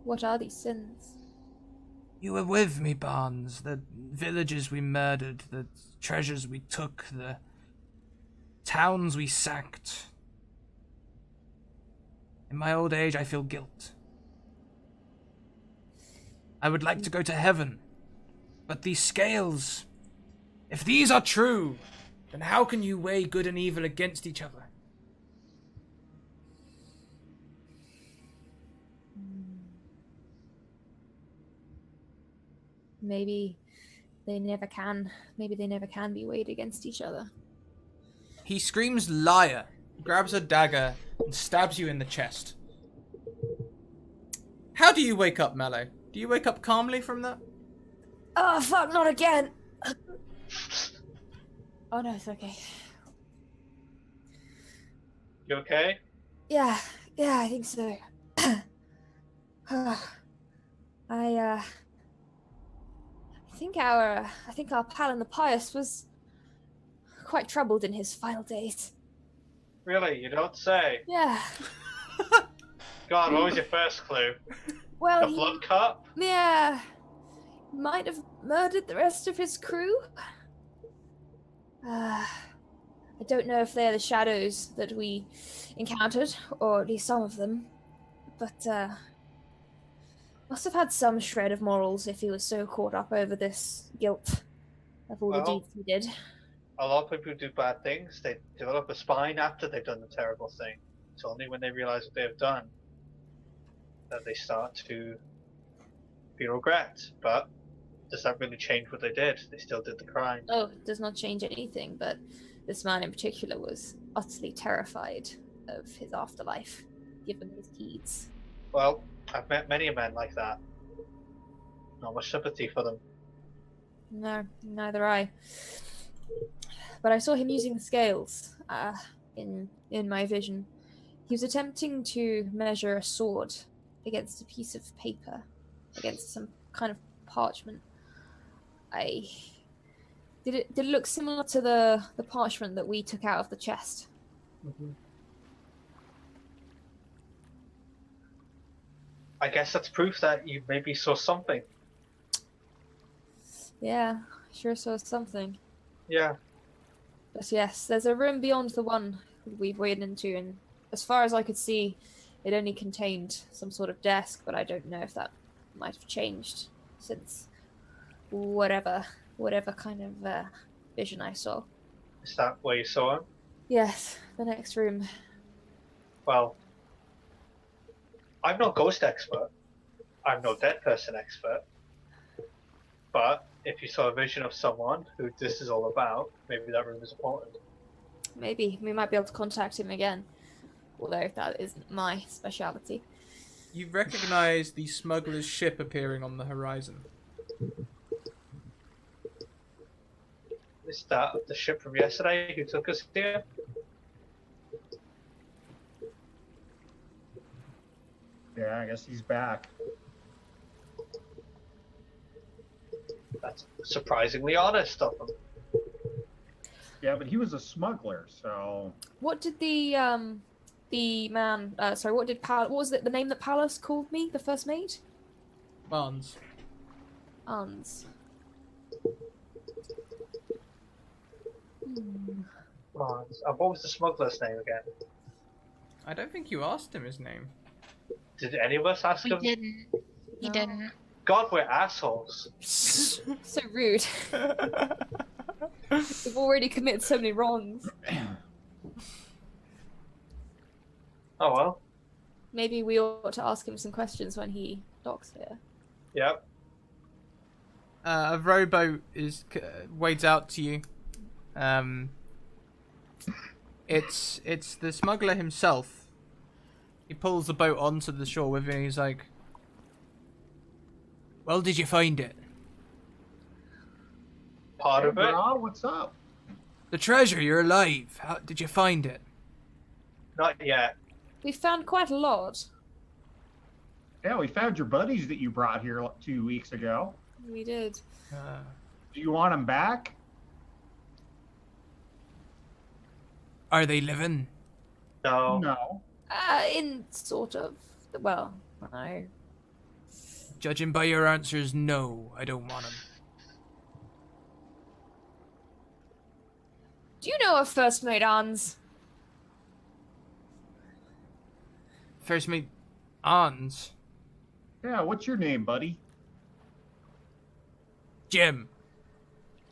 What are these sins? You were with me, Barnes. The villages we murdered, the treasures we took, the towns we sacked. In my old age, I feel guilt. I would like to go to heaven. But these scales, if these are true, then how can you weigh good and evil against each other? Maybe they never can. Maybe they never can be weighed against each other. He screams liar, grabs a dagger, and stabs you in the chest. How do you wake up, Mallow? Do you wake up calmly from that? Oh, fuck, not again! Oh no, it's okay. You okay? Yeah, I think so. I think our Pallon the Pious was quite troubled in his final days. Really, you don't say. Yeah. God, what was your first clue? Well, The blood cup? yeah, might have murdered the rest of his crew. I don't know if they're the shadows that we encountered, or at least some of them, but must have had some shred of morals if he was so caught up over this guilt of all the Well, deeds he did. A lot of people who do bad things, they develop a spine after they've done the terrible thing. It's only when they realize what they have done that they start to feel regret. But does that really change what they did? They still did the crime. Oh, it does not change anything, but this man in particular was utterly terrified of his afterlife, given his deeds. Well, I've met many men like that. Not much sympathy for them. No, neither I. But I saw him using the scales in my vision. He was attempting to measure a sword against a piece of paper, against some kind of parchment. Did it look similar to the parchment that we took out of the chest? Mm-hmm. I guess that's proof that you maybe saw something. Yeah, sure saw something. Yeah. But yes, there's a room beyond the one we've waded into, and as far as I could see, it only contained some sort of desk, but I don't know if that might have changed since whatever kind of vision I saw. Is that where you saw him? Yes, the next room. Well, I'm no ghost expert. I'm no dead person expert. But if you saw a vision of someone who this is all about, maybe that room is important. Maybe we might be able to contact him again, although that isn't my speciality. You recognize the smuggler's ship appearing on the horizon. Is that the ship from yesterday who took us here? Yeah, I guess he's back. That's surprisingly honest of him. Yeah, but he was a smuggler, so... What did the man? Sorry, what was the name that Palace called me? The first mate? Barnes. Ans. What was the smuggler's name again? I don't think you asked him his name. Did any of us ask We him? didn't. We No. didn't. God, we're assholes. So rude. We've already committed so many wrongs. Oh well. Maybe we ought to ask him some questions when he docks here. Yep. A rowboat wades out to you. It's the smuggler himself. He pulls the boat onto the shore with him and he's like, "Well, did you find it?" Part of it. Bro, what's up? "The treasure, you're alive. How did you find it?" Not yet. We found quite a lot. Yeah, we found your buddies that you brought here 2 weeks ago. We did. Do you want them back? Are they living? No. No. In sort of. Well, no. Judging by your answers, no, I don't want them. Do you know a first mate, Ans? First mate, Ans. Yeah, what's your name, buddy? Jim.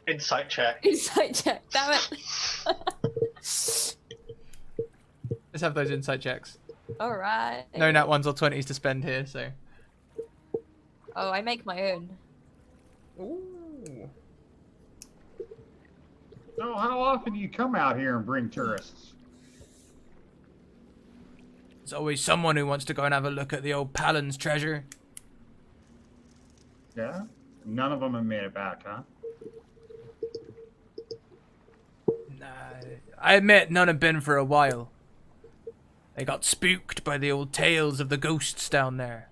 Insight check. Insight check. Damn it. Let's have those insight checks. All right. No nat 1s or 20s to spend here, so. Oh, I make my own. Ooh. So how often do you come out here and bring tourists? There's always someone who wants to go and have a look at the old Pallon's treasure. Yeah? None of them have made it back, huh? Nah, I admit none have been for a while. They got spooked by the old tales of the ghosts down there.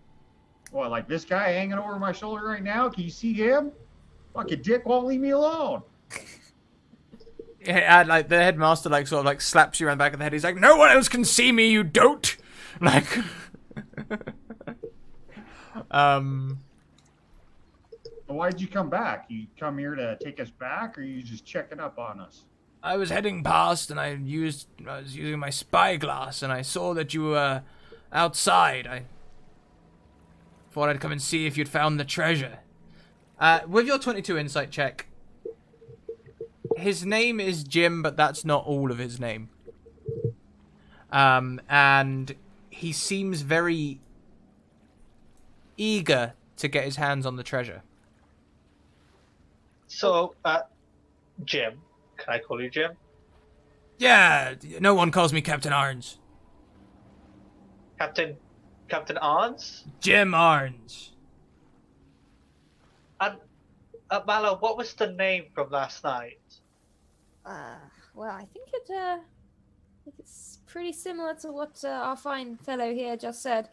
What, like this guy hanging over my shoulder right now? Can you see him? Fucking dick won't leave me alone. Yeah, and like the headmaster like sort of like slaps you around the back of the head. He's like, "No one else can see me, you dolt!" Like, Why did you come back? You come here to take us back, or you just checking up on us? I was heading past and I was using my spyglass and I saw that you were outside. I thought I'd come and see if you'd found the treasure. With your 22 insight check, his name is Jim, but that's not all of his name. And he seems very eager to get his hands on the treasure. So, Jim, can I call you Jim? Yeah, no one calls me Captain Arns. Captain Arns? Jim Arns. And, Mallow, what was the name from last night? Well, I think it's pretty similar to what our fine fellow here just said.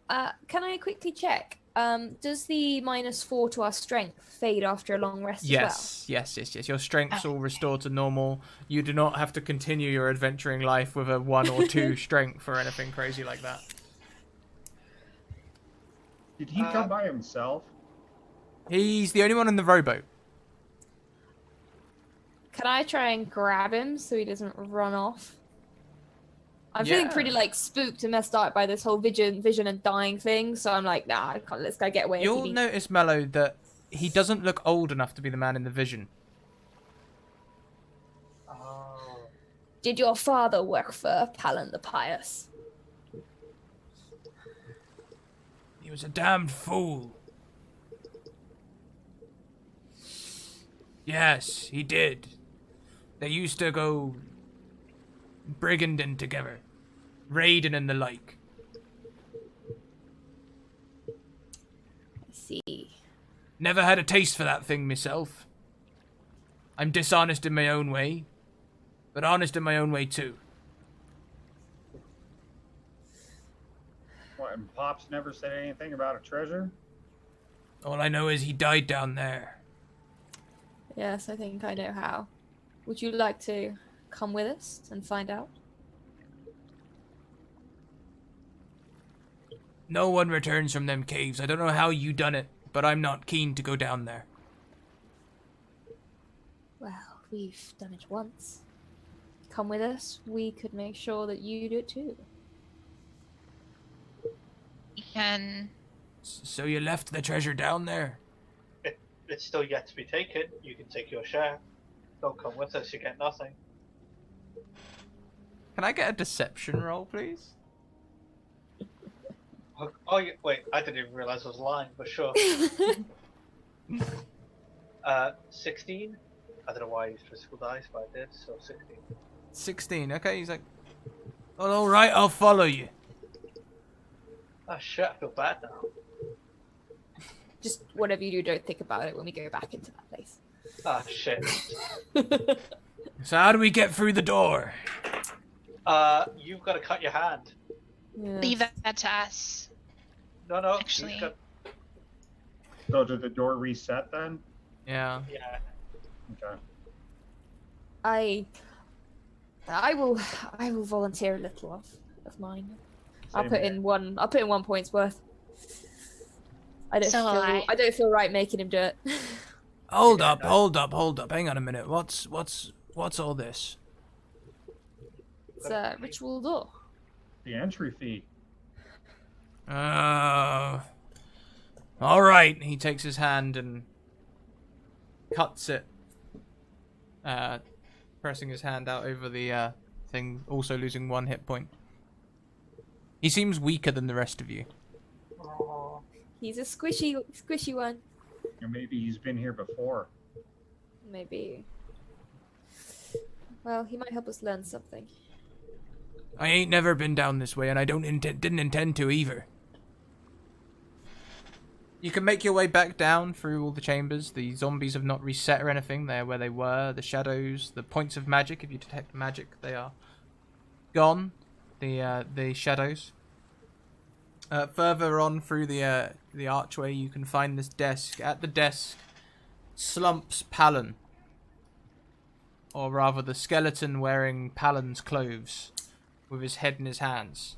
Can I quickly check? Does the -4 to our strength fade after a long rest as well? Yes. Your strength's all restored to normal. You do not have to continue your adventuring life with a 1 or 2 strength or anything crazy like that. Did he come by himself? He's the only one in the rowboat. Can I try and grab him so he doesn't run off? I'm feeling pretty like spooked and messed up by this whole vision and dying thing, so I'm like, nah, I can't, let's go get away. You'll notice, Mello, that he doesn't look old enough to be the man in the vision. Oh. Did your father work for Pallon the Pious? He was a damned fool. Yes, he did. They used to go briganding together, raiding and the like. I see. Never had a taste for that thing myself. I'm dishonest in my own way, but honest in my own way too. What, and Pops never said anything about a treasure? All I know is he died down there. Yes, I think I know how. Would you like to come with us and find out? No one returns from them caves. I don't know how you done it, but I'm not keen to go down there. Well, we've done it once. Come with us. We could make sure that you do it too. And So you left the treasure down there? It's still yet to be taken. You can take your share. Don't come with us, you get nothing. Can I get a deception roll, please? Oh, wait, I didn't even realize I was lying, but sure. 16? I don't know why I used physical dice, but I did, so 16. 16, okay, he's like, well, alright, I'll follow you. Oh shit, I feel bad now. Just whatever you do, don't think about it when we go back into that place. Ah shit. So how do we get through the door? You've got to cut your hand. Yeah. leave that to us. No, Actually- you've got... So did the door reset then? Yeah. Yeah. Okay. I will volunteer a little of mine. I'll Same put here. in 1 point's worth. I So will I. don't feel right making him do it. Hold up. Hang on a minute. What's all this? It's a ritual door. The entry fee. Alright. He takes his hand and cuts it. Pressing his hand out over the thing, also losing 1 hit point. He seems weaker than the rest of you. Oh, He's a squishy one. Or maybe he's been here before. Maybe. Well, he might help us learn something. I ain't never been down this way, and I didn't intend to either. You can make your way back down through all the chambers. The zombies have not reset or anything. They're where they were. The shadows, the points of magic, if you detect magic, they are gone. the shadows. Further on through the archway, you can find this desk. At the desk slumps Pallon, or rather the skeleton wearing Pallon's clothes, with his head in his hands.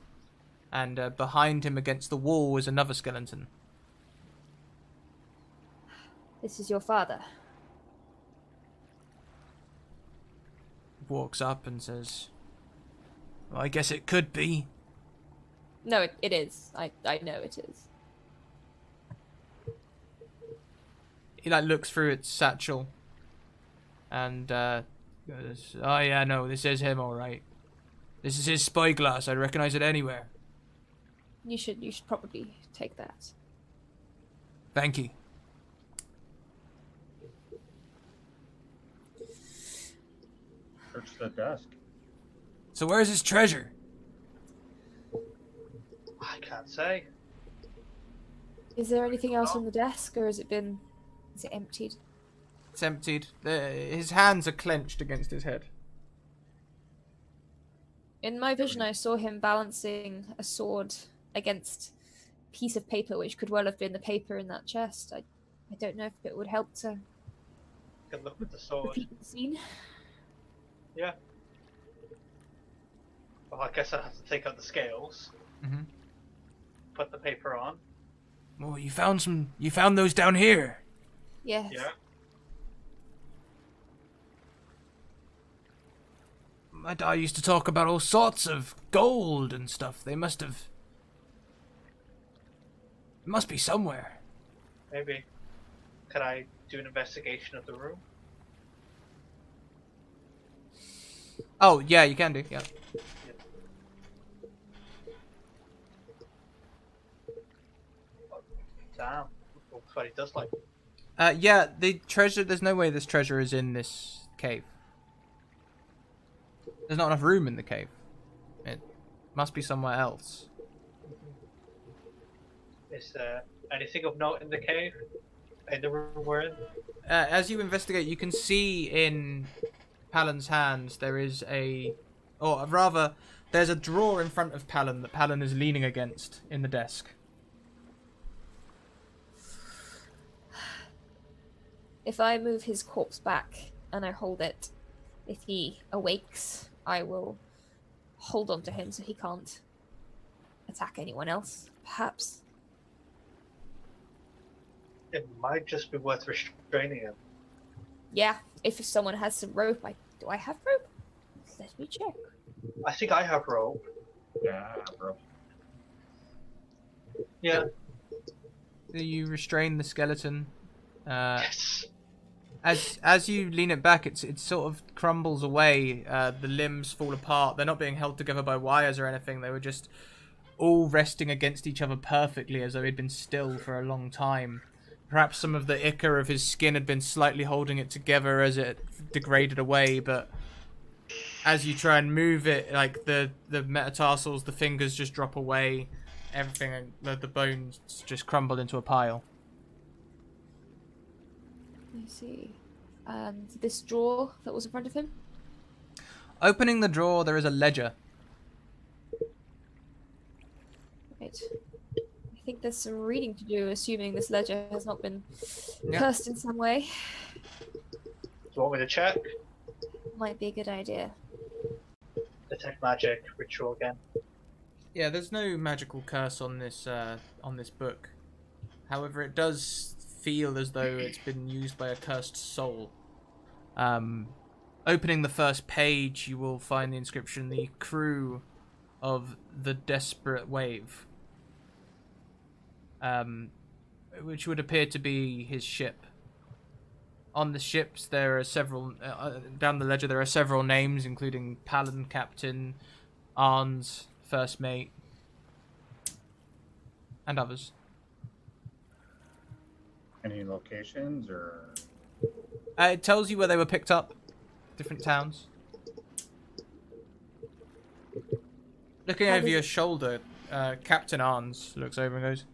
And behind him against the wall is another skeleton. This is your father. Walks up and says, well, I guess it could be. No, it is. I know it is. He like looks through its satchel and goes, oh yeah, no, this is him, all right. This is his spyglass. I'd recognize it anywhere. You should probably take that. Thank you. Search the desk. So where's his treasure? I can't say. Is there anything else on the desk, or is it emptied? It's emptied. His hands are clenched against his head. In my vision, I saw him balancing a sword against a piece of paper, which could well have been the paper in that chest. I don't know if it would help to You can look at the sword. repeat the scene. Yeah. Well, I guess I'd have to take out the scales, Mm-hmm. put the paper on. Oh, you found those down here. Yes. Yeah. My dad used to talk about all sorts of gold and stuff. It must be somewhere. Maybe. Could I do an investigation of the room? Oh, yeah, you can do, yeah. Damn. But he does like. Yeah, the treasure, there's no way this treasure is in this cave. There's not enough room in the cave. It must be somewhere else. Is there anything of note in the cave? In the room we're in? As you investigate, you can see in Pallon's hands there is there's a drawer in front of Pallon that Pallon is leaning against in the desk. If I move his corpse back and I hold it, if he awakes, I will hold on to him so he can't attack anyone else, perhaps. It might just be worth restraining him. Yeah, if someone has some rope, do I have rope? Let me check. I think I have rope. Yeah, bro. Yeah. Do you restrain the skeleton? Yes. As you lean it back, it sort of crumbles away. The limbs fall apart. They're not being held together by wires or anything. They were just all resting against each other perfectly, as though he'd been still for a long time. Perhaps some of the ichor of his skin had been slightly holding it together as it degraded away, but as you try and move it, like the metatarsals, the fingers just drop away. Everything, the bones just crumble into a pile. I see. And this drawer that was in front of him? Opening the drawer, there is a ledger. Right. I think there's some reading to do, assuming this ledger has not been Yep. cursed in some way. Do you want me to check? Might be a good idea. Detect magic, ritual again. Yeah, there's no magical curse on this book. However, it does feel as though it's been used by a cursed soul. Opening the first page, you will find the inscription, "The crew of the Desperate Wave," which would appear to be his ship. On the ships, there are several. Down the ledger, there are several names, including Pallon, Captain, Arns, First Mate, and others. Any locations or? It tells you where they were picked up, different towns. Looking over your shoulder, Captain Arns looks over and goes,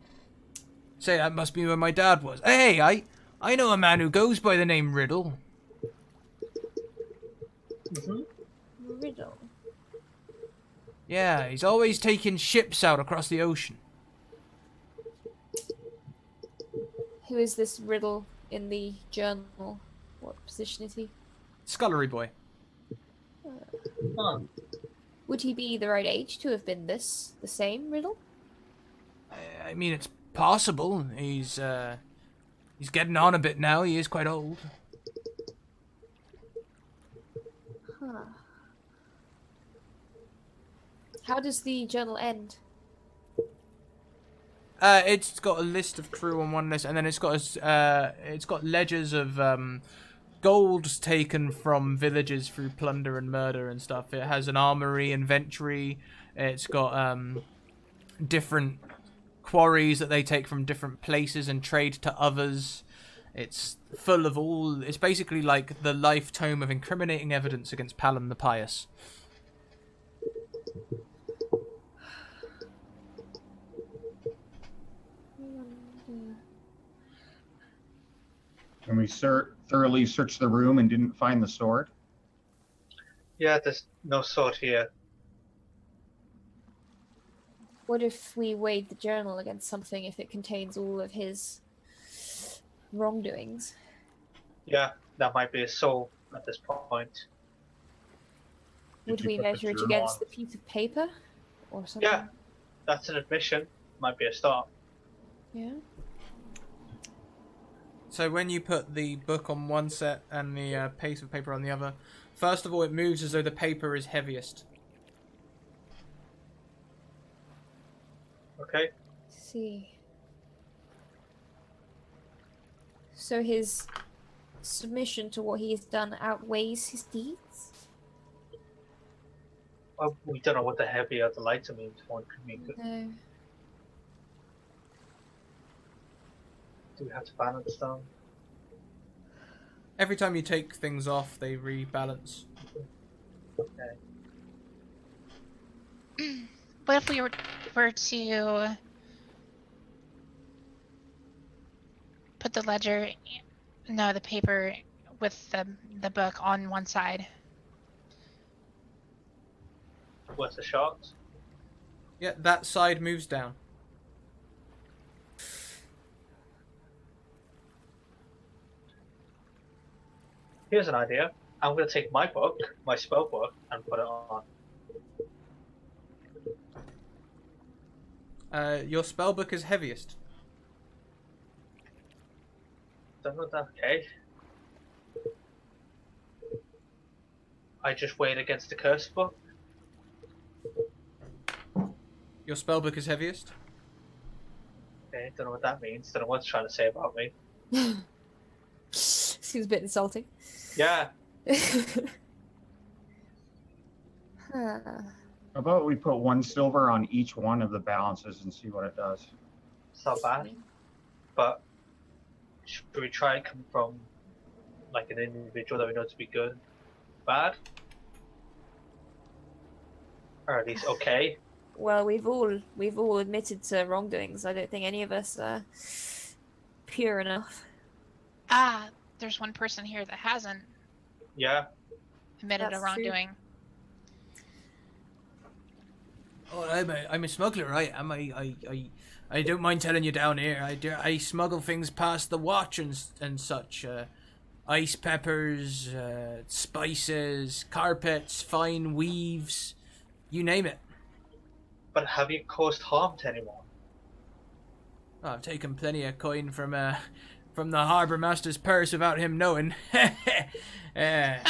"Say, that must be where my dad was. Hey, I know a man who goes by the name Riddle." Riddle. Yeah, he's always taking ships out across the ocean. Who is this riddle in the journal? What position is he? Scullery boy. Huh. Would he be the right age to have been the same riddle? I mean, it's possible. He's getting on a bit now. He is quite old. Huh. How does the journal end? It's got a list of crew on one list, and then it's got ledgers of gold taken from villages through plunder and murder and stuff. It has an armory, inventory. It's got different quarries that they take from different places and trade to others. It's full of all. It's basically like the life tome of incriminating evidence against Pallon the Pious. And we thoroughly searched the room and didn't find the sword. Yeah, there's no sword here. What if we weighed the journal against something if it contains all of his wrongdoings? Yeah, that might be a soul at this point. Would you we put the measure it journal against on? the piece of paper or something? Yeah, that's an admission. Might be a start. Yeah. So when you put the book on one set and the piece of paper on the other, first of all, it moves as though the paper is heaviest. Okay. See. So his submission to what he has done outweighs his deeds? Well, we don't know what the heavier the lighter means. One could mean good. No. Do we have to balance them? Every time you take things off, they rebalance. Okay. What if we were to put the ledger, no, the paper with the book on one side? What's the shot? Yeah, that side moves down. Here's an idea. I'm going to take my book, my spell book, and put it on. Your spell book is heaviest. Don't know that. Okay. I just weighed against the curse book. Your spell book is heaviest. Okay, don't know what that means. Don't know what it's trying to say about me. Seems a bit insulting. Yeah. Huh. How about we put 1 silver on each one of the balances and see what it does? It's not bad. But should we try and come from like an individual that we know to be good, bad, or at least okay? Well, we've all admitted to wrongdoings. I don't think any of us are pure enough. Ah, there's one person here that hasn't Yeah. admitted That's a wrongdoing. Oh, I'm a smuggler, right? I don't mind telling you down here. I smuggle things past the watch and such. Ice peppers, spices, carpets, fine weaves, you name it. But have you caused harm to anyone? Oh, I've taken plenty of coin from the harbour master's purse without him knowing. Yeah.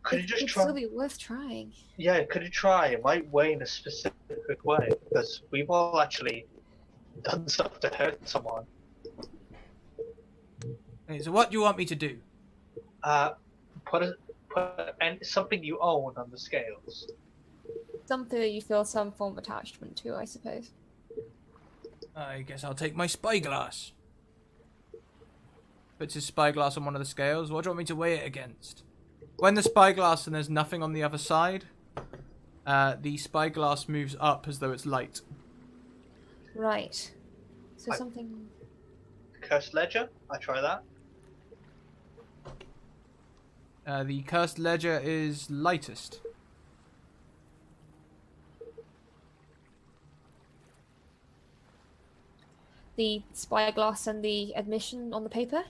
Could you just It'd try? still be worth trying. Yeah, could you try? It might weigh in a specific way because we've all actually done stuff to hurt someone. Hey, so what do you want me to do? Put something you own on the scales. Something that you feel some form of attachment to, I suppose. I guess I'll take my spyglass. Puts his spyglass on one of the scales. What do you want me to weigh it against? When the spyglass and there's nothing on the other side, the spyglass moves up as though it's light. Right. So I- something. Cursed ledger. I try that. The cursed ledger is lightest. The spyglass and the admission on the paper.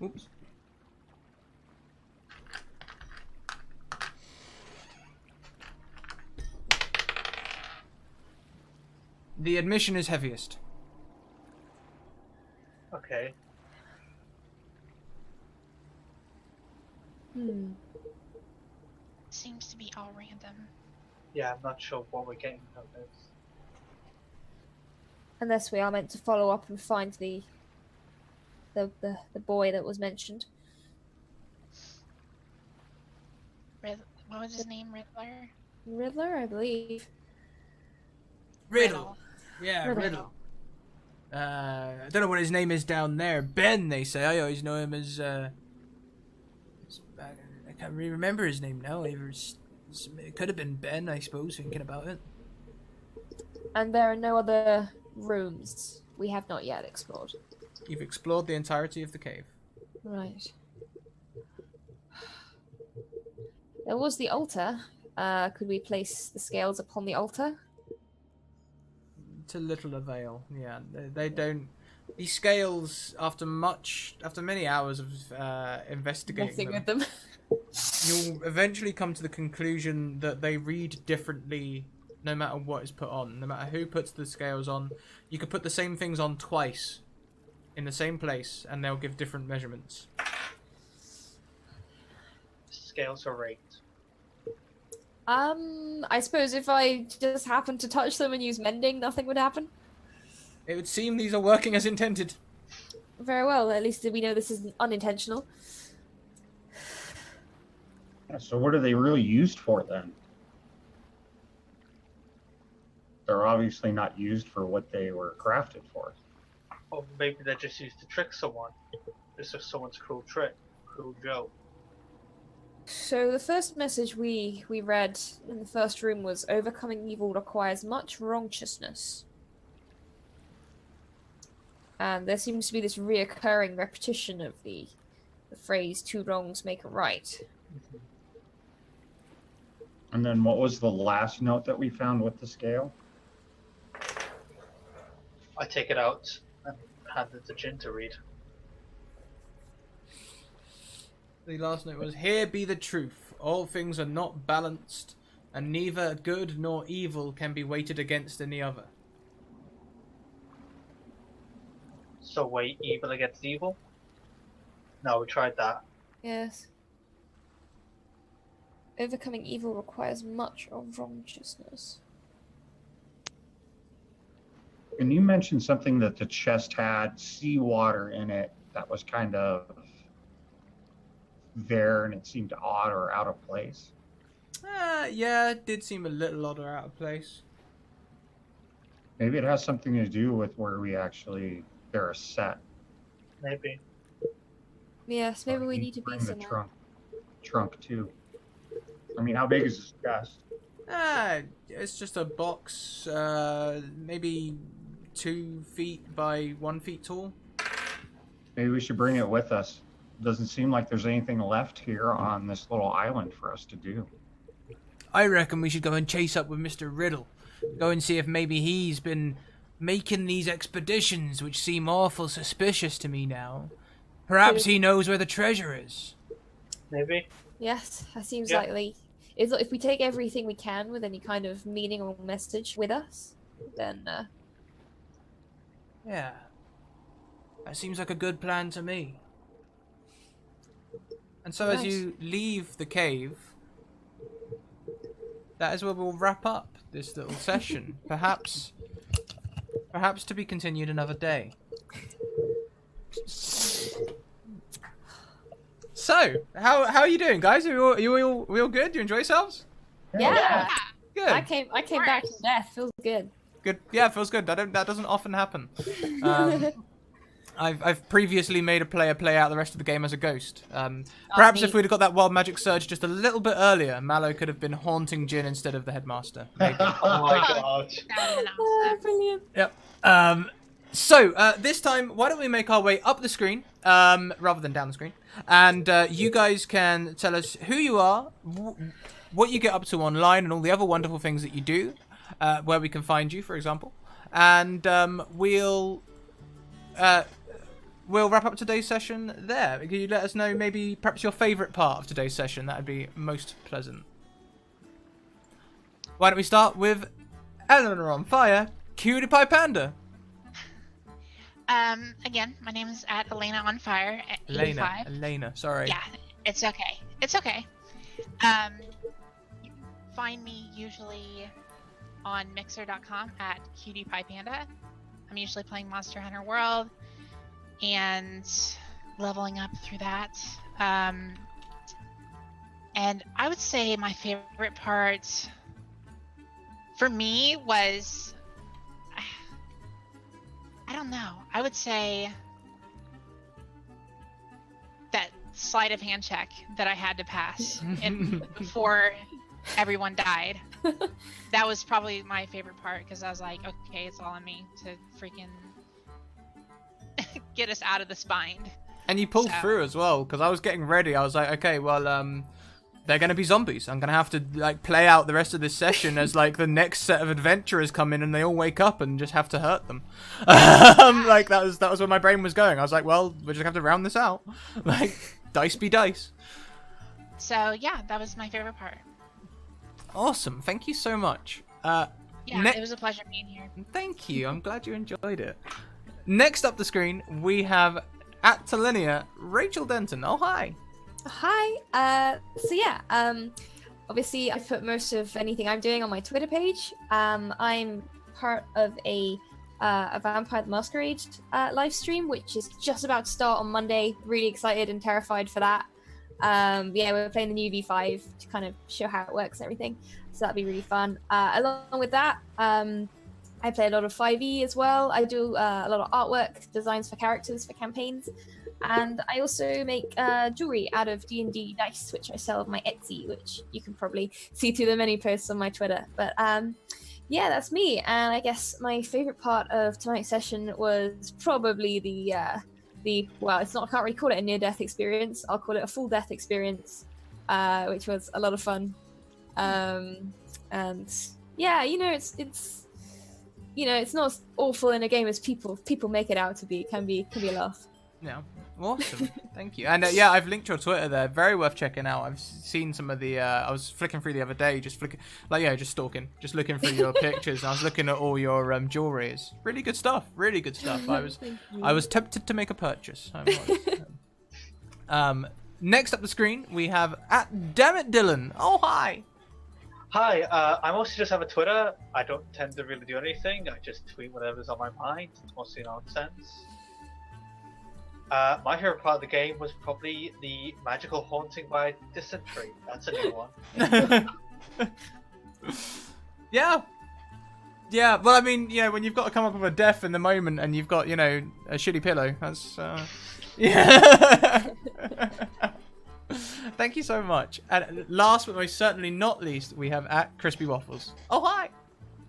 Oops. The admission is heaviest. Okay. Seems to be all random. Yeah, I'm not sure what we're getting out of this. Unless we are meant to follow up and find the boy that was mentioned. What was his name? Riddler? Riddler, I believe. Riddle. Yeah, Riddle. I don't know what his name is down there. Ben, they say. I always know him as. I can't really remember his name now. It could have been Ben, I suppose, thinking about it. And there are no other rooms we have not yet explored. You've explored the entirety of the cave. Right. There was the altar. Could we place the scales upon the altar? To little avail. Yeah, they don't. These scales, after many hours of investigating Messing with them. you'll eventually come to the conclusion that they read differently no matter what is put on. No matter who puts the scales on, you could put the same things on twice in the same place, and they'll give different measurements. Scales are rigged. I suppose if I just happened to touch them and use mending, nothing would happen. It would seem these are working as intended. Very well, at least we know this isn't unintentional. Yeah, so what are they really used for then? They're obviously not used for what they were crafted for. Or maybe they're just used to trick someone. This is someone's cruel trick. Cruel joke. So the first message we read in the first room was overcoming evil requires much wrongtiousness. And there seems to be this reoccurring repetition of the phrase two wrongs make a right. And then what was the last note that we found with the scale? I take it out and hand it to Jin to read. The last note was, "Here be the truth. All things are not balanced, and neither good nor evil can be weighted against any other." So wait, evil against evil? No, we tried that. Yes. Overcoming evil requires much of wrongtiousness. And you mentioned something that the chest had seawater in it that was kind of there and it seemed odd or out of place. Yeah, it did seem a little odd or out of place. Maybe it has something to do with where we actually, they're set. Maybe. Yes, maybe Or we you need to be bring the somewhere. trunk too. I mean, how big is this chest? It's just a box, maybe 2 feet by 1 feet tall. Maybe we should bring it with us. Doesn't seem like there's anything left here on this little island for us to do. I reckon we should go and chase up with Mr. Riddle. Go and see if maybe he's been making these expeditions, which seem awful suspicious to me now. Perhaps he knows where the treasure is. Maybe. Yes, that seems Yeah. likely. If we take everything we can with any kind of meaning or message with us, then Yeah. That seems like a good plan to me. And so as Nice. you leave the cave, that is where we'll wrap up this little session. Perhaps to be continued another day. So, how are you doing, guys? Are you all good? Do you enjoy yourselves? yeah, Good. I came back from death. Feels good. Good. Yeah, it feels good. That doesn't often happen. I've previously made a player play out the rest of the game as a ghost. Perhaps if neat. we'd have got that wild magic surge just a little bit earlier, Mallow could have been haunting Jin instead of the headmaster. Maybe. Oh my god. That would've been Oh, awesome. brilliant. Yep. So, this time, why don't we make our way up the screen, rather than down the screen, and you guys can tell us who you are, what you get up to online, and all the other wonderful things that you do, where we can find you, for example, and we'll wrap up today's session there. Can you let us know maybe perhaps your favourite part of today's session? That would be most pleasant. Why don't we start with Eleanor on Fire, Cutie Pie Panda. Again, my name is at Elena on Fire at 85. Elena, sorry. Yeah, it's okay. It's okay. You can find me usually on Mixer.com at Cutie Pie Panda. I'm usually playing Monster Hunter World and leveling up through that. And I would say my favorite part for me was, I don't know. I would say that sleight of hand check that I had to pass before everyone died. That was probably my favorite part because I was like, okay, it's all on me to freaking get us out of this bind. And you pulled through as well because I was getting ready. I was like, okay, well, they're going to be zombies. I'm going to have to like play out the rest of this session as like the next set of adventurers come in and they all wake up and just have to hurt them. Like that was where my brain was going. I was like, well, we just have to round this out. Like dice be dice. So yeah, that was my favorite part. Awesome. Thank you so much. Yeah, it was a pleasure being here. Thank you. I'm glad you enjoyed it. Next up the screen, we have at Talinia, Rachel Denton. Oh, hi. Hi. So yeah, obviously I put most of anything I'm doing on my Twitter page. I'm part of a Vampire the Masquerade live stream, which is just about to start on Monday. Really excited and terrified for that. Yeah, we're playing the new V5 to kind of show how it works and everything. So that'd be really fun. Along with that, I play a lot of 5e as well. I do a lot of artwork, designs for characters, for campaigns. And I also make jewelry out of D&D dice, which I sell on my Etsy, which you can probably see through the many posts on my Twitter. But yeah, that's me. And I guess my favorite part of tonight's session was probably the well, it's not, I can't really call it a near-death experience. I'll call it a full-death experience, which was a lot of fun. And yeah, you know, it's you know, it's not as awful in a game as people make it out to be. It can be a laugh. Yeah, awesome. Thank you. And yeah, I've linked your Twitter there. Very worth checking out. I've seen some of the. I was flicking through the other day, just stalking, just looking through your pictures. And I was looking at all your jewelry. It's really good stuff. Really good stuff. I was tempted to make a purchase. Next up the screen, we have at Dammit Dylan. Oh hi. Hi, I mostly just have a Twitter. I don't tend to really do anything. I just tweet whatever's on my mind. It's mostly nonsense. My favorite part of the game was probably the magical haunting by dysentery. That's a new one. Yeah. Yeah, well, I mean, yeah, when you've got to come up with a death in the moment and you've got, you know, a shitty pillow, that's, yeah. Thank you so much. And last but most certainly not least, we have at Crispy Waffles. Oh, hi.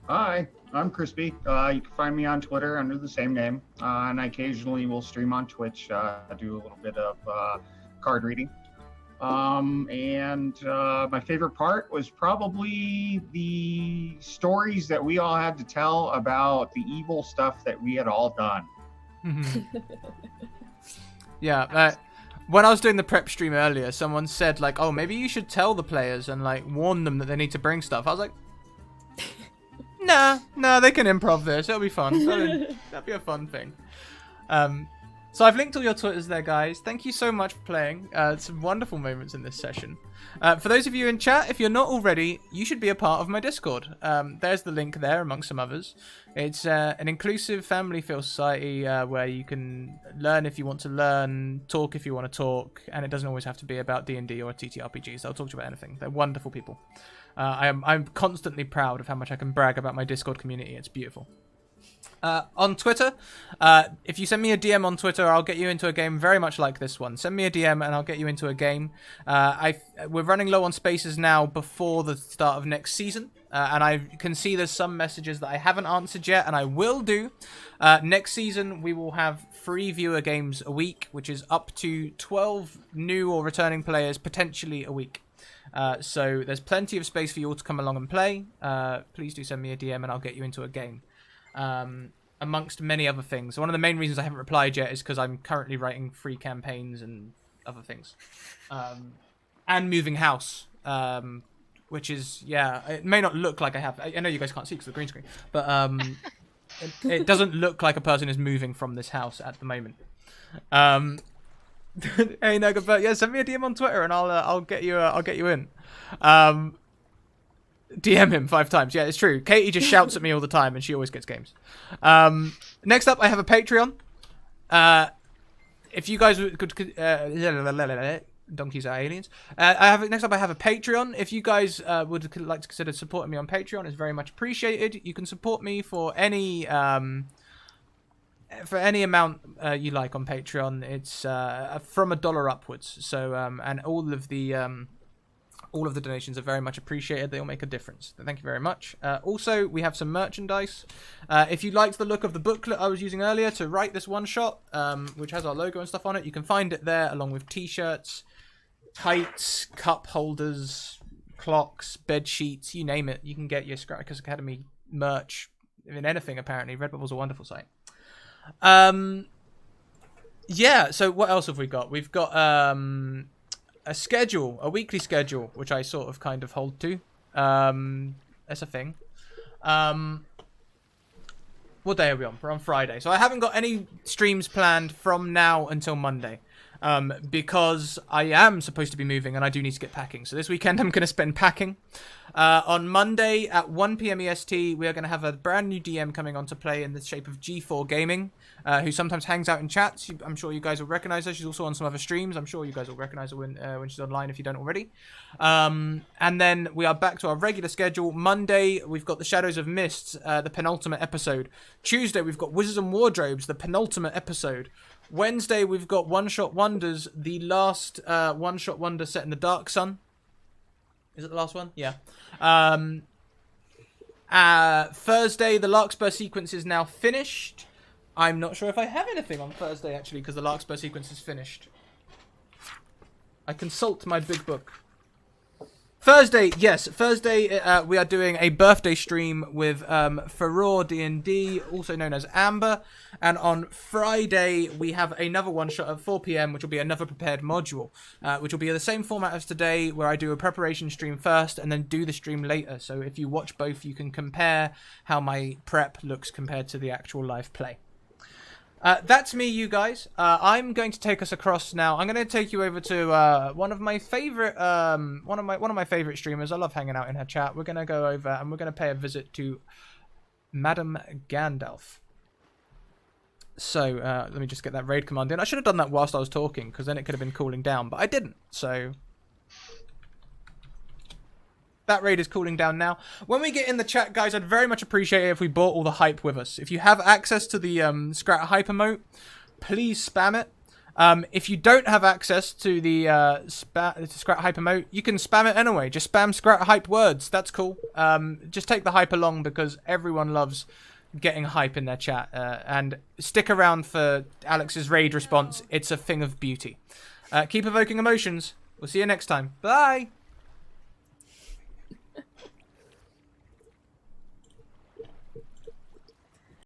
Hi, I'm Crispy. You can find me on Twitter under the same name, and I occasionally will stream on Twitch. I do a little bit of card reading. And my favorite part was probably the stories that we all had to tell about the evil stuff that we had all done. Yeah, when I was doing the prep stream earlier, someone said, like, oh, maybe you should tell the players and, like, warn them that they need to bring stuff. I was like, nah, they can improv this. It'll be fun. That'll be a fun thing. So I've linked all your Twitters there, guys. Thank you so much for playing. Some wonderful moments in this session. For those of you in chat, if you're not already, you should be a part of my Discord. There's the link there, amongst some others. It's an inclusive family feel society where you can learn if you want to learn, talk if you want to talk, and it doesn't always have to be about D&D or TTRPGs. They'll talk to you about anything. They're wonderful people. I'm constantly proud of how much I can brag about my Discord community. It's beautiful. On Twitter, if you send me a DM on Twitter, I'll get you into a game very much like this one. Send me a DM and I'll get you into a game. We're running low on spaces now before the start of next season, and I can see there's some messages that I haven't answered yet, and I will do. Next season, we will have 3 viewer games a week, which is up to 12 new or returning players, potentially a week. So there's plenty of space for you all to come along and play. Please do send me a DM and I'll get you into a game. Amongst many other things. So one of the main reasons I haven't replied yet is because I'm currently writing free campaigns and other things. And moving house. Which is, yeah, it may not look like I have. I know you guys can't see because of the green screen. But it doesn't look like a person is moving from this house at the moment. Hey Nugget, yeah, send me a DM on Twitter and I'll get you in. DM him 5 times. Yeah, it's true. Katie just shouts at me all the time and she always gets games. Next up, I have a Patreon. If you guys could donkeys are aliens. Next up, I have a Patreon. If you guys would like to consider supporting me on Patreon, it's very much appreciated. You can support me for any amount you like on Patreon. It's from $1 upwards. So and all of the donations are very much appreciated. They all make a difference. Thank you very much. Also, we have some merchandise. If you liked the look of the booklet I was using earlier to write this one shot, which has our logo and stuff on it, you can find it there along with t-shirts, tights, cup holders, clocks, bed sheets, you name it. You can get your Scrappers Academy merch. I mean, anything apparently. Redbubble's a wonderful site. Yeah, so what else have we got? We've got a schedule, a weekly schedule, which I sort of kind of hold to. That's a thing. What day are we on? We're on Friday. So I haven't got any streams planned from now until Monday. Because I am supposed to be moving and I do need to get packing. So this weekend I'm going to spend packing. On Monday at 1 PM EST, we are going to have a brand new DM coming on to play in the shape of G4 Gaming, who sometimes hangs out in chats. I'm sure you guys will recognize her. She's also on some other streams. I'm sure you guys will recognize her when she's online if you don't already. And then we are back to our regular schedule. Monday, we've got the Shadows of Mists, the penultimate episode. Tuesday, we've got Wizards and Wardrobes, the penultimate episode. Wednesday, we've got One Shot Wonders, the last One Shot Wonder set in the Dark Sun. Is it the last one? Yeah. Thursday, the Larkspur sequence is now finished. I'm not sure if I have anything on Thursday, actually, because the Larkspur sequence is finished. I consult my big book. Thursday, yes. Thursday, we are doing a birthday stream with Furore D&D, also known as Amber. And on Friday, we have another one-shot at 4 PM, which will be another prepared module, which will be the same format as today, where I do a preparation stream first and then do the stream later. So if you watch both, you can compare how my prep looks compared to the actual live play. That's me, you guys. I'm going to take us across now. I'm going to take you over to one of my favorite favorite streamers. I love hanging out in her chat. We're going to go over and we're going to pay a visit to Madam Gandalf. So let me just get that raid command in. I should have done that whilst I was talking, because then it could have been cooling down, but I didn't. So that raid is cooling down now. When we get in the chat, guys, I'd very much appreciate it if we brought all the hype with us. If you have access to the Scrat hype emote, please spam it. If you don't have access to the Scrat hype emote, you can spam it anyway. Just spam Scrat hype words. That's cool. Just take the hype along, because everyone loves getting hype in their chat. And stick around for Alex's raid response. It's a thing of beauty. Keep evoking emotions. We'll see you next time. Bye!